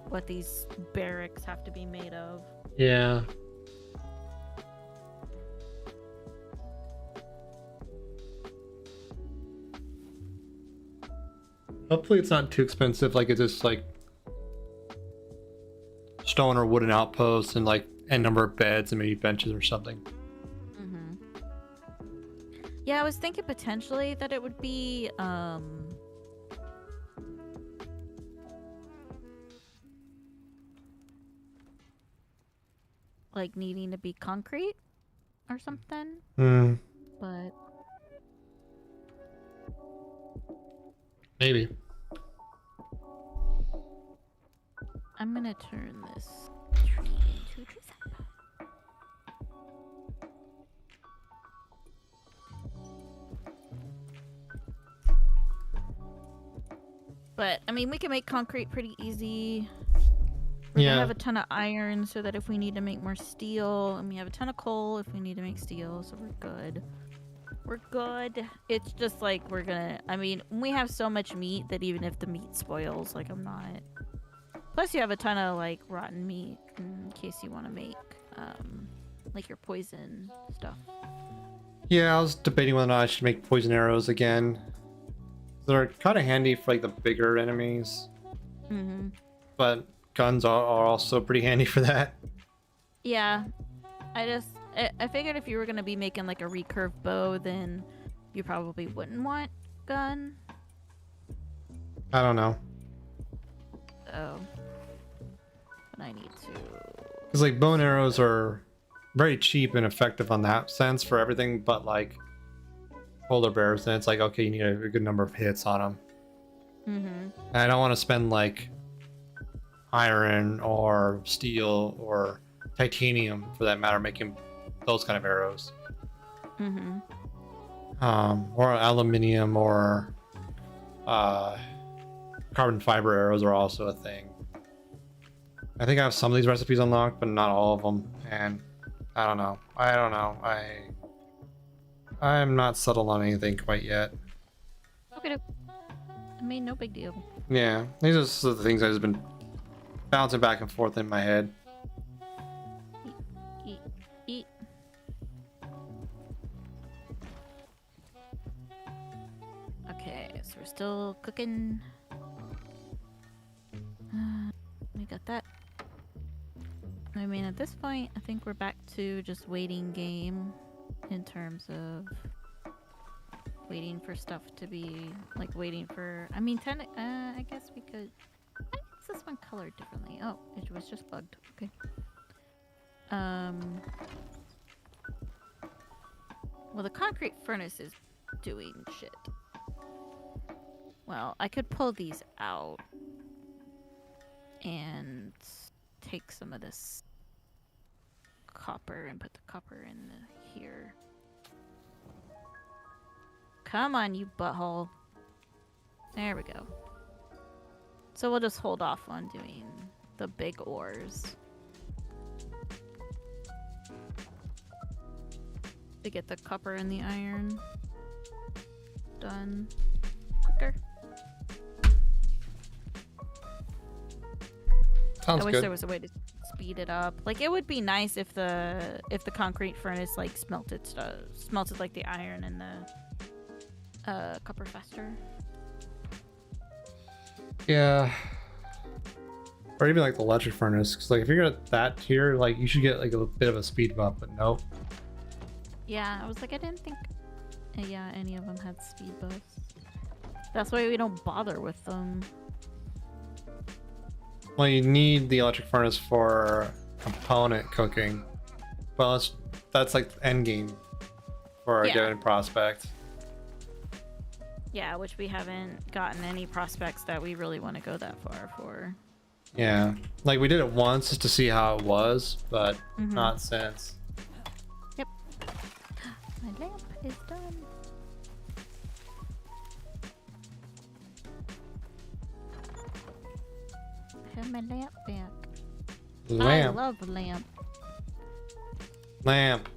what these barracks have to be made of. Yeah. Hopefully it's not too expensive, like it's just like stone or wooden outposts and like a number of beds and maybe benches or something. Mm-hmm. Yeah, I was thinking potentially that it would be like needing to be concrete or something. But maybe. I'm gonna turn this tree into a tree sap. But I mean, we can make concrete pretty easy. We're gonna have a ton of iron so that if we need to make more steel, and we have a ton of coal if we need to make steel, so we're good. We're good. It's just like I mean, we have so much meat that even if the meat spoils, like I'm not. Plus you have a ton of like rotten meat in case you want to make like your poison stuff. Yeah, I was debating whether or not I should make poison arrows again. They're kind of handy for like the bigger enemies. Mm-hmm. But guns are also pretty handy for that. Yeah. I figured if you were going to be making like a recurve bow, then you probably wouldn't want gun. I don't know. Oh. But I need to... Because like bow and arrows are very cheap and effective on that sense for everything but like polar bears. And it's like, okay, you need a good number of hits on them. Mm-hmm. And I don't want to spend like iron or steel or titanium for that matter making those kind of arrows. Mm-hmm. Or aluminium or carbon fiber arrows are also a thing. I think I have some of these recipes unlocked, but not all of them. And I don't know. I'm not settled on anything quite yet. Okay. I mean, no big deal. Yeah, these are just the things I've just been bouncing back and forth in my head. Eat. Okay, so we're still cooking. We got that. I mean, at this point, I think we're back to just waiting game in terms of waiting for stuff to be like waiting for. I mean, I guess we could. Why is this one colored differently? Oh, it was just bugged. Okay. Well, the concrete furnace is doing shit. Well, I could pull these out and take some of this copper and put the copper in here. Come on, you butthole. There we go. So we'll just hold off on doing the big ores to get the copper and the iron done quicker. Sounds I wish good. there was a way to speed it up. Like, it would be nice if the concrete furnace like smelted like the iron and the copper faster. Yeah. Or even like the electric furnace, because like if you're at that tier, like you should get like a bit of a speed bump, but nope. Yeah, I was like, I didn't think Yeah, any of them had speed buffs. That's why we don't bother with them. Well, you need the electric furnace for component cooking. Well, that's like the end game for a given prospect. Yeah, which we haven't gotten any prospects that we really want to go that far for. Yeah, like we did it once just to see how it was, but not since. Yep. My lamp is done. I have my lamp back. Lamp. I love lamp. Lamp.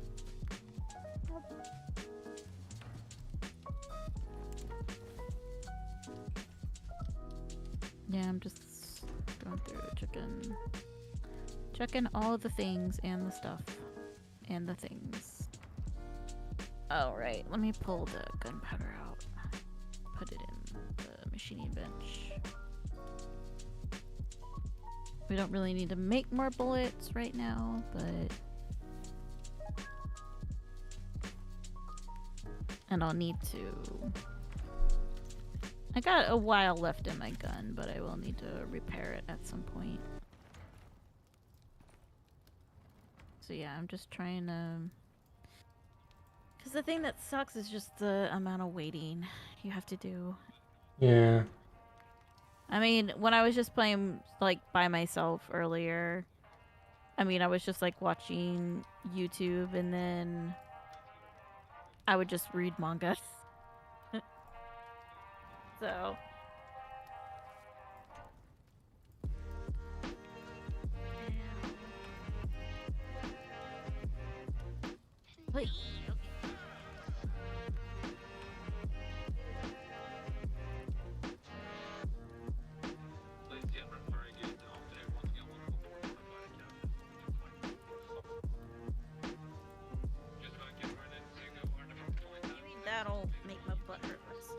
Yeah, I'm just going through checking all the things and the stuff and the things. All right, let me pull the gunpowder out. Put it in the machining bench. We don't really need to make more bullets right now, but and I'll need to. I got a while left in my gun, but I will need to repair it at some point. So yeah, I'm just trying to... Because the thing that sucks is just the amount of waiting you have to do. Yeah. I mean, when I was just playing, like, by myself earlier, I mean, I was just, like, watching YouTube, and then I would just read manga. So... Wait. Maybe that'll make my butt hurt less.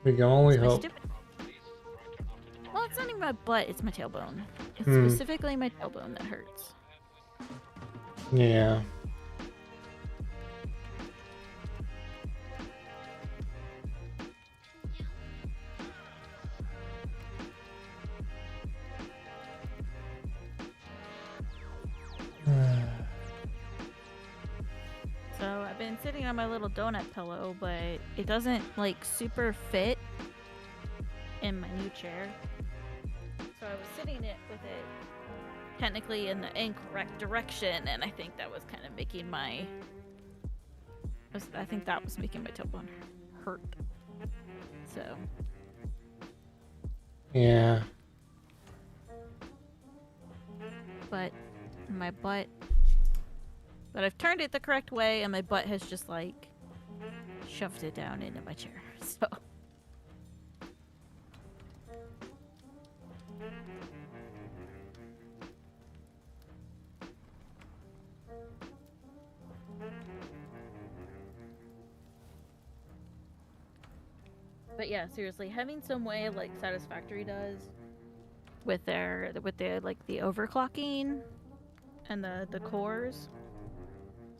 We can only hope. Well, it's not even my butt, it's my tailbone. It's specifically my tailbone that hurts. Yeah. So I've been sitting on my little donut pillow, but it doesn't like super fit in my new chair. So I was sitting it with it technically in the incorrect direction, and I think that was kind of making my tailbone hurt. So Yeah. but my butt, but I've turned it the correct way, and my butt has just like shoved it down into my chair. So but yeah, seriously, having some way like Satisfactory does with their like the overclocking and the cores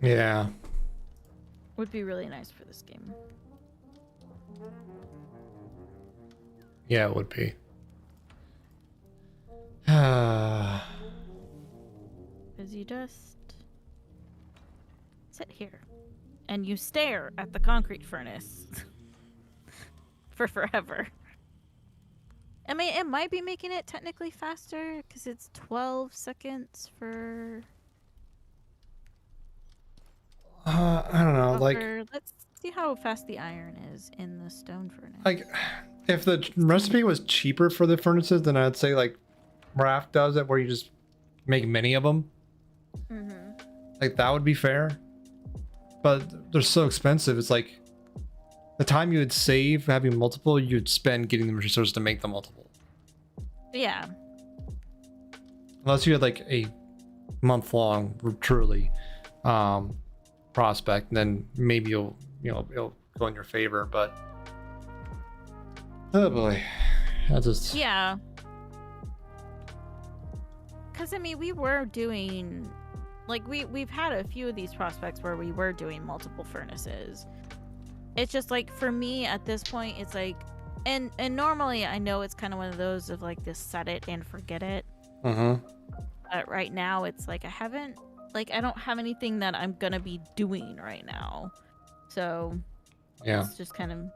Yeah. would be really nice for this game. Yeah, it would be. Because you just sit here and you stare at the concrete furnace for forever. I mean, it might be making it technically faster because it's 12 seconds for... I don't know, like... Let's see how fast the iron is in the stone furnace. Like, if the recipe was cheaper for the furnaces, then I'd say, like, Raft does it, where you just make many of them. Like, that would be fair. But they're so expensive, it's like... The time you would save having multiple, you'd spend getting the resources to make the multiple. Yeah. Unless you had like a month-long, truly, prospect, then maybe it'll go in your favor. But oh boy, that's just yeah. Because I mean, we were doing like we've had a few of these prospects where we were doing multiple furnaces. It's just like for me at this point, it's like, and normally I know it's kind of one of those of like this set it and forget it. Mm-hmm. But right now it's like I don't have anything that I'm gonna be doing right now, so Yeah. it's just kind of.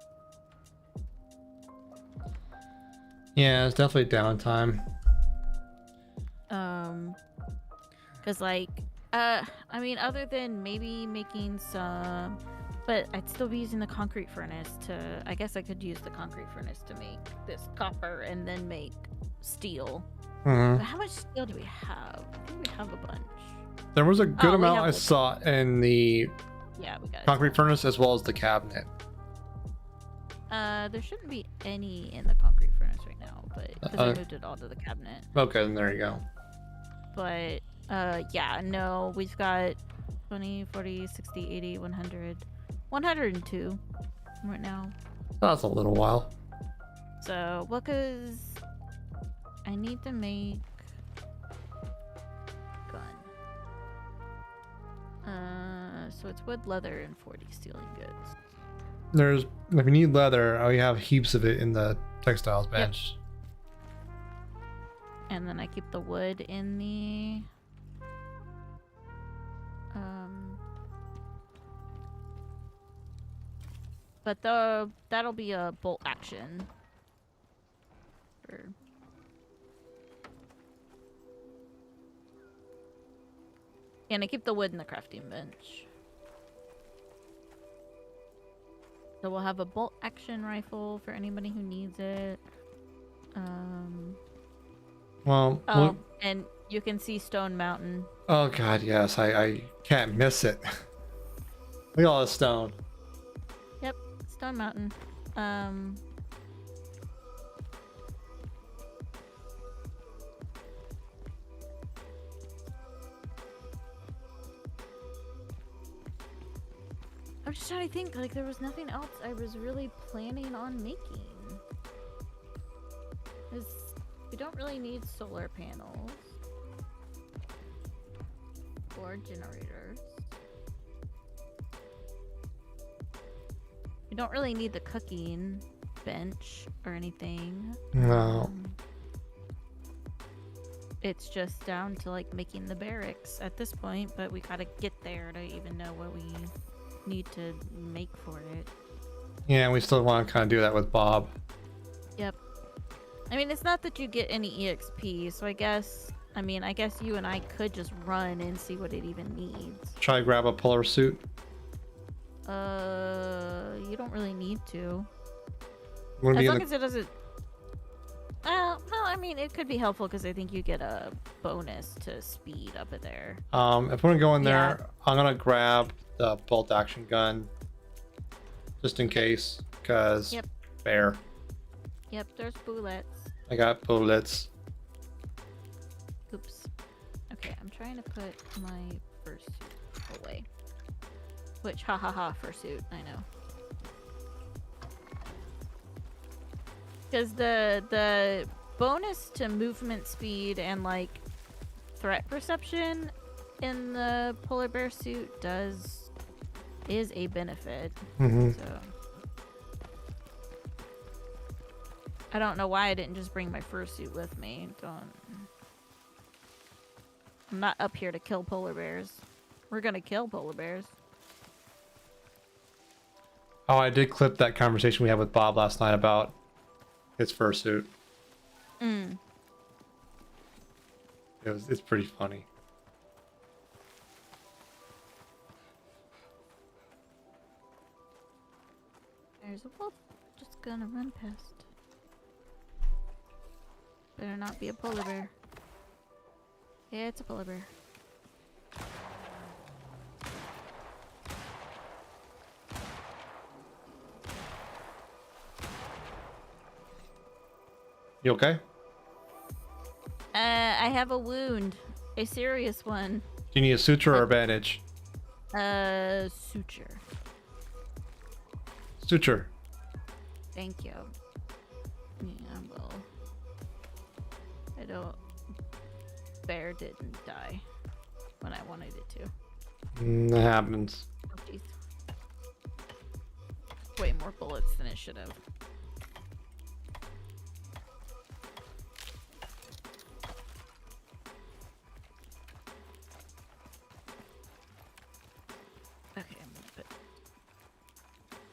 Yeah, it's definitely downtime. Because like, I mean, other than maybe making some, but I'd still be using the concrete furnace to. I guess I could use the concrete furnace to make this copper and then make steel. Mm-hmm. But how much steel do we have? I think we have a bunch. There was a good amount I like, saw in the yeah, we got concrete furnace as well as the cabinet. There shouldn't be any in the concrete furnace right now, but because I moved it all to the cabinet. Okay, then there you go. But yeah, no, we've got 20, 40, 60, 80, 100, 102 right now. That's a little while. So, well, because I need to make gun. So it's wood, leather, and 40 steel and goods. There's, if you need leather, we have heaps of it in the textiles bench. Yep. And then I keep the wood in the but that'll be a bolt action. And I keep the wood in the crafting bench. So we'll have a bolt action rifle for anybody who needs it. Well, oh, and you can see Stone Mountain. Oh god, yes, I can't miss it. Look at all this stone. Yep, Stone Mountain. I'm just trying to think, like, there was nothing else I was really planning on making. Because we don't really need solar panels. Or generators. We don't really need the cooking bench or anything. No. It's just down to, like, making the barracks at this point, but we gotta get there to even know what we need to make for it. Yeah, we still want to kind of do that with Bob. Yep. I mean, it's not that you get any EXP, so I guess you and I could just run and see what it even needs. Try to grab a polar suit. You don't really need to. As long as it doesn't. Well, I mean, it could be helpful because I think you get a bonus to speed up at there. If we're gonna go in there, I'm gonna grab the bolt action gun, just in case, because bear. Yep, there's bullets. I got bullets. Oops. Okay, I'm trying to put my fursuit away. Which, fursuit, I know. Because the bonus to movement speed and, like, threat perception in the polar bear suit is a benefit. So I don't know why I didn't just bring my fursuit with me. I'm not up here to kill polar bears. We're gonna kill polar bears. Oh, I did clip that conversation we had with Bob last night about his fursuit. It's pretty funny. There's a wolf just gonna run past. Better not be a polar bear. Yeah, it's a polar bear. You okay? I have a wound. A serious one. Do you need a suture or a bandage? Suture. Suture. Thank you. Yeah, well. I don't... Bear didn't die. when I wanted it to. That happens. Oh, jeez. Way more bullets than it should have. Okay, I'm gonna put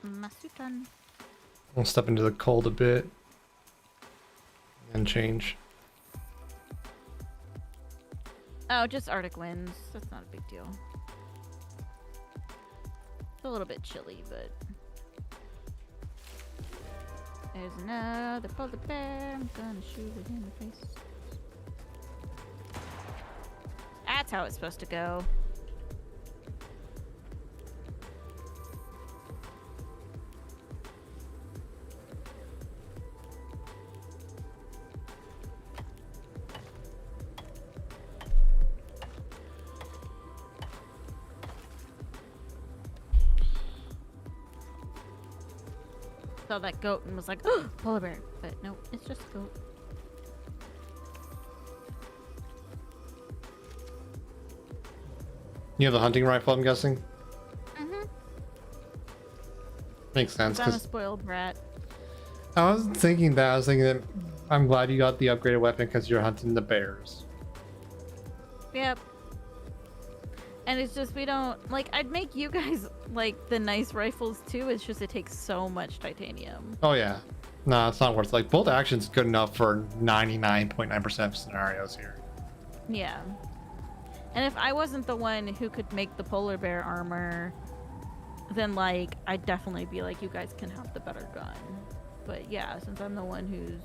my suit on. We'll step into the cold a bit and change. Oh, just Arctic winds. That's not a big deal. It's a little bit chilly, but there's another polar bear. I'm gonna shoot it in the face. That's how it's supposed to go. Saw that goat and was like, oh, polar bear. But no, it's just a goat. You have the hunting rifle, I'm guessing? Mm-hmm. Makes sense. I'm a 'Cause spoiled brat. I was thinking that. I was thinking that I'm glad you got the upgraded weapon because you're hunting the bears. Yep. And it's just, we don't, like, I'd make you guys, like, the nice rifles, too. It's just, it takes so much titanium. Oh, yeah. No, it's not worth it. Like, bolt action's good enough for 99.9% of scenarios here. Yeah. And if I wasn't the one who could make the polar bear armor, then, like, I'd definitely be like, you guys can have the better gun. But, yeah, since I'm the one who's...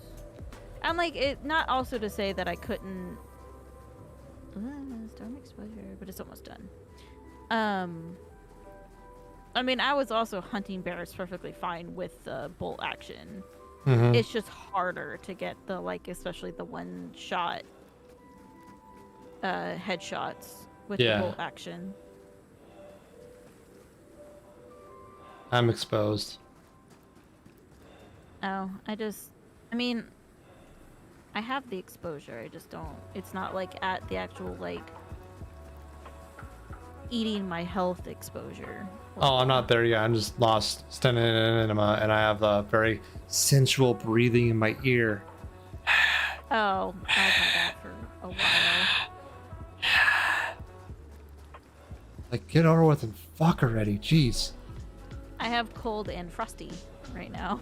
I'm like, it, not also to say that I couldn't... Storm exposure, but it's almost done. I mean, I was also hunting bears perfectly fine with the bolt action. Mm-hmm. It's just harder to get the, like, especially the one shot headshots with the bolt action. I'm exposed. Oh, I mean, I have the exposure, I just don't, it's not like at the actual, like, eating my health exposure. Oh, I'm not there yet. I'm just lost standing in an enema, and I have a very sensual breathing in my ear. Oh, I've had that for a while. Like, get over with and fuck already. Jeez. I have cold and frosty right now.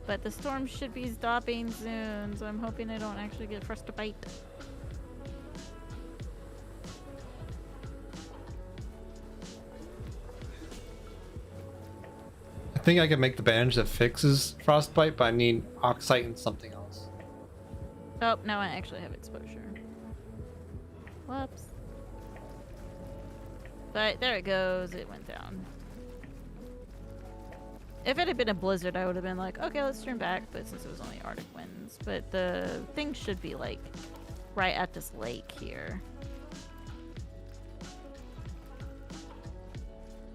But the storm should be stopping soon, so I'm hoping I don't actually get frostbite. I think I can make the bandage that fixes frostbite, but I need oxite and something else. Oh, now I actually have exposure. Whoops. But there it goes, it went down. If it had been a blizzard, I would have been like, okay, let's turn back, but since it was only Arctic winds. But the thing should be, like, right at this lake here.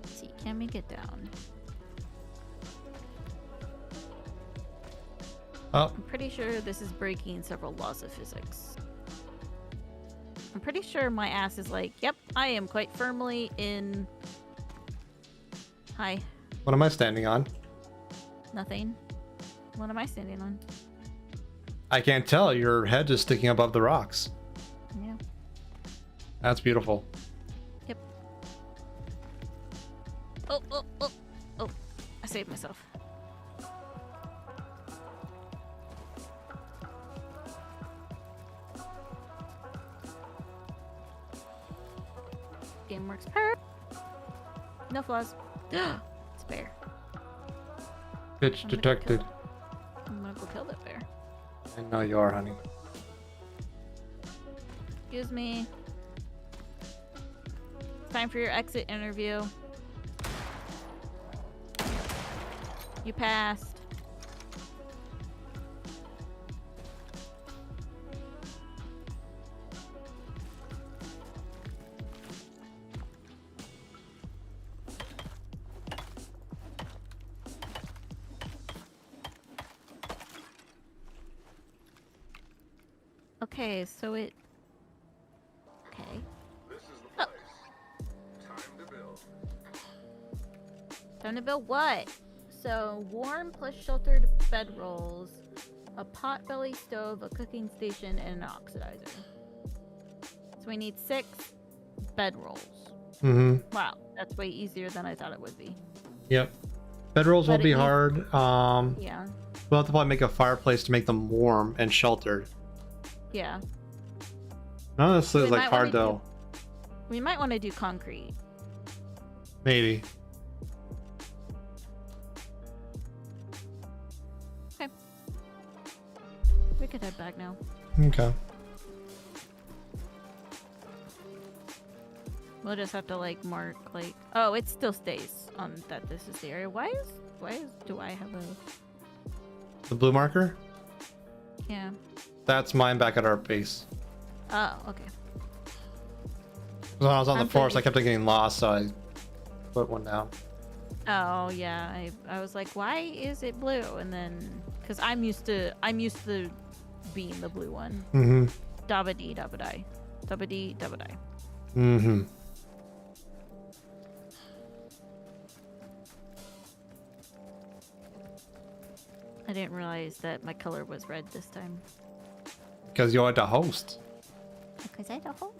Let's see, can we get down? Oh, I'm pretty sure this is breaking several laws of physics. I'm pretty sure my ass is like, yep, I am quite firmly in... Hi. what am I standing on? Nothing. What am I standing on? I can't tell. Your head is sticking above the rocks. Yeah. That's beautiful. Yep. Oh, oh, oh, oh. I saved myself. Game works perfect. No flaws. It's a bear. Bitch detected. I'm gonna go kill that bear. I know you are, honey. Excuse me. It's time for your exit interview. You passed. Okay, so it. Okay. This is the Oh. place. Time to build. Time to build what? So, warm plus sheltered bedrolls, a potbelly stove, a cooking station, and an oxidizer. So we need 6 bedrolls. Mm-hmm. Wow, that's way easier than I thought it would be. Yep. Bedrolls will But be it needs- hard. Yeah, We'll have to probably make a fireplace to make them warm and sheltered. yeah. None of this is We like might hard wanna though. We might want to do concrete. Maybe. Okay. We could head back now. Okay. We'll just have to like mark like. Oh, it still stays on that. This is the area. Do I have a? The blue marker? Yeah. That's mine back at our base. Oh, okay. When I was on the I'm forest, I thinking- kept getting lost, so I put one down. Oh yeah. I was like, why is it blue? And then because I'm used to being the blue one. Mm-hmm. Dabba-dee, dabba-die. Dabba-dee, dabba-die. Mm-hmm. I didn't realize that my color was red this time. Because you're the host. Because I don't hope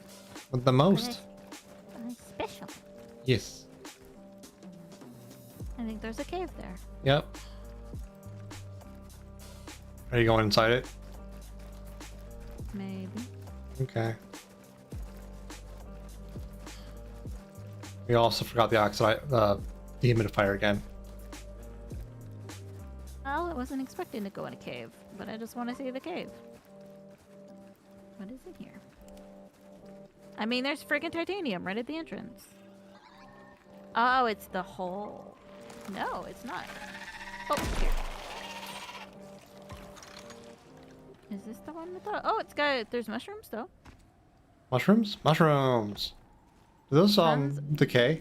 With the most. I'm special. Yes. I think there's a cave there. Yep. Are you going inside it? Maybe. Okay. We also forgot the dehumidifier again. Well, I wasn't expecting to go in a cave, but I just want to see the cave. What is in here? I mean, there's freaking titanium right at the entrance. Oh, it's the hole. No, it's not. Oh, here. Is this the one with the... Oh, there's mushrooms, though. Mushrooms? Mushrooms! Do those Tons. decay?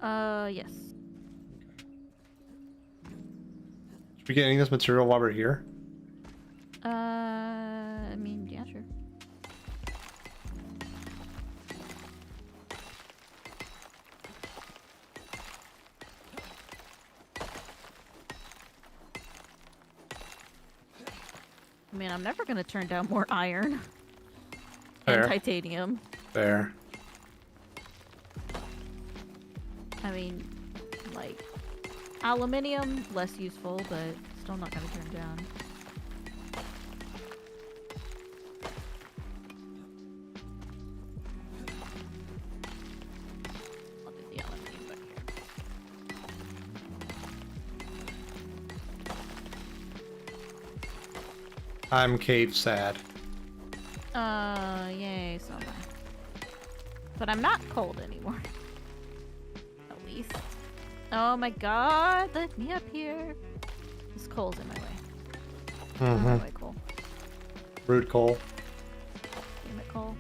Yes. Should we get any of this material while we're here? I mean, yeah, sure. I mean, I'm never gonna turn down more iron Fair. and titanium. Fair. I mean, like, aluminium, less useful, but still not gonna turn down. I'll do the aluminium back here. I'm cave sad. Yay, so am I. But I'm not cold anymore. At least. Oh my god, let me up here. This coal's in my way. Mm-hmm. Oh, my coal. Rude coal. Damn it, coal.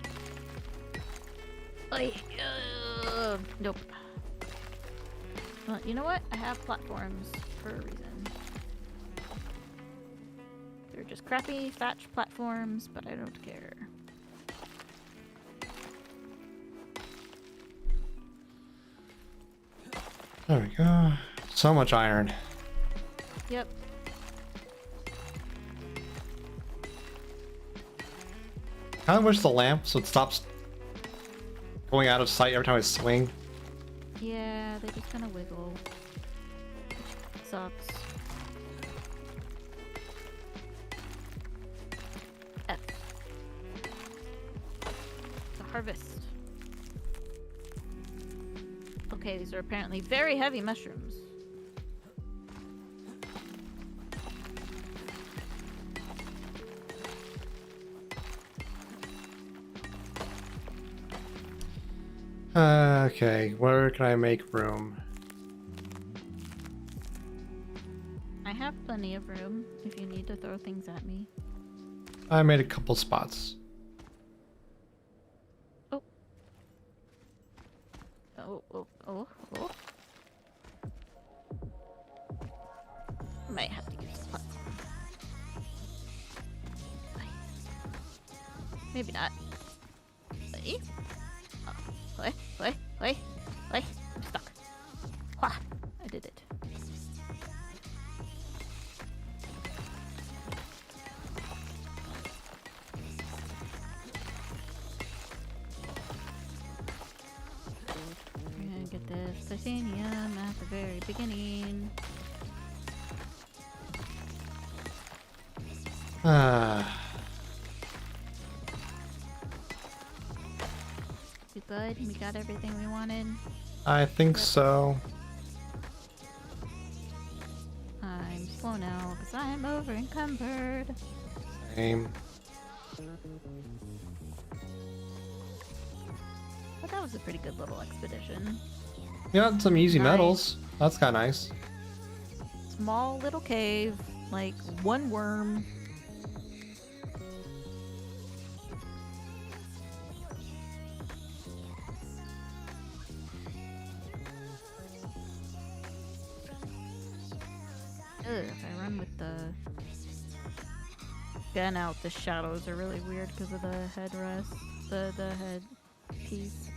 Nope. Well, you know what? I have platforms for a reason. They're just crappy thatch platforms, but I don't care. There we go. So much iron. Yep. Kind of wish the lamp so it stops going out of sight every time I swing. Yeah, they just kind of wiggle. Which sucks. F. The harvest. Okay, these are apparently very heavy mushrooms. Okay, where can I make room? I have plenty of room if you need to throw things at me. I made a couple spots. Oh. Oh, oh, oh, oh. Might have to use this platform. Nice. Maybe not. Wait. Oh, wait. I'm stuck. Wah! I did it. We're gonna get this titanium at the very beginning. We good? We got everything we wanted? I think so. I'm slow now because I'm over encumbered. Same. But that was a pretty good little expedition. You got some easy Nice. metals. That's kind of nice. Small little cave, like one worm. Ugh, if I run with the gun out, the shadows are really weird because of the headrest, the head piece.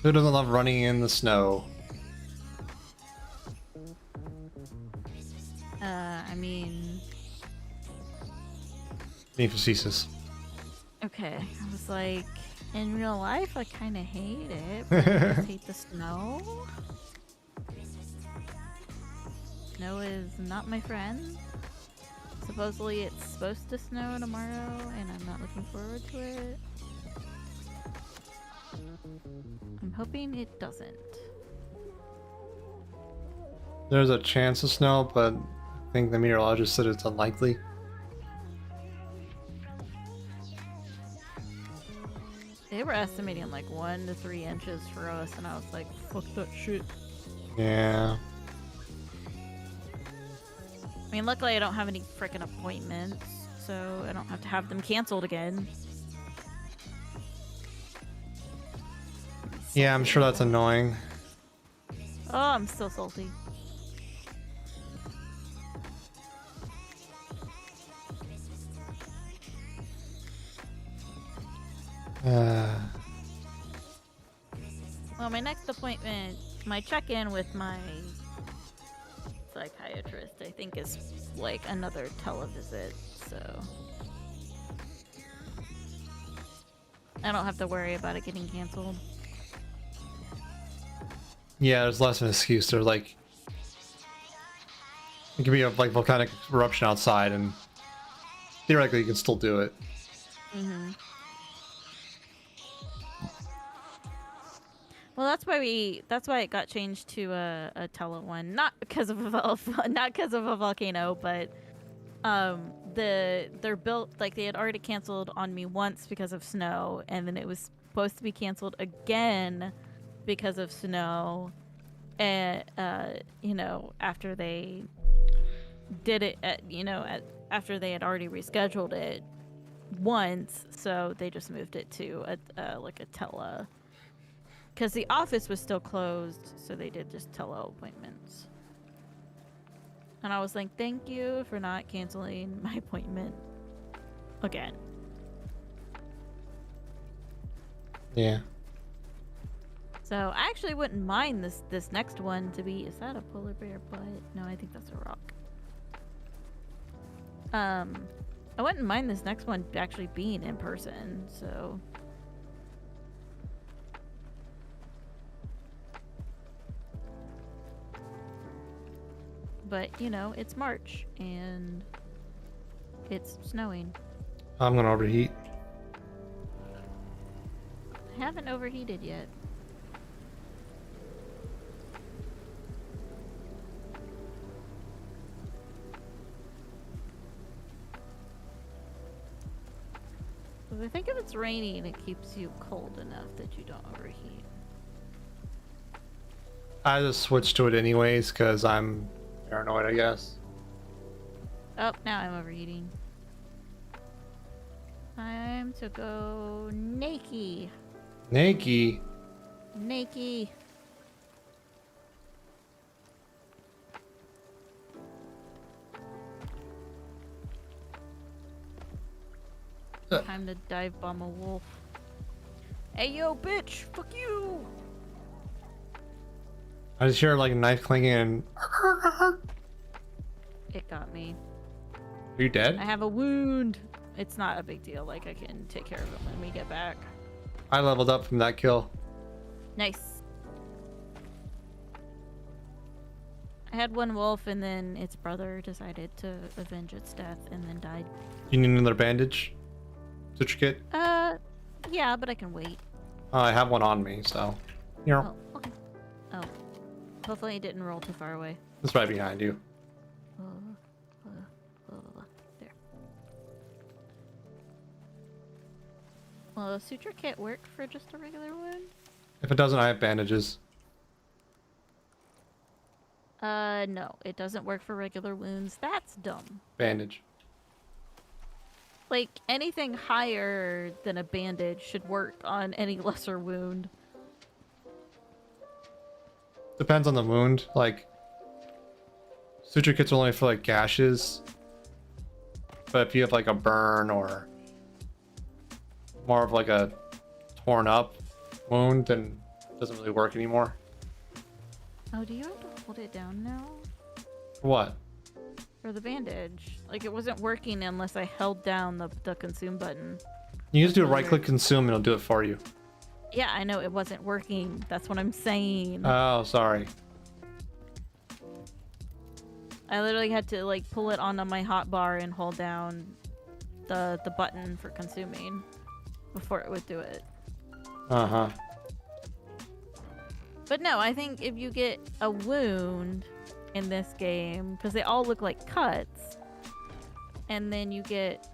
Who doesn't love running in the snow? I mean, Being facetious. okay, I was like, in real life, I kind of hate it, but I just hate the snow. Snow is not my friend. Supposedly it's supposed to snow tomorrow, and I'm not looking forward to it. I'm hoping it doesn't. There's a chance of snow, but I think the meteorologist said it's unlikely. They were estimating like 1 to 3 inches for us, and I was like, fuck that shit. Yeah. I mean, luckily I don't have any freaking appointments, so I don't have to have them canceled again. Yeah, I'm sure that's annoying. Oh, I'm still salty. Well, my next appointment, my check-in with my psychiatrist, I think is like another televisit, so I don't have to worry about it getting canceled. Yeah, there's less of an excuse. There's like, it could be a like volcanic eruption outside, and theoretically you can still do it. Mm-hmm. Well, that's why it got changed to a tele one, not because of a volcano, but they're built like they had already canceled on me once because of snow, and then it was supposed to be canceled again because of snow, and after they did it after they had already rescheduled it once, so they just moved it to like a tele. Because the office was still closed, so they did just tele appointments. And I was like, thank you for not canceling my appointment again. Yeah. So I actually wouldn't mind this next one to be. Is that a polar bear butt? No, I think that's a rock. I wouldn't mind this next one actually being in person. So. But, it's March, and it's snowing. I'm gonna overheat. I haven't overheated yet. Because I think if it's raining, it keeps you cold enough that you don't overheat. I just switched to it anyways, because I'm paranoid, I guess. Oh, now I'm overheating. Time to go naked. Nakey. Nakey. Time to dive bomb a wolf. Hey yo, bitch! Fuck you! I just hear like a knife clinking and... It got me. Are you dead? I have a wound. It's not a big deal. Like, I can take care of it when we get back. I leveled up from that kill. Nice. I had one wolf, and then its brother decided to avenge its death, and then died. You need another bandage? Suture kit? Yeah, but I can wait. I have one on me, so... You know, Oh, okay. Oh. Hopefully it didn't roll too far away. it's right behind you. There. Will a suture kit work for just a regular wound? If it doesn't, I have bandages. No. It doesn't work for regular wounds. That's dumb. Bandage. Like, anything higher than a bandage should work on any lesser wound. Depends on the wound. Like, suture kits are only for like gashes. But if you have like a burn or more of like a torn up wound, then it doesn't really work anymore. Oh, do you have to hold it down now? For what? For the bandage. Like, it wasn't working unless I held down the consume button. You just do a right click consume and it'll do it for you. Yeah, I know it wasn't working. That's what I'm saying. Oh, sorry. I literally had to like pull it onto my hotbar and hold down the button for consuming before it would do it. Uh-huh. But no, I think if you get a wound in this game, because they all look like cuts, and then you get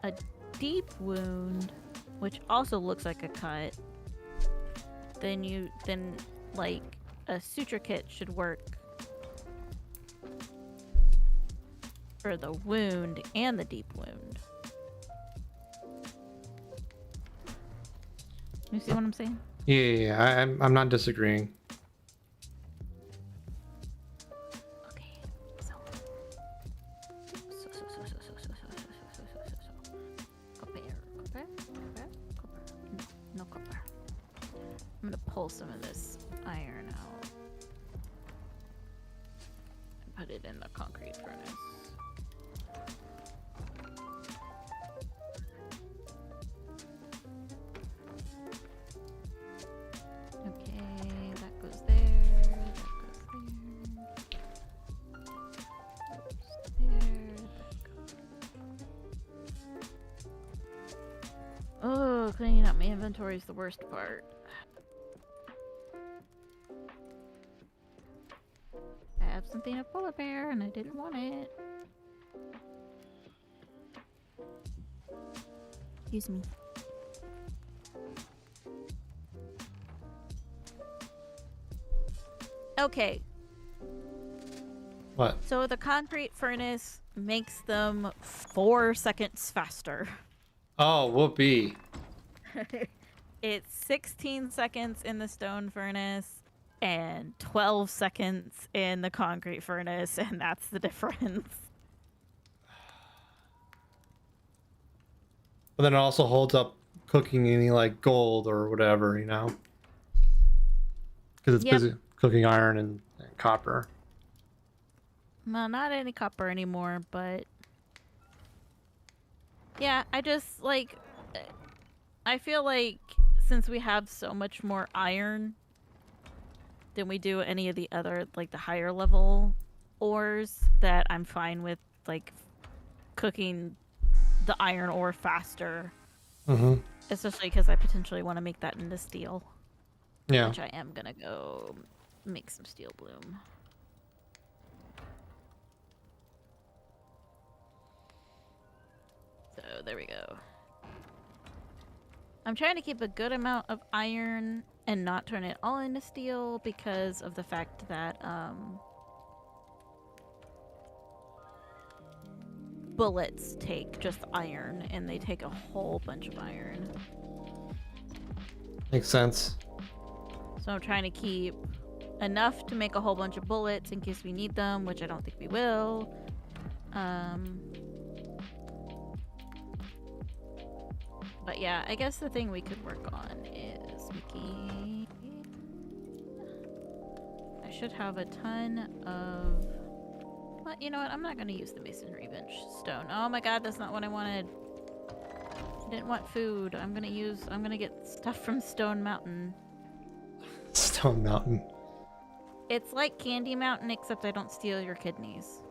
a deep wound, which also looks like a cut, then like a suture kit should work for the wound and the deep wound. You see what I'm saying? Yeah, I'm not disagreeing. Okay, so. Copper. No copper. I'm gonna pull some of this iron out and put it in the concrete furnace. Okay, that goes there, that goes there. Oh, cleaning up my inventory is the worst part. I have something a polar bear and I didn't want it. Excuse me. Okay, What? so the concrete furnace makes them 4 seconds faster. Oh, whoopee. It's 16 seconds in the stone furnace and 12 seconds in the concrete furnace, and that's the difference. But then it also holds up cooking any like gold or whatever, you know? Because it's Yep. busy cooking iron and copper. Well, not any copper anymore, but yeah, I just like, I feel like since we have so much more iron than we do any of the other, like the higher level ores, that I'm fine with like cooking the iron ore faster. Mm-hmm. Especially because I potentially want to make that into steel, Yeah. which I am gonna go make some steel bloom. So there we go. I'm trying to keep a good amount of iron and not turn it all into steel because of the fact that bullets take just iron and they take a whole bunch of iron. Makes sense. So I'm trying to keep enough to make a whole bunch of bullets in case we need them, which I don't think we will. But yeah, I guess the thing we could work on is making... I should have a ton of... Well, you know what? I'm not going to use the masonry bench stone. Oh my god, that's not what I wanted. I didn't want food. I'm going to get stuff from Stone Mountain. Stone Mountain. It's like Candy Mountain, except I don't steal your kidneys.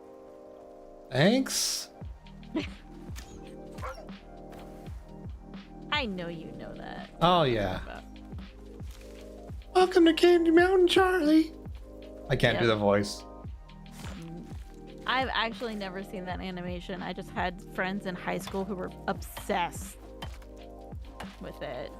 Thanks. I know you know that. Oh yeah. Welcome to Candy Mountain, Charlie. I can't do the voice. I've actually never seen that animation. I just had friends in high school who were obsessed with it.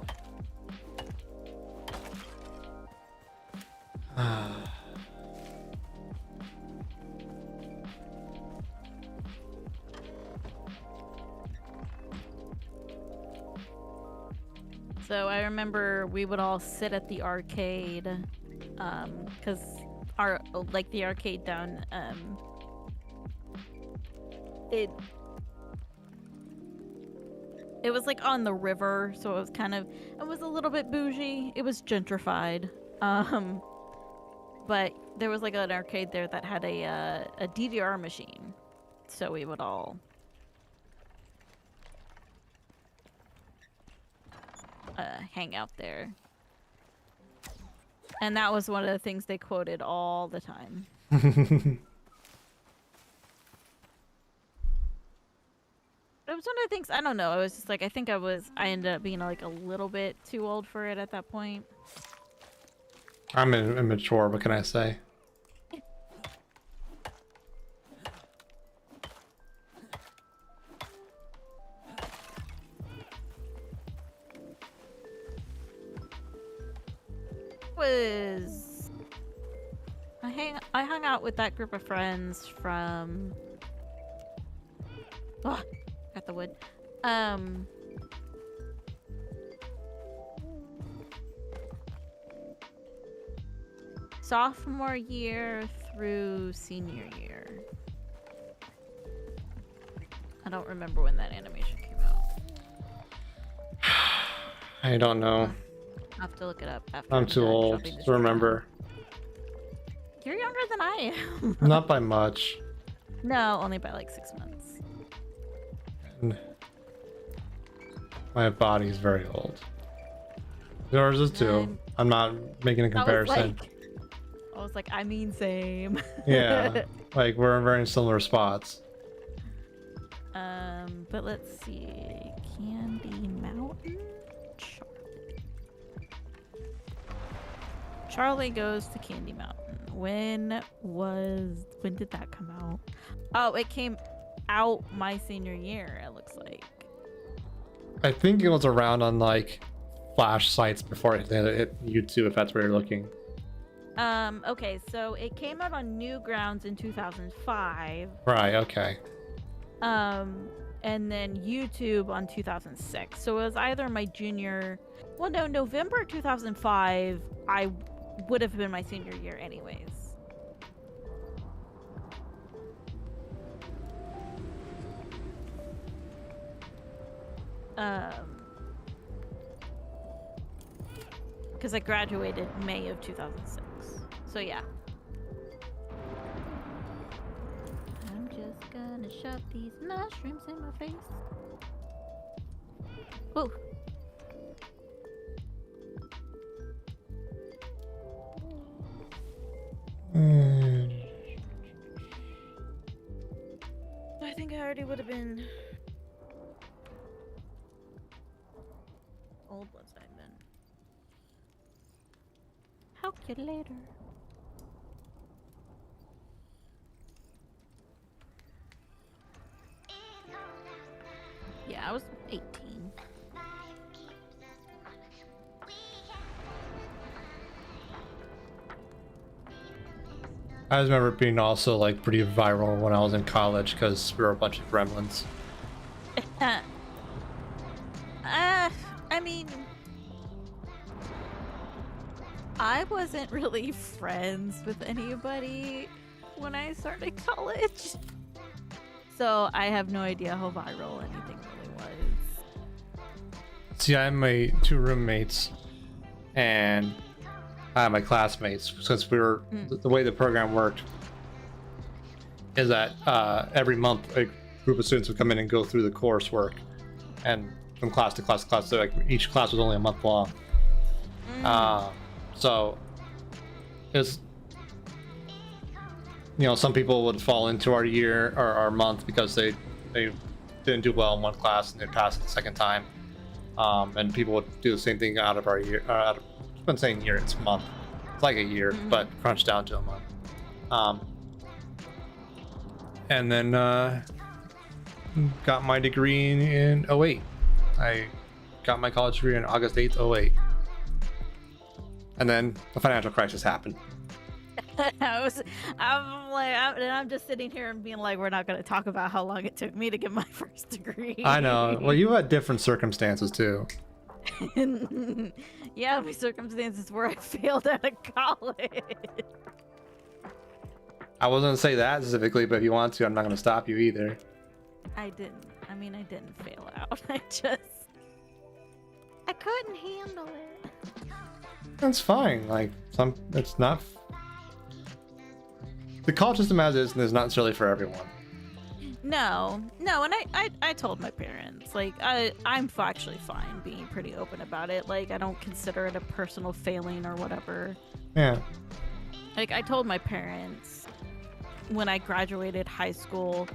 So I remember we would all sit at the arcade, because the arcade down, it was like on the river, so it was a little bit bougie. It was gentrified, but there was like an arcade there that had a DVR machine, so we would all hang out there. And that was one of the things they quoted all the time. It was one of the things, I don't know, I was just like, I ended up being like a little bit too old for it at that point. I'm immature, what can I say? I hung out with that group of friends from got the wood. Sophomore year through senior year. I don't remember when that animation came out. I don't know. I'll have to look it up after. I'm too old to remember. You're younger than I am. Not by much. No, only by like 6 months. And my body's very old. Yours is too. I'm not making a comparison. I was like, I mean, same. Yeah, like we're in very similar spots. But let's see. Candy Mountain? Charlie goes to Candy Mountain. When did that come out? Oh, it came out my senior year, it looks like. I think it was around on like Flash sites before it hit YouTube, if that's where you're looking. Okay, so it came out on Newgrounds in 2005. Right, okay. And then YouTube on 2006. So it was either my junior... Well, no, November 2005, I would have been my senior year anyways. Because I graduated May of 2006. So yeah. I'm just gonna shove these mushrooms in my face. Ooh. I think I already would have been old once I'd been. Calculator. Yeah, I was 18. I just remember it being also like pretty viral when I was in college because we were a bunch of gremlins. I mean, wasn't really friends with anybody when I started college. So I have no idea how viral anything really was. See, I have my 2 roommates and I have my classmates. Since we were the way the program worked is that every month a group of students would come in and go through the coursework, and from class to class to class. So like each class was only a month long. So it's, some people would fall into our year or our month because they didn't do well in one class and they passed it the second time. And people would do the same thing out of our year. I've been saying year, it's month. It's like a year, but crunched down to a month. And then got my degree in 08. I got my college degree on August 8th, 08. And then the financial crisis happened. I'm just sitting here and being like, we're not going to talk about how long it took me to get my first degree. I know. Well, you had different circumstances too. Yeah, my circumstances where I failed out of college. I wasn't going to say that specifically, but if you want to, I'm not going to stop you either. I didn't fail out. I couldn't handle it. That's fine. Like, it's not. The college system as is not necessarily for everyone. No, and I told my parents, like, I'm actually fine being pretty open about it. Like, I don't consider it a personal failing or whatever. Yeah. Like, I told my parents when I graduated high school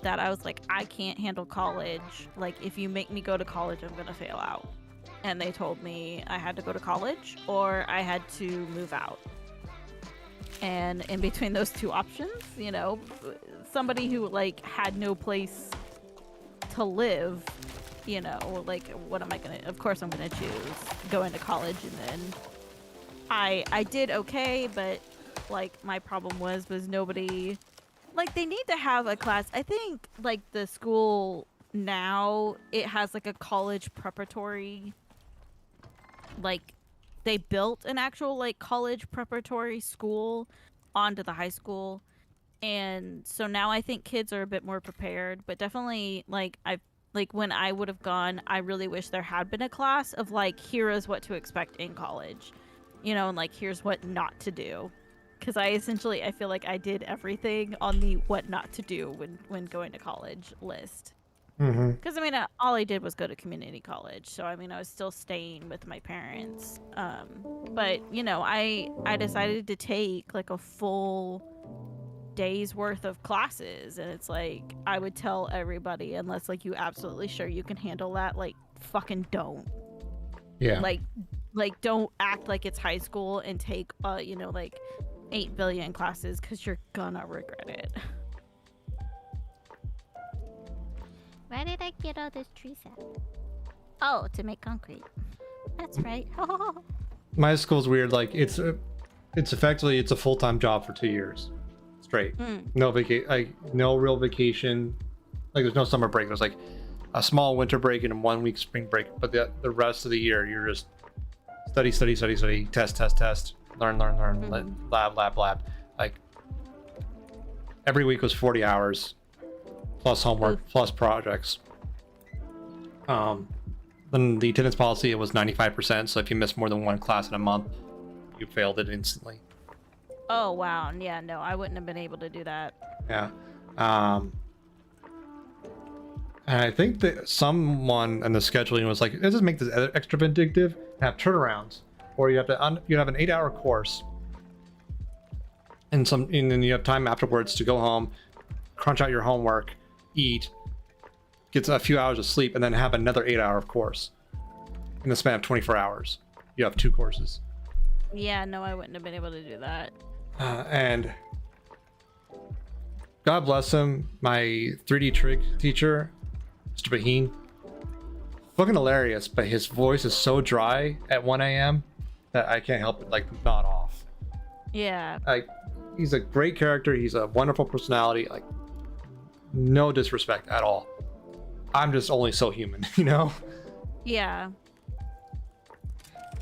that I was like, I can't handle college. Like, if you make me go to college, I'm gonna fail out. And they told me I had to go to college or I had to move out. And in between those two options, somebody who like had no place to live, like, what am I gonna, of course I'm gonna choose going to college. And then I did okay, but like my problem was nobody, like, they need to have a class. I think like the school now, it has like a college preparatory, like, they built an actual like college preparatory school onto the high school, and so now I think kids are a bit more prepared. But definitely, like, when I would have gone, I really wish there had been a class of like, here is what to expect in college, and like, here's what not to do, because I feel like I did everything on the what not to do when going to college list. Because all I did was go to community college, so I was still staying with my parents. But I decided to take like a full day's worth of classes, and it's like, I would tell everybody, unless like you absolutely sure you can handle that, like, fucking don't. Yeah. Like don't act like it's high school and take like 8 billion classes, because you're gonna regret it. Why did I get all this tree sap? Oh, to make concrete. That's right. My school's weird. Like, it's effectively a full-time job for 2 years straight. No no real vacation. Like, there's no summer break. There's like a small winter break and 1 week spring break, but the rest of the year you're just study, test, learn, lab. Like, every week was 40 hours plus homework plus projects. Then the attendance policy, it was 95%, so if you missed more than one class in a month, you failed it instantly. Oh wow. Yeah, no, I wouldn't have been able to do that. Yeah. And I think that someone in the scheduling was like, let's just make this extra vindictive and have turnarounds, or you have an 8-hour course, and then you have time afterwards to go home, crunch out your homework, eat, get a few hours of sleep, and then have another 8-hour course in the span of 24 hours. You have 2 courses. Yeah, no, I wouldn't have been able to do that. And God bless him, my 3D trig teacher, Mr. Baheen, fucking hilarious, but his voice is so dry at 1 a.m. that I can't help it, like, nod off. Yeah. Like, he's a great character, he's a wonderful personality, like, no disrespect at all. I'm just only so human, Yeah.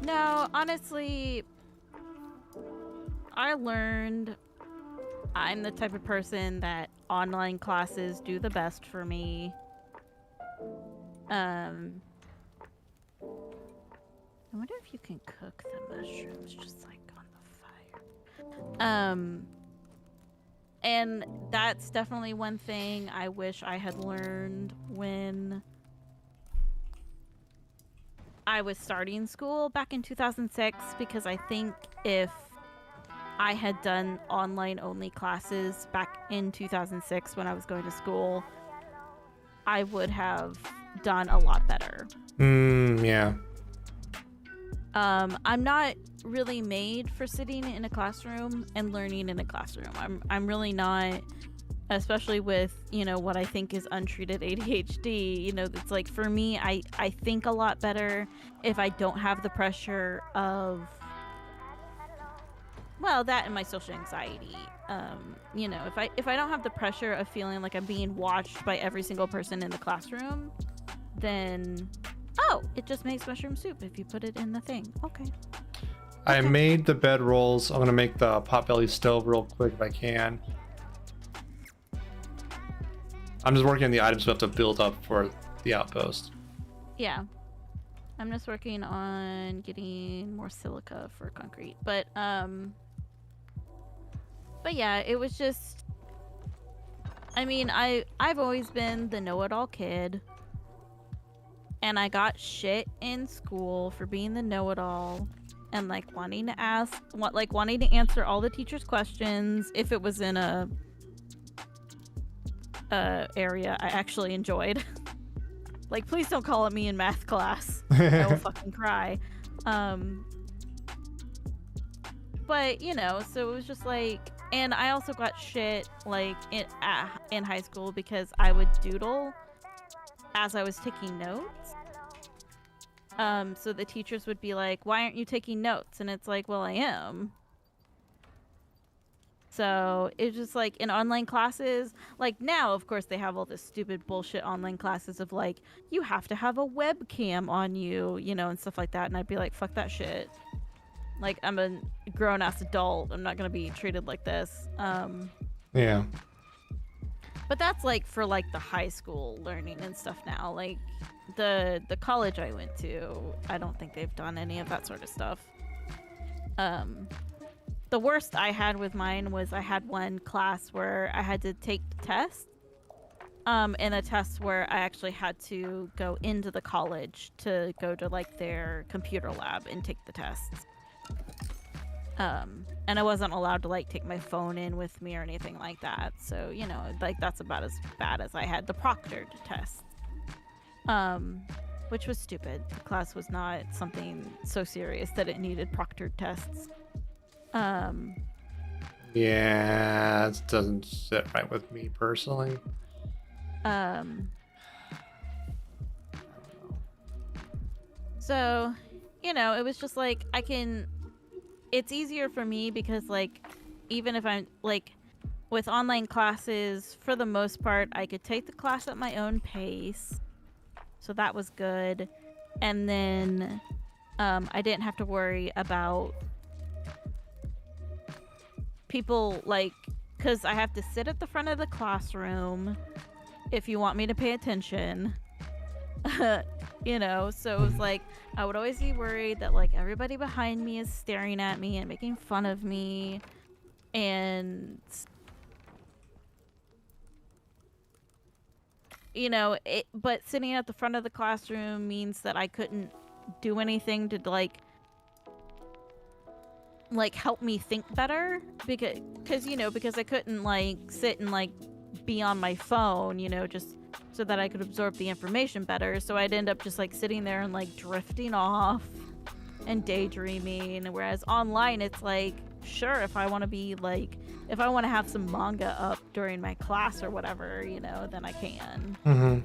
No, honestly, I learned I'm the type of person that online classes do the best for me. I wonder if you can cook the mushrooms just like on the fire. And that's definitely one thing I wish I had learned when I was starting school back in 2006, because I think if I had done online only classes back in 2006 when I was going to school, I would have done a lot better. Yeah. I'm not really made for sitting in a classroom and learning in a classroom. I'm really not, especially with, you know, what I think is untreated ADHD. You know, it's like, for me, I think a lot better if I don't have the pressure of, well, that and my social anxiety. You know, if I don't have the pressure of feeling like I'm being watched by every single person in the classroom, then it just makes mushroom soup if you put it in the thing. Okay. I made the bedrolls. I'm gonna make the potbelly stove real quick if I can. I'm just working on the items we have to build up for the outpost. Yeah. I'm just working on getting more silica for concrete. But yeah, it was just, I mean, I've always been the know-it-all kid. And I got shit in school for being the know-it-all and like wanting to answer all the teachers' questions if it was in a area I actually enjoyed. Like, please don't call at me in math class. I will fucking cry. But you know, so it was just like, and I also got shit like in high school because I would doodle as I was taking notes. So the teachers would be like, why aren't you taking notes? And it's like, well, I am. So it's just like in online classes, like now, of course, they have all this stupid bullshit online classes of like, you have to have a webcam on you, you know, and stuff like that. And I'd be like, fuck that shit. Like, I'm a grown ass adult. I'm not going to be treated like this. Yeah. But that's like for like the high school learning and stuff now. Like the college I went to, I don't think they've done any of that sort of stuff. The worst I had with mine was I had one class where I had to take tests. And a test where I actually had to go into the college to go to like their computer lab and take the tests. And I wasn't allowed to like take my phone in with me or anything like that. So, you know, like that's about as bad as I had the proctored tests. Which was stupid. The class was not something so serious that it needed proctored tests. Yeah, it doesn't sit right with me personally. So, you know, it was just like, it's easier for me because like, even if I'm like, with online classes, for the most part, I could take the class at my own pace. So that was good. And then, I didn't have to worry about people like, because I have to sit at the front of the classroom if you want me to pay attention. You know, so it was like, I would always be worried that like everybody behind me is staring at me and making fun of me. And you know, but sitting at the front of the classroom means that I couldn't do anything to like help me think better, because you know, because I couldn't like sit and like be on my phone, you know, just so that I could absorb the information better. So I'd end up just like sitting there and like drifting off and daydreaming. Whereas online, it's like, sure, if I want to be like, if I want to have some manga up during my class or whatever, you know, then I can.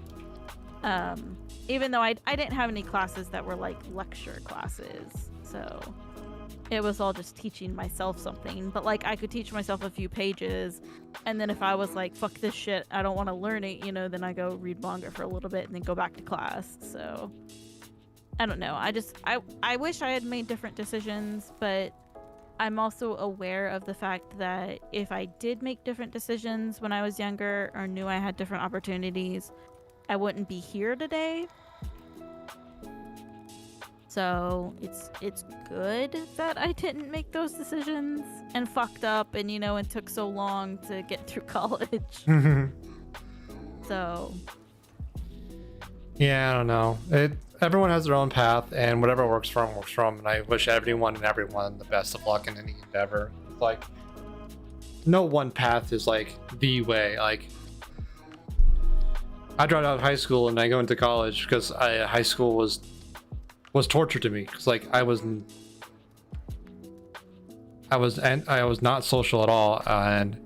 Even though I didn't have any classes that were like lecture classes, so it was all just teaching myself something. But like, I could teach myself a few pages, and then if I was like, fuck this shit, I don't want to learn it, you know, then I go read manga for a little bit and then go back to class. So I don't know, I wish I had made different decisions, but I'm also aware of the fact that if I did make different decisions when I was younger or knew I had different opportunities, I wouldn't be here today. So it's good that I didn't make those decisions and fucked up and and took so long to get through college. So Yeah, I don't know. Everyone has their own path, and whatever works for them works for them. And I wish everyone and everyone the best of luck in any endeavor. It's like no one path is like the way. Like I dropped out of high school and I go into college because high school was torture to me. Because like I was not social at all, and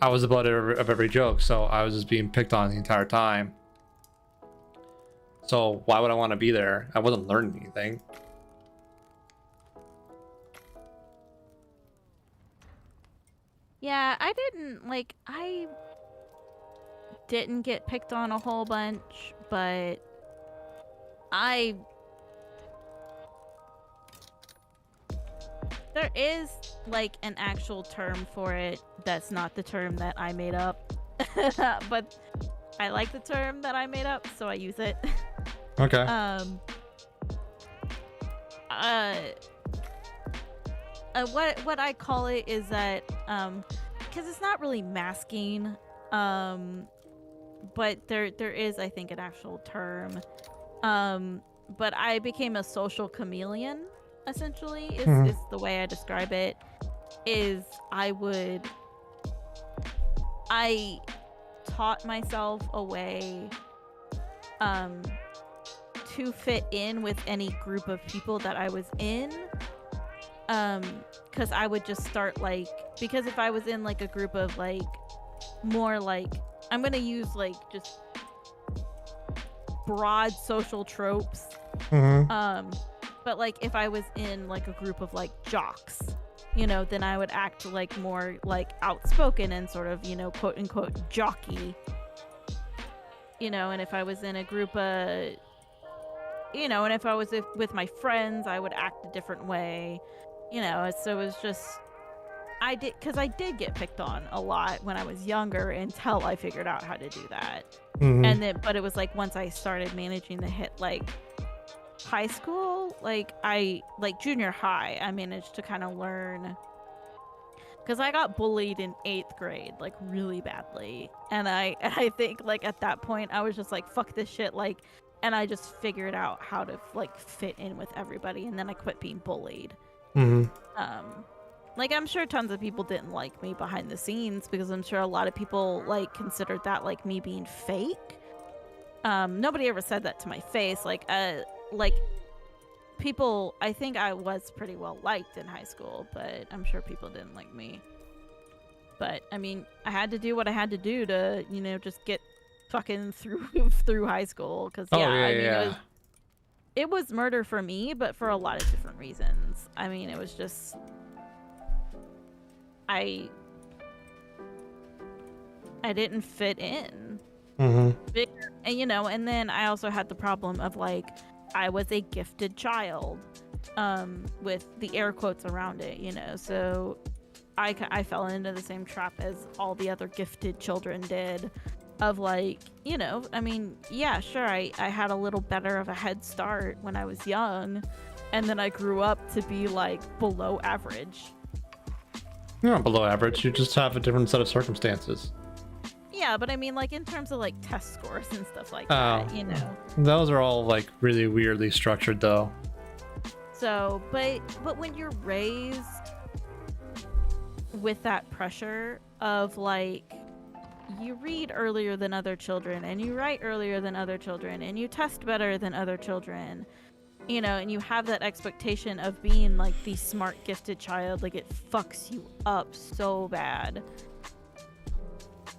I was the butt of every joke. So I was just being picked on the entire time. So why would I want to be there? I wasn't learning anything. yeah, I didn't get picked on a whole bunch, but there is like an actual term for it that's not the term that I made up. But I like the term that I made up, so I use it. Okay. What I call it is that because it's not really masking, but there is, I think, an actual term. But I became a social chameleon, essentially, is the way I describe it. Is I taught myself a way to fit in with any group of people that I was in. Because I would just start because if I was in like a group of like more like, I'm gonna use like just broad social tropes. But like if I was in like a group of like jocks, then I would act like more like outspoken and sort of, quote unquote jockey. And if I was in a group of, and if I was with my friends, I would act a different way. So it was just, I did get picked on a lot when I was younger until I figured out how to do that. And then, but it was like once I started managing to hit like high school, like junior high, I managed to kind of learn, because I got bullied in 8th grade like really badly, and I think like at that point I was just like, fuck this shit, like, and I just figured out how to like fit in with everybody, and then I quit being bullied. Like I'm sure tons of people didn't like me behind the scenes, because I'm sure a lot of people like considered that like me being fake. Nobody ever said that to my face. Like people, I think I was pretty well liked in high school, but I'm sure people didn't like me. But I mean, I had to do what I had to do to, just get fucking through high school, because it was murder for me, but for a lot of different reasons. I mean, it was just I didn't fit in. And and then I also had the problem of like I was a gifted child, with the air quotes around it, so I fell into the same trap as all the other gifted children did, of like, I mean, yeah, sure, I had a little better of a head start when I was young, and then I grew up to be like below average. You're not below average, you just have a different set of circumstances. Yeah, but I mean, like, in terms of like test scores and stuff like that, Those are all like really weirdly structured though. So, but when you're raised with that pressure of like, you read earlier than other children, and you write earlier than other children, and you test better than other children, and you have that expectation of being like the smart, gifted child, like it fucks you up so bad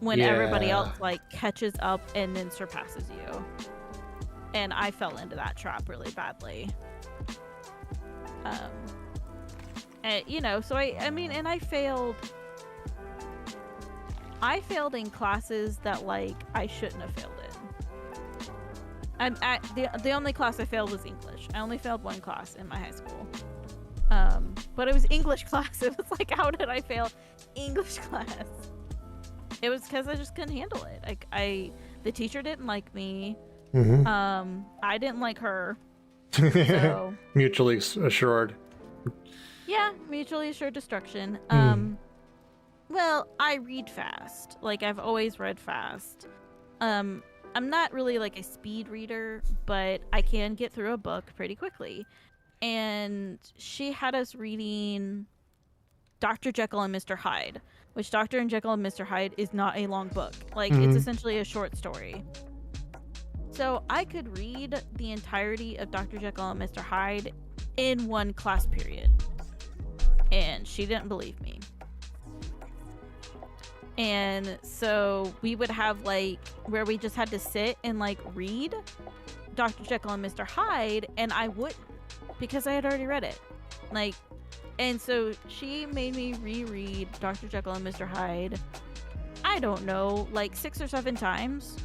when everybody else like catches up and then surpasses you. And I fell into that trap really badly. And, so I mean, and I failed in classes that like I shouldn't have failed in. The only class I failed was English. I only failed one class in my high school. But it was English class. It was like, how did I fail English class? It was because I just couldn't handle it. Like the teacher didn't like me. I didn't like her. So Mutually assured. yeah, mutually assured destruction. Well, I read fast. Like I've always read fast. I'm not really like a speed reader, but I can get through a book pretty quickly. And she had us reading Dr. Jekyll and Mr. Hyde, which Dr. and Jekyll and Mr. Hyde is not a long book. Like it's essentially a short story. So I could read the entirety of Dr. Jekyll and Mr. Hyde in one class period. And she didn't believe me. And so we would have like where we just had to sit and like read Dr. Jekyll and Mr. Hyde, and I wouldn't because I had already read it. Like, and so she made me reread Dr. Jekyll and Mr. Hyde, I don't know, like 6 or 7 times.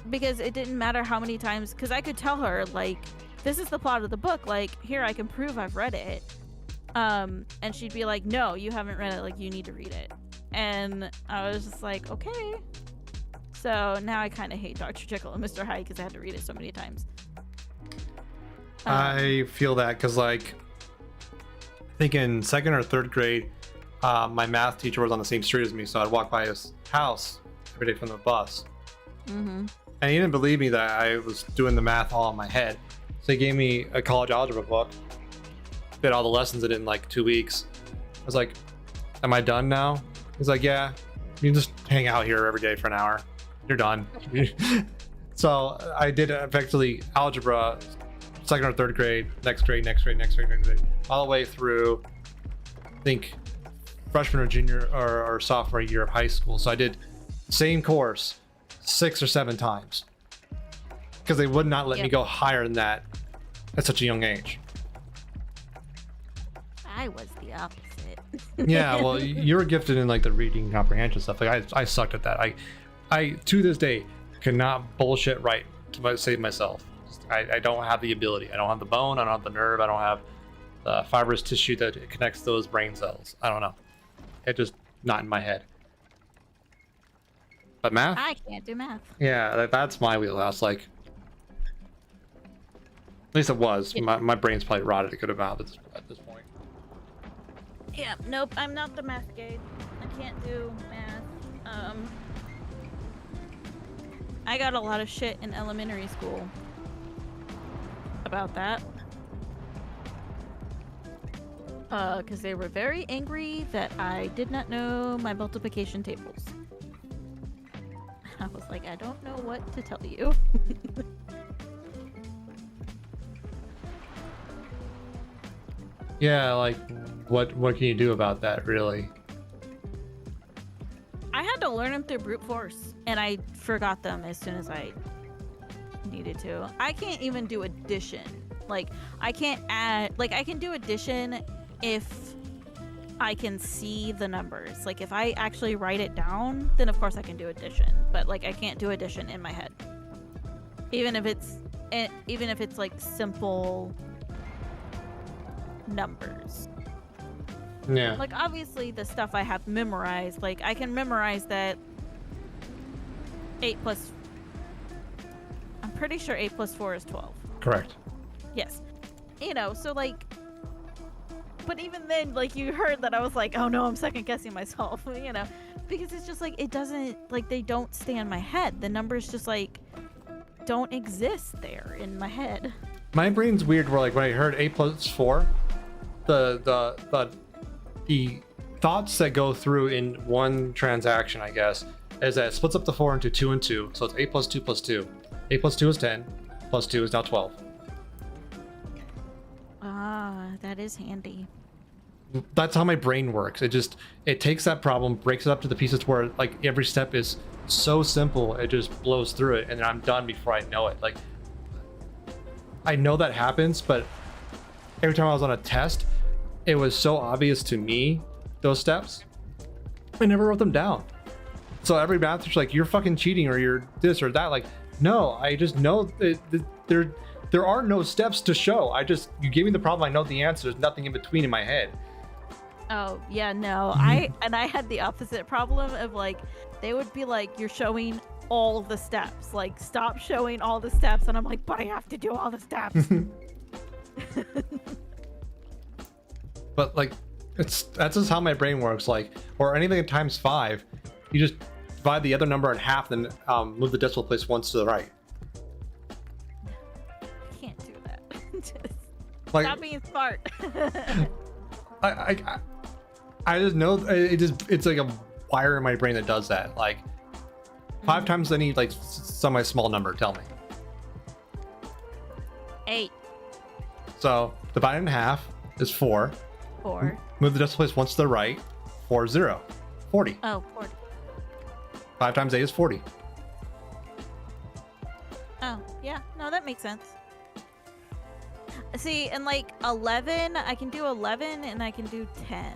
Because it didn't matter how many times, because I could tell her, like, this is the plot of the book, like, here, I can prove I've read it. And she'd be like, no, you haven't read it, like, you need to read it. And I was just like, okay. So now I kind of hate Dr. Jekyll and Mr. Hyde because I had to read it so many times. I feel that because, like, I think in 2nd or 3rd grade, my math teacher was on the same street as me, so I'd walk by his house every day from the bus. And he didn't believe me that I was doing the math all in my head. So he gave me a college algebra book, did all the lessons in it in like 2 weeks. I was like, am I done now? He's like, yeah, you can just hang out here every day for an hour. You're done. So I did effectively algebra 2nd or 3rd grade, next grade, all the way through, I think, freshman or junior or sophomore year of high school. So I did same course 6 or 7 times because they would not let me go higher than that at such a young age. I was the opposite. Yeah, well, you were gifted in like the reading comprehension stuff. Like I sucked at that. I to this day cannot bullshit right to save myself. I don't have the ability. I don't have the bone. I don't have the nerve. I don't have the fibrous tissue that connects those brain cells. I don't know. It just not in my head. But math? I can't do math. Yeah, that's my wheelhouse. Like, at least it was. My brain's probably rotted to go to math at this point. Yeah, nope, I'm not the math guy. I can't do math. I got a lot of shit in elementary school about that. Because they were very angry that I did not know my multiplication tables. I was like, I don't know what to tell you. Yeah, like, what can you do about that, really? I had to learn them through brute force, and I forgot them as soon as I needed to. I can't even do addition. Like, I can't add... Like, I can do addition if I can see the numbers. Like, if I actually write it down, then of course I can do addition. But, like, I can't do addition in my head. Even if it's like, simple numbers. Yeah. Like, obviously, the stuff I have memorized, like, I can memorize that 8 plus... I'm pretty sure 8 plus 4 is 12. Correct. Yes. You know, so, like... But even then, like, you heard that I was like, oh no, I'm second-guessing myself, you know? Because it's just, like, it doesn't... Like, they don't stay in my head. The numbers just, like, don't exist there in my head. My brain's weird where, like, when I heard 8 plus 4, the thoughts that go through in one transaction, I guess, is that it splits up the 4 into 2 and 2. So it's 8 plus 2 plus 2. 8 plus 2 is 10. Plus 2 is now 12. Ah, that is handy. That's how my brain works. It takes that problem, breaks it up to the pieces where, like, every step is so simple, it just blows through it, and then I'm done before I know it. Like, I know that happens, but every time I was on a test, it was so obvious to me, those steps, I never wrote them down. So every math teacher's like, you're fucking cheating, or you're this or that. Like, no, I just know that there are no steps to show. You gave me the problem. I know the answer. There's nothing in between in my head. Oh yeah, no. I had the opposite problem of like they would be like, you're showing all the steps. Like, stop showing all the steps, and I'm like, but I have to do all the steps. But like, that's just how my brain works. Like, or anything times 5, you just divide the other number in half, then move the decimal place once to the right. I can't do that. Just Like, stop being smart. I just know it's like a wire in my brain that does that. Like 5 times any like semi small number. Tell me. 8. So divided in half is 4. 4. Move the decimal place once to the right. 40. 40. Oh, 40. 5 times 8 is 40. Oh, yeah. No, that makes sense. See, and like 11, I can do 11 and I can do 10.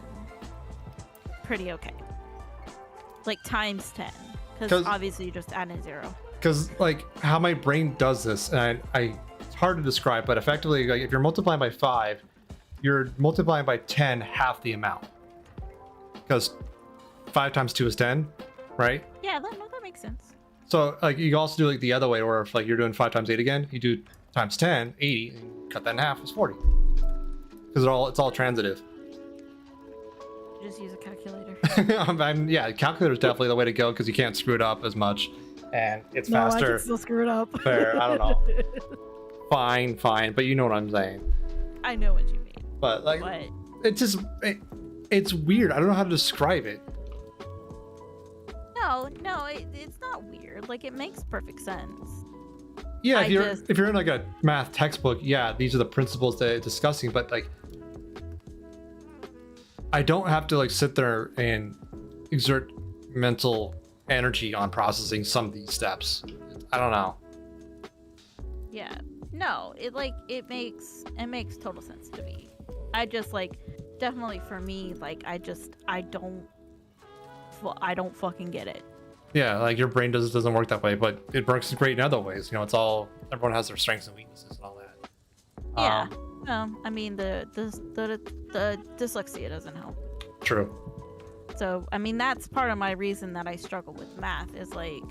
Pretty okay. Like times 10. Because obviously you just add a 0. Because like how my brain does this, and it's hard to describe, but effectively, like if you're multiplying by 5, you're multiplying by 10 half the amount. Because 5 times 2 is 10, right? Yeah, that makes sense. So like you can also do like the other way, where if like you're doing 5 times 8 again, you do times 10, 80, and cut that in half is 40. Because it's all transitive. Just use a calculator. Yeah, calculator is definitely the way to go because you can't screw it up as much, and it's faster. I can still screw it up. Fair, I don't know. Fine, but you know what I'm saying. I know what you mean. But like, it's weird. I don't know how to describe it. No, it's not weird. Like, it makes perfect sense. Yeah, if you're in like a math textbook, yeah, these are the principles that it's discussing. But like, I don't have to like sit there and exert mental energy on processing some of these steps. I don't know. Yeah. No, it makes total sense to me. I just like, definitely for me, like I don't fucking get it. Yeah, like your brain doesn't work that way, but it works great in other ways. You know, everyone has their strengths and weaknesses and all that. Yeah. I mean the dyslexia doesn't help. True. So I mean that's part of my reason that I struggle with math is like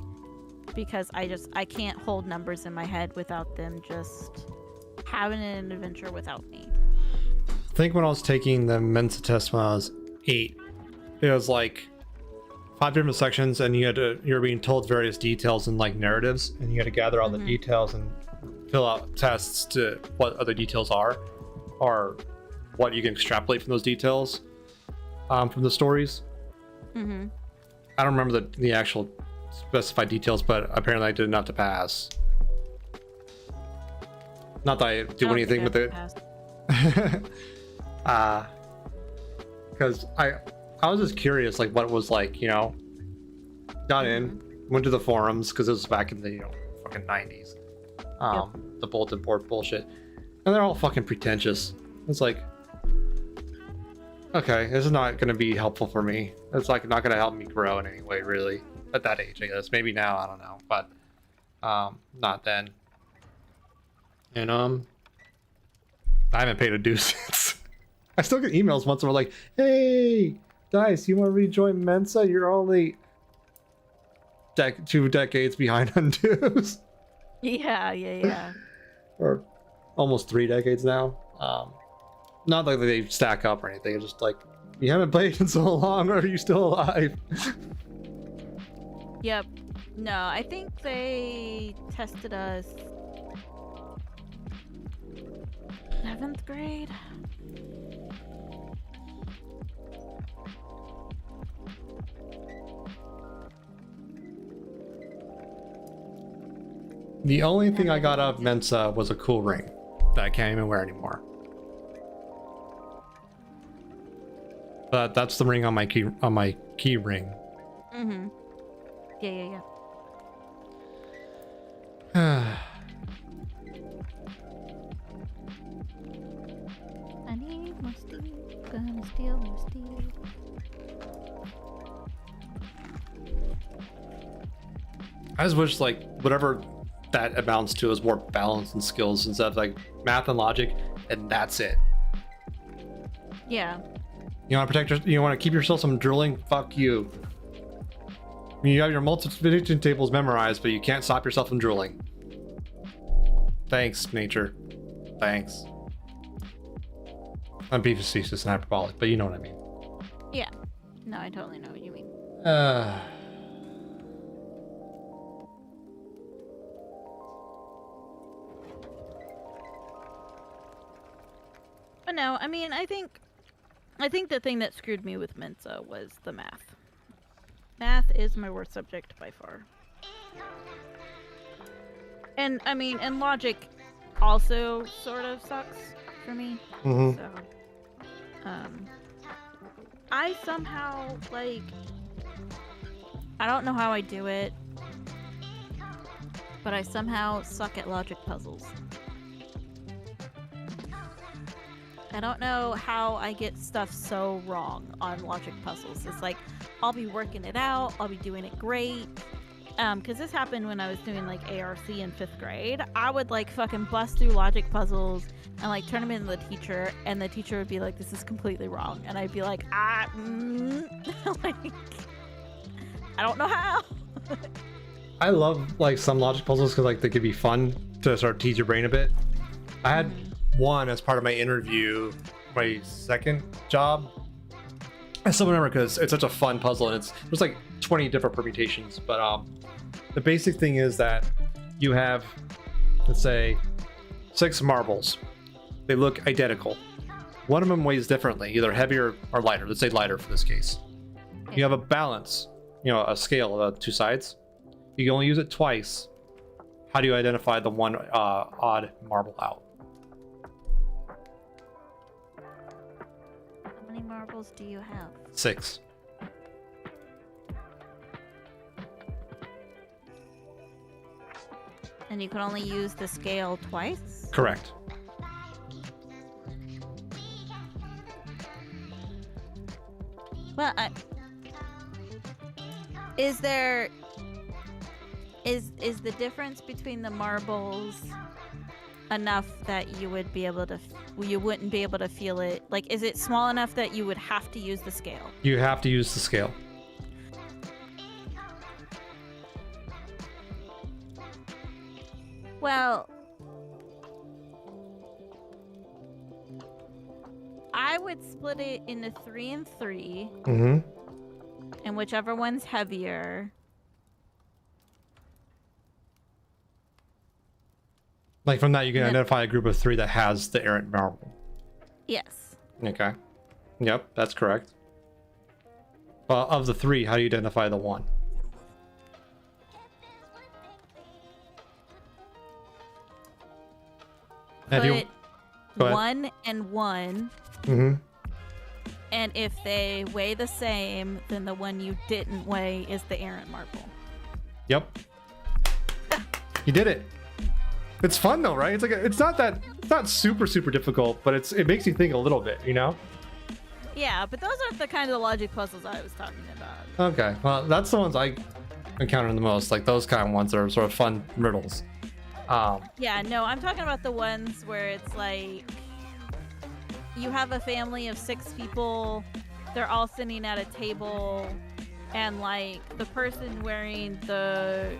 because I can't hold numbers in my head without them just having an adventure without me. I think when I was taking the Mensa test when I was 8, it was like 5 different sections, and you're being told various details and like narratives, and you had to gather all the details and fill out tests to what other details are, or what you can extrapolate from those details, from the stories. Mm-hmm. I don't remember the actual specified details, but apparently I did enough to pass. Not that I do anything with it. Because I was just curious, like what it was like, you know. Got in, went to the forums because it was back in the fucking 90s. The bulletin board bullshit, and they're all fucking pretentious. It's like, okay, this is not going to be helpful for me. It's like not going to help me grow in any way, really. At that age, I guess. Maybe now, I don't know, but not then. And I haven't paid a due since. I still get emails once where like, hey, Dice, you want to rejoin Mensa? You're only 2 decades behind on dues. Yeah. Or almost 3 decades now. Not like they stack up or anything. It's just like, you haven't played in so long, or are you still alive? Yep. No, I think they tested us 7th grade. The only thing I got out of Mensa was a cool ring that I can't even wear anymore. But that's the ring on my key ring. Mm-hmm. Yeah. I need more steel. Gonna steal more steel. I just wish like whatever that amounts to is more balance and skills instead of like math and logic, and that's it. Yeah. You want to protect you want to keep yourself from drilling? Fuck you. I mean, you have your multiplication tables memorized, but you can't stop yourself from drilling. Thanks, nature. Thanks. I'm being facetious and hyperbolic, but you know what I mean. Yeah. No, I totally know what you mean. But no, I mean, I think the thing that screwed me with Mensa was the math. Math is my worst subject by far. And I mean, and logic also sort of sucks for me. Mm-hmm. So, I somehow, like, I don't know how I do it, but I somehow suck at logic puzzles. I don't know how I get stuff so wrong on logic puzzles. It's like, I'll be working it out, I'll be doing it great. Because this happened when I was doing, like, ARC in 5th grade. I would, like, fucking bust through logic puzzles and, like, turn them into the teacher, and the teacher would be like, this is completely wrong. And I'd be like, like, I don't know how. I love, like, some logic puzzles because, like, they could be fun to sort of tease your brain a bit. I had one as part of my interview, my second job. I still remember because it's such a fun puzzle, and there's like 20 different permutations, but the basic thing is that you have, let's say, 6 marbles. They look identical. One of them weighs differently, either heavier or lighter. Let's say lighter for this case. You have a balance, a scale of 2 sides. You can only use it twice. How do you identify the one odd marble out? How many marbles do you have? 6. And you can only use the scale twice? Correct. Well, is the difference between the marbles enough that you wouldn't be able to feel it? Like, is it small enough that you would have to use the scale? You have to use the scale. Well, I would split it into 3 and 3. Mm-hmm. And whichever one's heavier. Like from that, you can Yeah. identify a group of 3 that has the errant marble. Yes. Okay. Yep, that's correct. Well, of the 3, how do you identify the 1? Put Go ahead. 1 and 1. Mm-hmm. And if they weigh the same, then the one you didn't weigh is the errant marble. Yep. You did it. It's fun though, right? It's not super difficult, but it makes you think a little bit, Yeah, but those aren't the kind of logic puzzles I was talking about. Okay, well, that's the ones I encounter the most, like those kind of ones that are sort of fun riddles. Yeah, no, I'm talking about the ones where it's like you have a family of 6 people, they're all sitting at a table, and like the person wearing the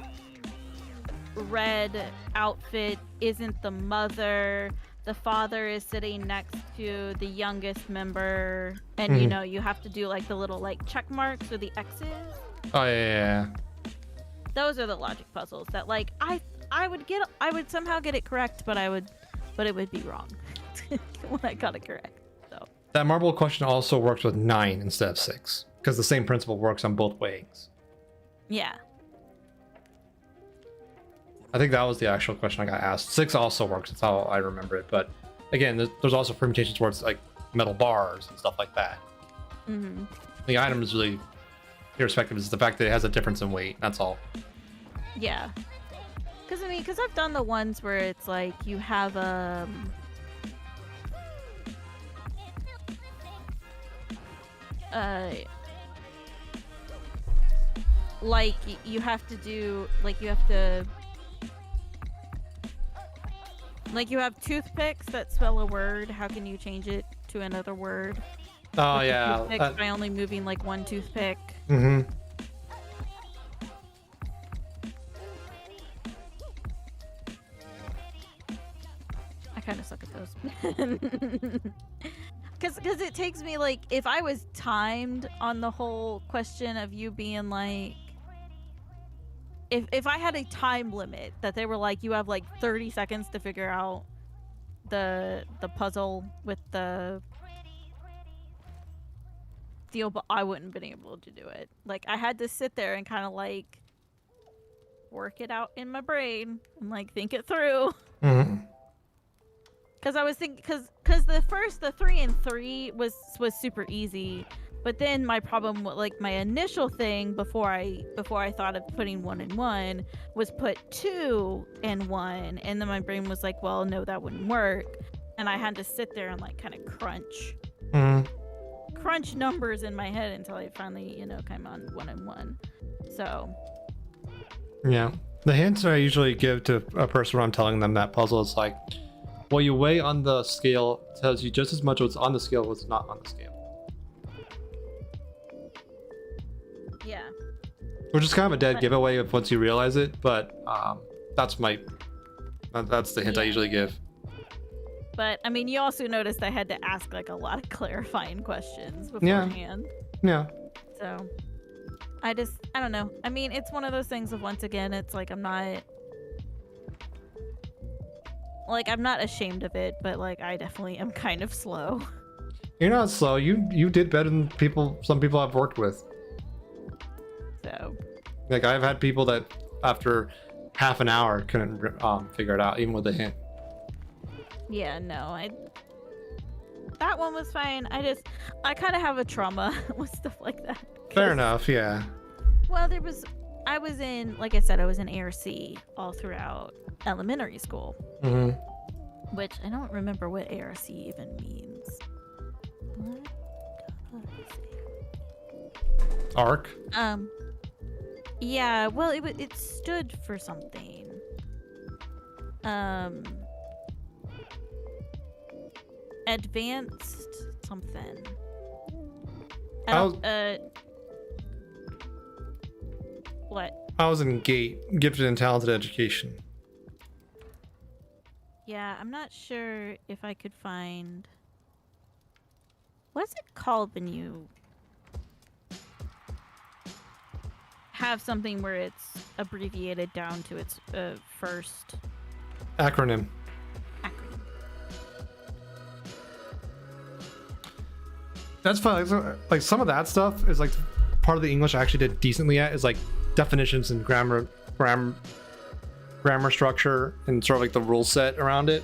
red outfit isn't the mother, the father is sitting next to the youngest member, and you have to do like the little like check marks or the X's. Oh yeah. Those are the logic puzzles that like I would somehow get it correct, but it would be wrong when I got it correct. So That marble question also works with 9 instead of 6, because the same principle works on both weighings. yeah. I think that was the actual question I got asked. 6 also works, that's how I remember it, but again, there's also permutations towards like metal bars and stuff like that. Mm-hmm. The item is really irrespective, is the fact that it has a difference in weight, that's all. Yeah. Because I've done the ones where it's like you have like you have to Like you have toothpicks that spell a word. How can you change it to another word? Oh With the yeah. toothpicks by only moving like one toothpick. Mm-hmm. I kind of suck at those. Because it takes me, like, if I was timed on the whole question of you being like, if I had a time limit that they were like, you have like 30 seconds to figure out the puzzle with the deal, but I wouldn't have been able to do it. Like, I had to sit there and kind of like work it out in my brain and like think it through. Mm-hmm. Because I was thinking, because the 3 and 3 was super easy, but then my problem, like my initial thing before I thought of putting 1 and 1 was put 2 and 1, and then my brain was like, well, no, that wouldn't work, and I had to sit there and like kind of crunch numbers in my head until I finally, came on 1 and 1. So Yeah. The hints I usually give to a person when I'm telling them that puzzle is like, what you weigh on the scale tells you just as much what's on the scale as what's not on the scale. yeah. Which is kind of a dead giveaway if once you realize it, but that's the hint I usually give. But I mean, you also noticed I had to ask like a lot of clarifying questions beforehand. Yeah. So I don't know. I mean, it's one of those things of, once again, it's like I'm not ashamed of it, but like I definitely am kind of slow. You're not slow. You did better than some people I've worked with. So Like I've had people that after half an hour couldn't figure it out, even with a hint. yeah, no, that one was fine. I kind of have a trauma with stuff like that. Fair enough, yeah. Well, I was in, like I said, I was in ARC all throughout elementary school, Mm-hmm. which I don't remember what ARC even means. Arc. Yeah, well, it stood for something. Advanced something. What? I was in GATE, Gifted and Talented Education. Yeah, I'm not sure if I could find. What's it called when you have something where it's abbreviated down to its first Acronym. acronym? That's fun. Like some of that stuff is like part of the English I actually did decently at is like definitions and grammar structure and sort of like the rule set around it.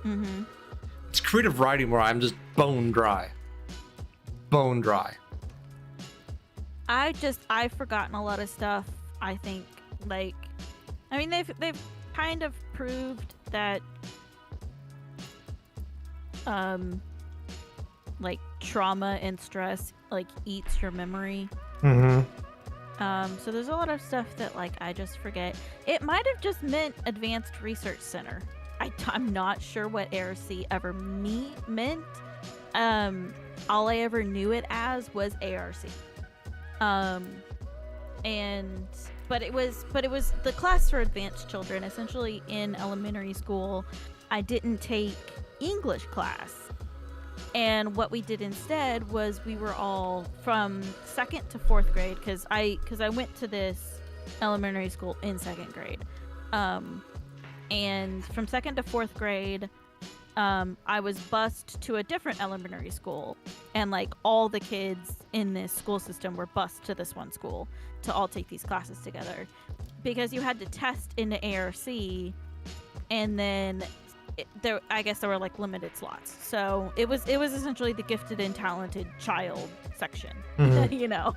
Mm-hmm. It's creative writing where I'm just bone dry. I've forgotten a lot of stuff. I think, like, I mean, they've kind of proved that like trauma and stress like eats your memory. Mm-hmm. So there's a lot of stuff that like I just forget. It might have just meant Advanced Research Center. I'm not sure what ARC ever meant. All I ever knew it as was ARC. But it was the class for advanced children. Essentially, in elementary school, I didn't take English class. And what we did instead was we were all from 2nd to 4th grade, because I went to this elementary school in 2nd grade. And from 2nd to 4th grade, I was bused to a different elementary school, and like all the kids in this school system were bused to this one school to all take these classes together, because you had to test into ARC, and then I guess there were like limited slots. So it was essentially the gifted and talented child section, Mm-hmm. you know.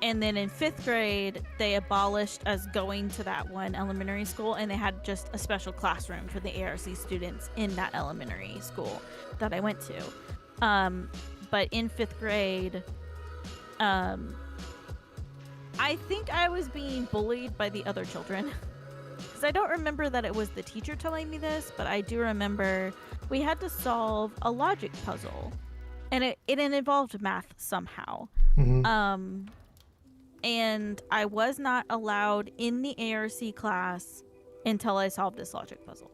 And then in 5th grade, they abolished us going to that one elementary school, and they had just a special classroom for the ARC students in that elementary school that I went to. But in 5th grade, I think I was being bullied by the other children. Because I don't remember that it was the teacher telling me this, but I do remember we had to solve a logic puzzle. And it involved math somehow. Mhm. And I was not allowed in the ARC class until I solved this logic puzzle.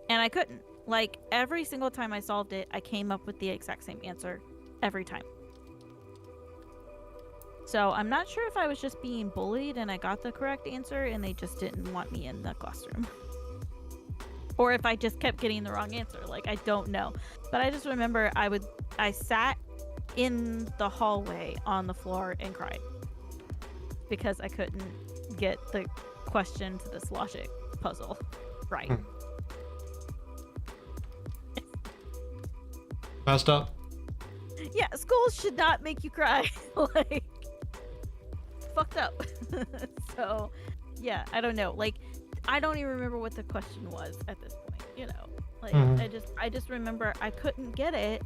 And I couldn't. Like, every single time I solved it, I came up with the exact same answer every time. So I'm not sure if I was just being bullied and I got the correct answer and they just didn't want me in the classroom. Or if I just kept getting the wrong answer. Like, I don't know. But I just remember I sat in the hallway on the floor and cried. Because I couldn't get the question to this logic puzzle right. Messed up. Yeah, schools should not make you cry. Like, fucked up. So, yeah, I don't know. Like, I don't even remember what the question was at this point. You know, like I just remember I couldn't get it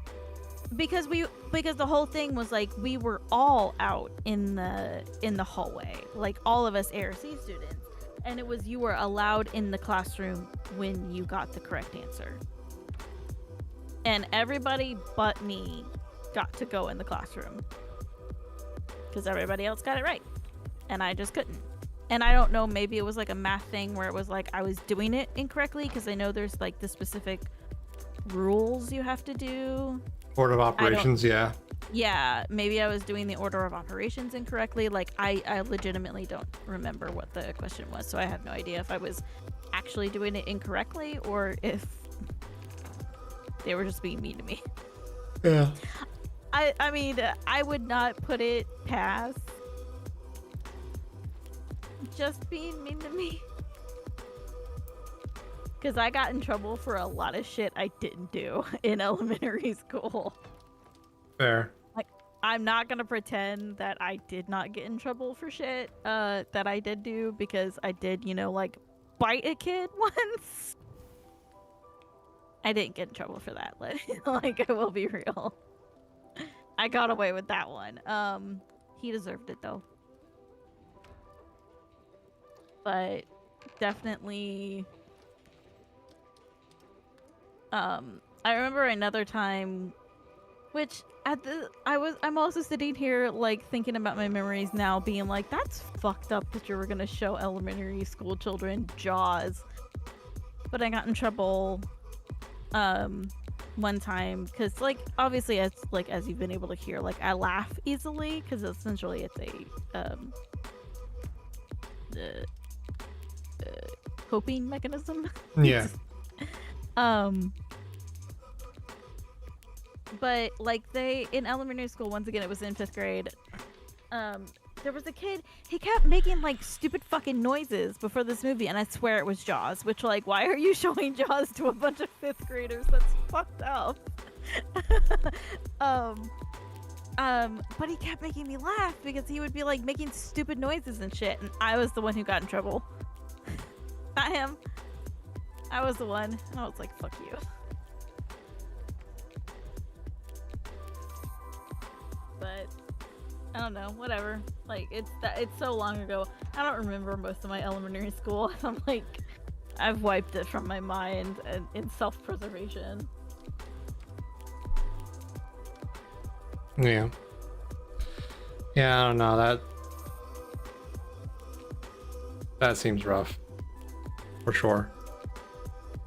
because the whole thing was like we were all out in the hallway, like all of us ARC students, and it was you were allowed in the classroom when you got the correct answer. And everybody but me got to go in the classroom because everybody else got it right and I just couldn't. And I don't know, maybe it was like a math thing where it was like I was doing it incorrectly because I know there's like the specific rules you have to do. Order of operations, yeah. Yeah, maybe I was doing the order of operations incorrectly. Like, I legitimately don't remember what the question was, so I have no idea if I was actually doing it incorrectly or if they were just being mean to me. Yeah. I mean, I would not put it past just being mean to me. Because I got in trouble for a lot of shit I didn't do in elementary school. Fair. Like, I'm not gonna pretend that I did not get in trouble for shit that I did do, because I did, you know, like, bite a kid once. I didn't get in trouble for that. Like, I will be real. I got away with that one. He deserved it, though. But definitely... I remember another time, which I'm also sitting here like thinking about my memories now, being like, that's fucked up that you were gonna show elementary school children Jaws. But I got in trouble one time because, like, obviously as you've been able to hear, like, I laugh easily because essentially it's a coping mechanism. Yeah. But like in elementary school, once again, it was in 5th grade. There was a kid, he kept making like stupid fucking noises before this movie, and I swear it was Jaws, which, like, why are you showing Jaws to a bunch of 5th graders? That's fucked up. But he kept making me laugh because he would be like making stupid noises and shit, and I was the one who got in trouble. Not him. I was the one. I was like, fuck you. But I don't know, whatever. Like, it's so long ago. I don't remember most of my elementary school. I'm like, I've wiped it from my mind and in self-preservation. Yeah. Yeah, I don't know. That seems rough. For sure.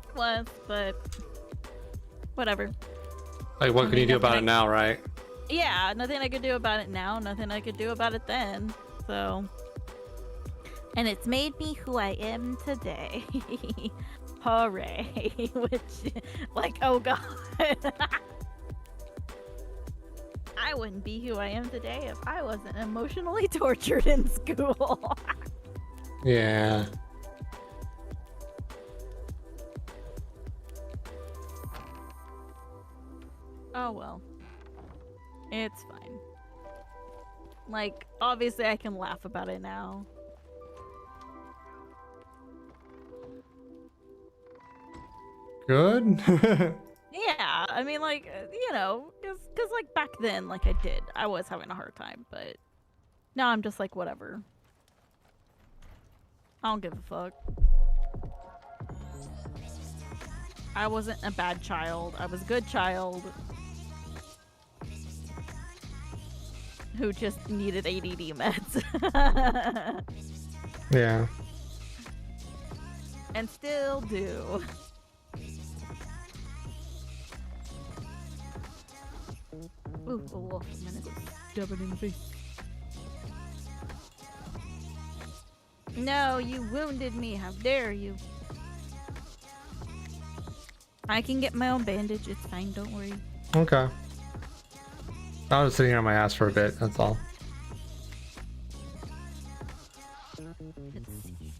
It was, but whatever. Like, what can you do about it now, right? Yeah, nothing I could do about it now, nothing I could do about it then. So, and it's made me who I am today. Hooray. Which, like, oh god. I wouldn't be who I am today if I wasn't emotionally tortured in school. Yeah. Oh well. It's fine. Like, obviously I can laugh about it now. Good? Yeah, I mean, like, you know, because like back then, like, I was having a hard time, but No, I'm just like, whatever. I don't give a fuck. I wasn't a bad child. I was a good child who just needed ADD meds. Yeah. And still do. Ooh, a wolf. I'm gonna go stab it in the face. No, you wounded me. How dare you? I can get my own bandage. It's fine. Don't worry. Okay. I was sitting here on my ass for a bit. That's all. Let's see.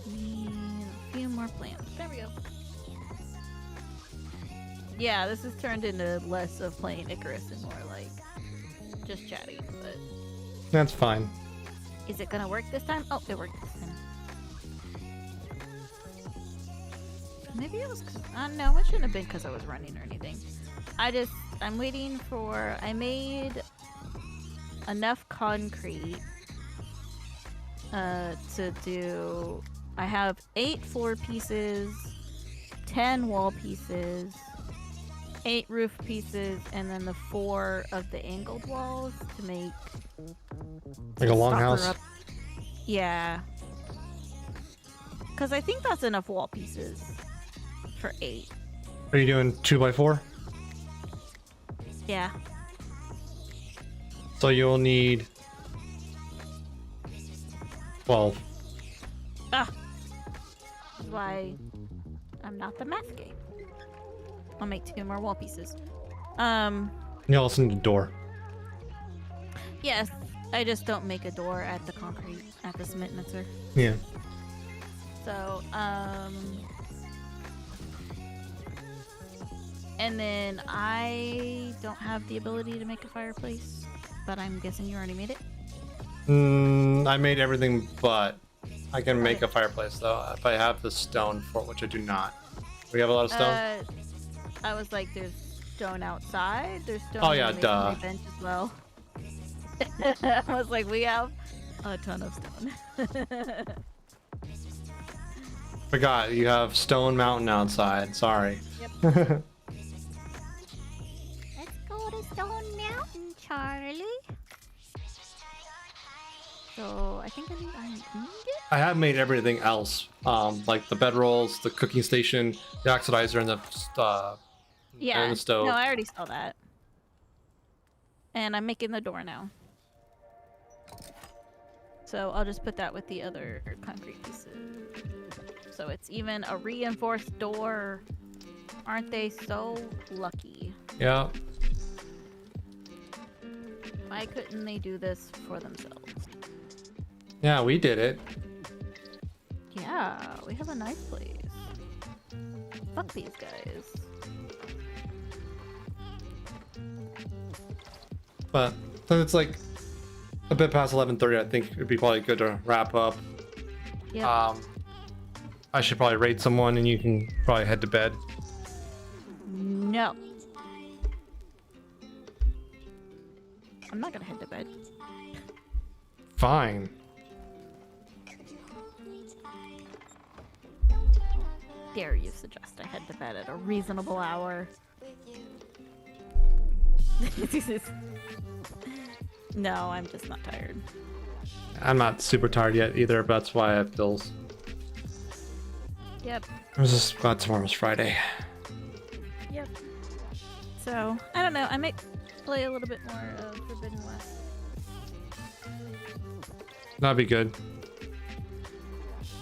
Need a few more plants. There we go. Yeah, this has turned into less of playing Icarus and more like just chatting. But That's fine. is it gonna work this time? Oh, it worked this time. Maybe it was. No, it shouldn't have been because I was running or anything. I'm waiting for. I made enough concrete to do. I have 8 floor pieces, 10 wall pieces, 8 roof pieces, and then the 4 of the angled walls to make Like a longhouse? stopper up. Yeah. Because I think that's enough wall pieces for 8. Are you doing 2x4? Yeah. So you'll need 12. Ah. That's why I'm not the math game. I'll make 2 more wall pieces. You also need a door. Yes. I just don't make a door at the concrete, at the cement mixer. Yeah. So, and then I don't have the ability to make a fireplace, but I'm guessing you already made it. I made everything, but I can make Okay. a fireplace though if I have the stone for it, which I do not. We have a lot of stone. I was like, there's stone outside. There's stone. Oh, yeah, in the duh. masonry bench as well. I was like, we have a ton of stone. Forgot you have Stone Mountain outside. Sorry. Yep. Let's go to Stone Mountain, Charlie. So I think I need iron ingot. I have made everything else, like the bedrolls, the cooking station, the oxidizer, and the Yeah. the stove. No, I already saw that. And I'm making the door now. So I'll just put that with the other concrete pieces. So it's even a reinforced door. Aren't they so lucky? Yeah. Why couldn't they do this for themselves? Yeah, we did it. Yeah, we have a nice place. Fuck these guys. But so it's like a bit past 11:30. I think it'd be probably good to wrap up. Yeah. I should probably raid someone, and you can probably head to bed. No. I'm not gonna head to bed. Fine. Dare you suggest I head to bed at a reasonable hour? No, I'm just not tired. I'm not super tired yet either, but that's why I have bills. Yep. I was just glad tomorrow's Friday. Yep. So, I don't know. I might play a little bit more of Forbidden West. That'd be good.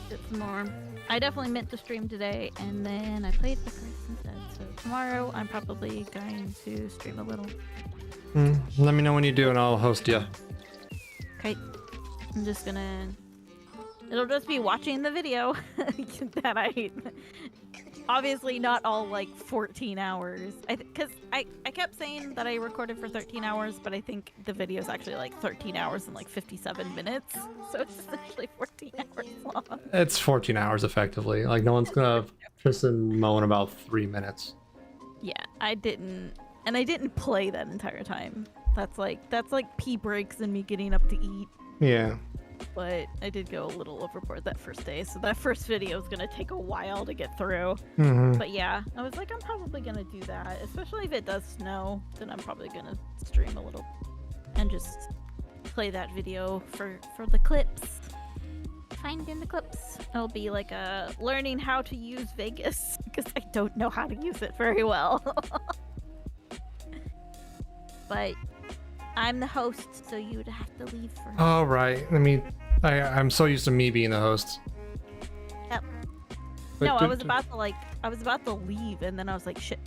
Get some more. I definitely meant to stream today, and then I played Icarus instead. So tomorrow, I'm probably going to stream a little. Let me know when you do, and I'll host you. Okay. I'm just gonna... It'll just be watching the video that I... Obviously not all, like, 14 hours. Because I kept saying that I recorded for 13 hours, but I think the video is actually, like, 13 hours and, like, 57 minutes. So it's essentially 14 hours long. It's 14 hours effectively. Like no one's gonna piss and moan about 3 minutes. Yeah, I didn't... And I didn't play that entire time. That's like pee breaks and me getting up to eat. Yeah. But I did go a little overboard that first day, so that first video is gonna take a while to get through. Mm-hmm. But yeah, I was like, I'm probably gonna do that, especially if it does snow. Then I'm probably gonna stream a little and just play that video for the clips. Finding the clips. It'll be like a learning how to use Vegas because I don't know how to use it very well. But I'm the host, so you would have to leave for. All right. I'm so used to me being the host. Yep. But No, I was about to leave, and then I was like, shit.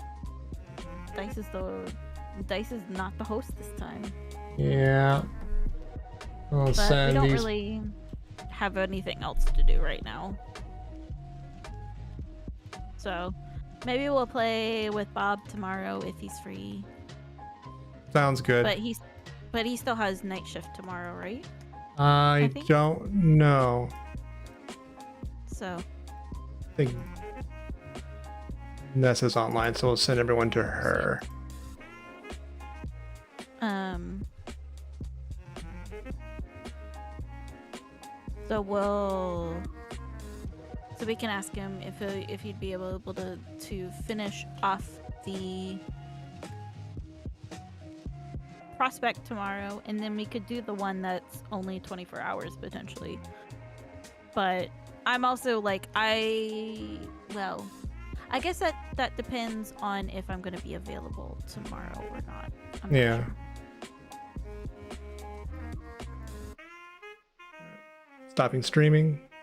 Dice is not the host this time. Yeah. I'll But we send don't these. really have anything else to do right now. So maybe we'll play with Bob tomorrow if he's free. Sounds good. But he still has night shift tomorrow, right? I think- don't know. So I think Nessa's online, so we'll send everyone to her. So we can ask him if he'd be able to finish off the prospect tomorrow, and then we could do the one that's only 24 hours potentially. But I'm also like, I guess that depends on if I'm going to be available tomorrow or not. I'm not Yeah. sure. Stopping streaming.